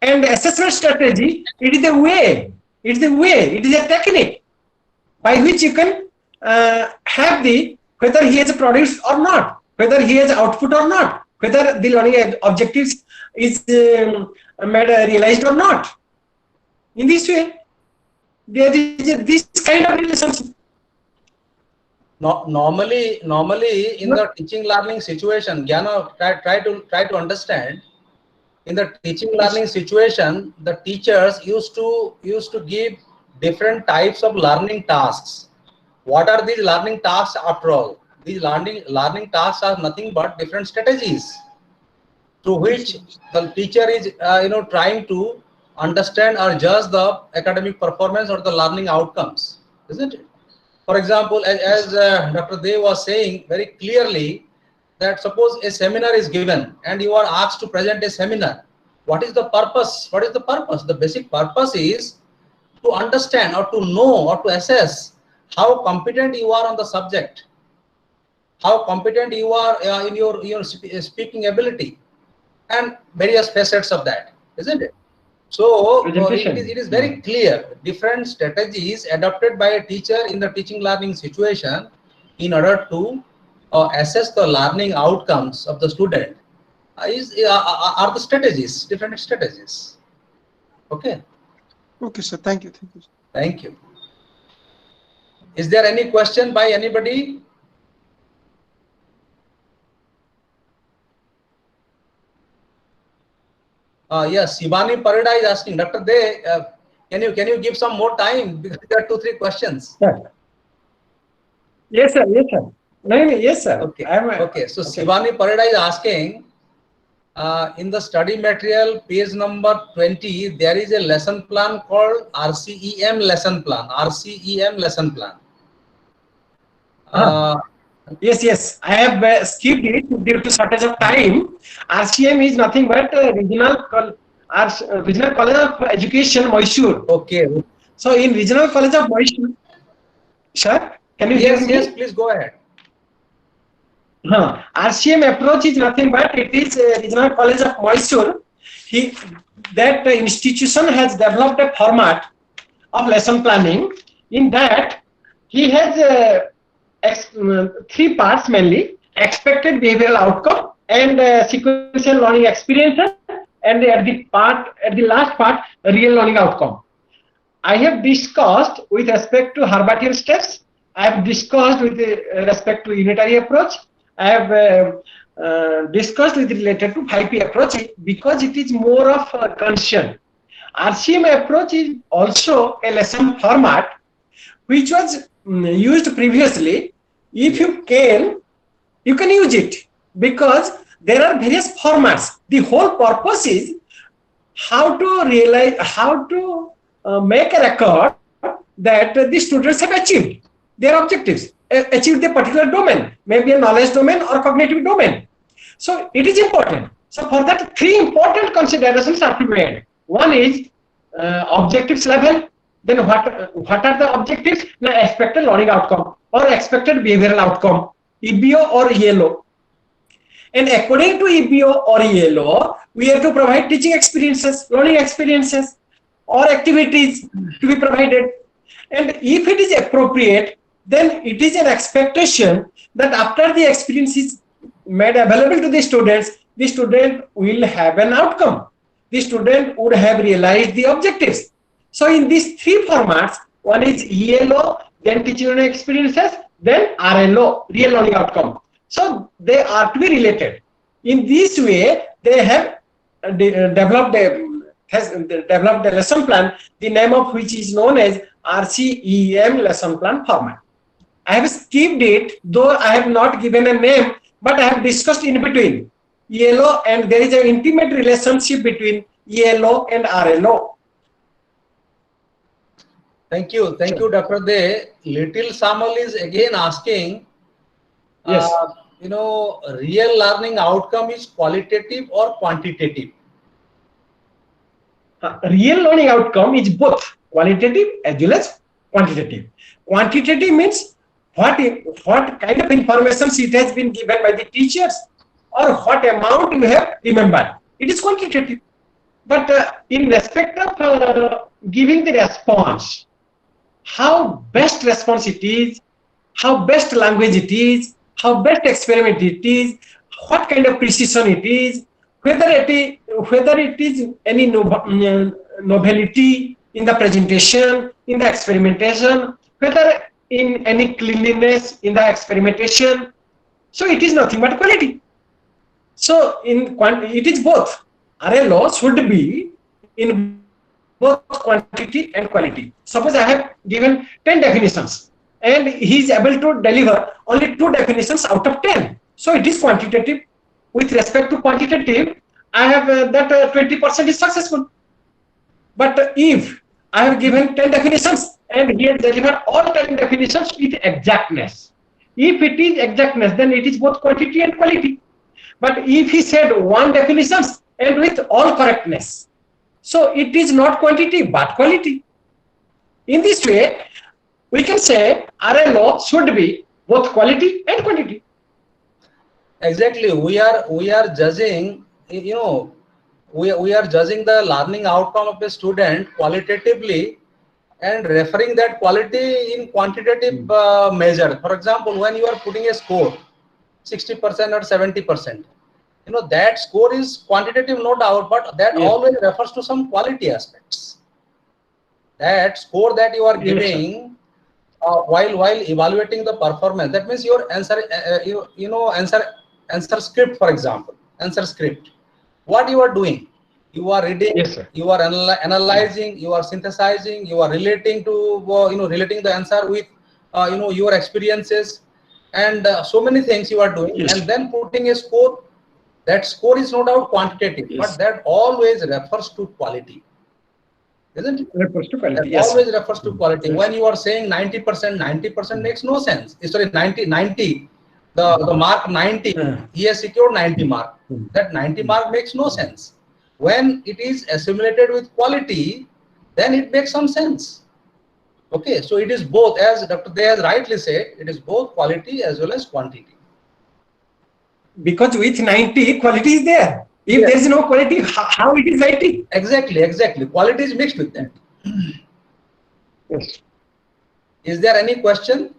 And assessment strategy, it is a way, it is a technique by which you can have whether he has a produce or not, whether he has output or not, whether the learning objectives is made realized or not. In this way, there is this kind of relationship. Normally in the teaching learning situation, Gyana, try to understand. In the teaching learning situation, the teachers used to give different types of learning tasks. What are these learning tasks after all? These learning tasks are nothing but different strategies through which the teacher is trying to understand or judge the academic performance or the learning outcomes, isn't it? For example, as Dr. Dev was saying very clearly, that suppose a seminar is given and you are asked to present a seminar. What is the purpose? What is the purpose? The basic purpose is to understand or to know or to assess how competent you are on the subject, how competent you are in your speaking ability, and various facets of that, isn't it? So it is very clear different strategies adopted by a teacher in the teaching learning situation in order to assess the learning outcomes of the student are the strategies, different strategies. Okay. Okay, sir. Thank you. Thank you. Is there any question by anybody? Yes, Shivani Parida is asking, Dr. De, can you give some more time because there are 2-3 questions. Yes, sir. Yes, sir. Okay. Okay. So Shivani Parida is asking, in the study material, page number 20, there is a lesson plan called RCEM lesson plan. RCEM lesson plan. Yes. I have skipped it due to shortage of time. RCM is nothing but Regional College of Education, Mysore. Okay. So in Regional College of Mysore, sir, can you hear me? Yes, please go ahead. RCM approach is nothing but it is Regional College of Mysore. That institution has developed a format of lesson planning. In that, he has 3 parts mainly: expected behavioral outcome and sequential learning experiences, and at the last part, real learning outcome. I have discussed with respect to Herbartian steps. I have discussed with respect to unitary approach. I have discussed with related to 5P approach because it is more of a concern. RCM approach is also a lesson format which was used previously. If you can use it because there are various formats. The whole purpose is how to make a record that the students have achieved their objectives. achieved a particular domain, maybe a knowledge domain or cognitive domain. So it is important. So for that, three important considerations are to be made. One is objectives level. Then what are the objectives? The expected learning outcome or expected behavioral outcome, EBO or ELO. And according to EBO or ELO, we have to provide teaching experiences, learning experiences, or activities to be provided. And if it is appropriate, then it is an expectation that after the experience is made available to the student will have an outcome. The student would have realized the objectives. So in these three formats, one is ELO, then teaching learning experiences, then RLO, real learning outcome. So they are to be related. In this way, they have developed a lesson plan, the name of which is known as RCEM lesson plan format. I have skipped it, though I have not given a name, but I have discussed in between ELO, and there is an intimate relationship between ELO and RLO. Thank you, Dr. De. Little Samal is again asking, Yes. Real learning outcome is qualitative or quantitative? Real learning outcome is both qualitative as well as quantitative. Quantitative means what kind of information it has been given by the teachers or what amount you have remembered. It is quantitative. But in respect of giving the response, how best response it is, how best language it is, how best experiment it is, what kind of precision it is, whether it is any novelty in the presentation, in the experimentation, whether in any cleanliness in the experimentation. So it is nothing but quality. So it is both. RLO should be in both quantity and quality. Suppose I have given 10 definitions and he is able to deliver only 2 definitions out of 10. So it is quantitative. With respect to quantitative, I have that 20% is successful. But if I have given 10 definitions and he has delivered all 10 definitions with exactness, if it is exactness, then it is both quantity and quality. But if he said 1 definitions and with all correctness, so it is not quantity but quality. In this way, we can say RLO should be both quality and quantity. Exactly. We are judging, we are judging the learning outcome of a student qualitatively and referring that quality in quantitative measure. For example, when you are putting a score, 60% or 70%, that score is quantitative, no doubt, but that always refers to some quality aspects. That score that you are giving while evaluating the performance, that means your answer, answer script, for example, answer script. What you are doing? You are reading, you are analyzing, you are synthesizing, you are relating to, relating the answer with, your experiences, and so many things you are doing, and then putting a score. That score is no doubt quantitative, but that always refers to quality, isn't it? Refers to quality. That always refers to quality. When you are saying 90%, 90% makes no sense. Sorry, 90, the mark 90, he has secured 90 mark. That 90 mark makes no sense. When it is assimilated with quality, then it makes some sense. Okay, so it is both, as Dr. De has rightly said, it is both quality as well as quantity. Because with 90, quality is there. If there is no quality, how it is 90? Exactly. Quality is mixed with that. Yes. Is there any question?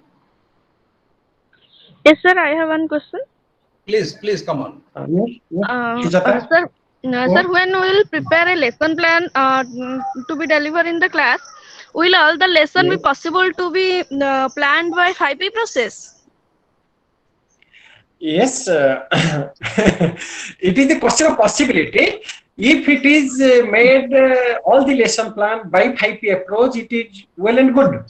Yes, sir. I have one question. Please come on. Sir, sir, when we will prepare a lesson plan to be delivered in the class, will all the lesson be possible to be planned by 5P process? Yes, it is a question of possibility. If it is made all the lesson plan by 5P approach, it is well and good.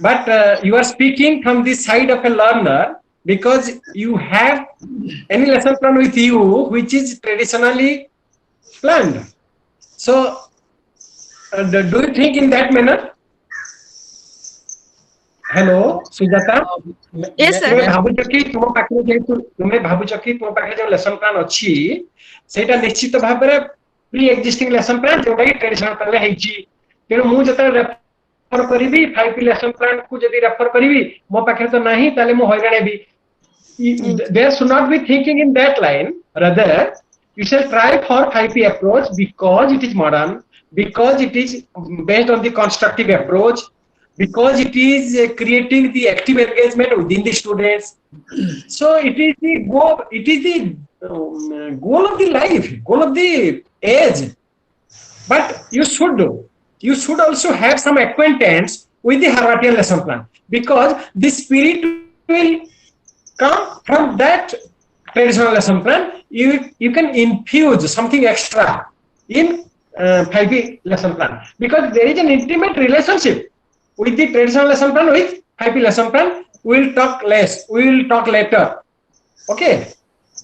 But you are speaking from the side of a learner because you have any lesson plan with you which is traditionally planned. So, do you think in that manner? Hello Sujata Yes, sir. तुमे भाबुच कि तुम पाखे जेतु तुमे भाबुच कि तुम पाखे जो lesson plan अछि सेटा निश्चित भाबरे प्री एक्जिस्टिंग लेसन प्लान जोटा कि ट्रेडिशनल प्लान हेछि तेनु मु जता रेफर करिवि 5 लेसन प्लान को जदी रेफर करिवि मो पाखे तो नाही ताले मु होइराण heavy they should not be thinking in that line. Rather, you shall try for 5P approach because it is modern, because it is based on the constructive approach, because it is creating the active engagement within the students. So it is the goal. It is the goal of the life, goal of the age. But you should also have some acquaintance with the Harvatian lesson plan because the spirit will come from that traditional lesson plan. You can infuse something extra in 5P lesson plan because there is an intimate relationship with the traditional lesson plan with 5P lesson plan. We'll talk less. We'll talk later. Okay.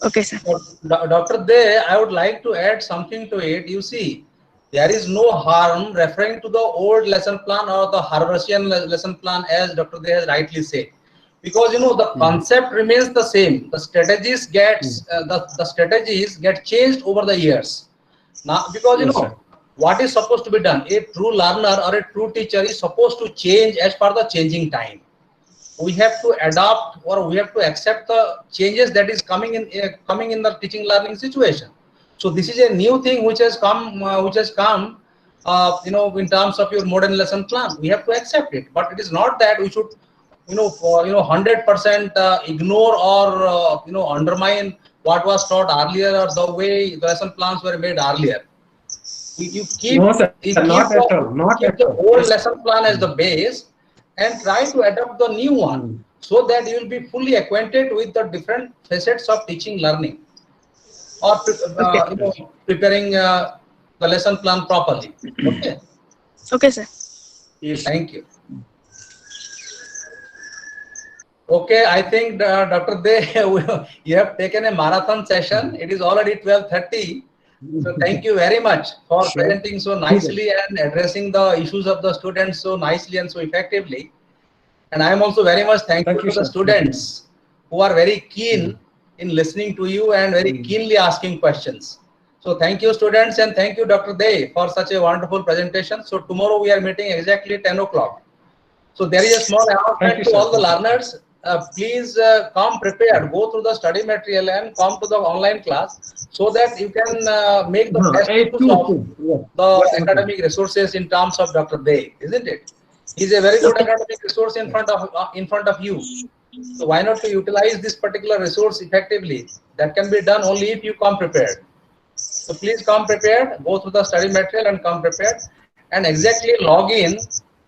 Okay, sir. Dr. De, I would like to add something to it. You see, there is no harm referring to the old lesson plan or the Harvardian lesson plan, as Dr. De has rightly said, because you know the concept remains the same. The strategies the strategies get changed over the years. Now, because you know what is supposed to be done, a true learner or a true teacher is supposed to change as per the changing time. We have to adapt or we have to accept the changes that is coming in the teaching learning situation. So this is a new thing which has come you know, in terms of your modern lesson plan. We have to accept it, but it is not that we should, you know, for 100% ignore or you know, undermine what was taught earlier or the way the lesson plans were made earlier. You keep the old lesson plan as the base and try to adapt the new one so that you will be fully acquainted with the different facets of teaching learning or you know, preparing the lesson plan properly. Okay. Okay, sir. Yes. Thank you. Okay, I think Dr. De, you have taken a marathon session. It is already 12:30. So thank you very much for presenting so nicely and addressing the issues of the students so nicely and so effectively. And I am also very much thankful to the students who are very keen in listening to you and very keenly asking questions. So thank you, students, and thank you, Dr. De, for such a wonderful presentation. So tomorrow we are meeting exactly 10 o'clock. So there is a small announcement to all the learners. Please come prepared, go through the study material and come to the online class so that you can make the best use of the academic resources in terms of Dr. De, isn't it? He's a very good academic resource in front of you. So why not to utilize this particular resource effectively? That can be done only if you come prepared. So please come prepared, go through the study material and come prepared, and exactly log in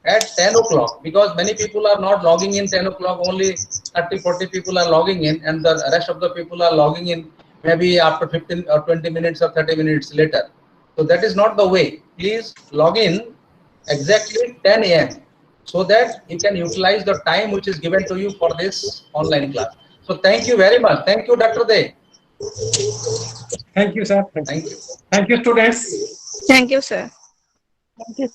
at 10 o'clock, because many people are not logging in 10 o'clock, only 30-40 people are logging in, and the rest of the people are logging in maybe after 15 or 20 minutes or 30 minutes later. So that is not the way. Please log in exactly 10 a.m. so that you can utilize the time which is given to you for this online class. So thank you very much. Thank you, Dr. De. Thank you, sir. Thank you. Thank you, students. Thank you, sir. Thank you.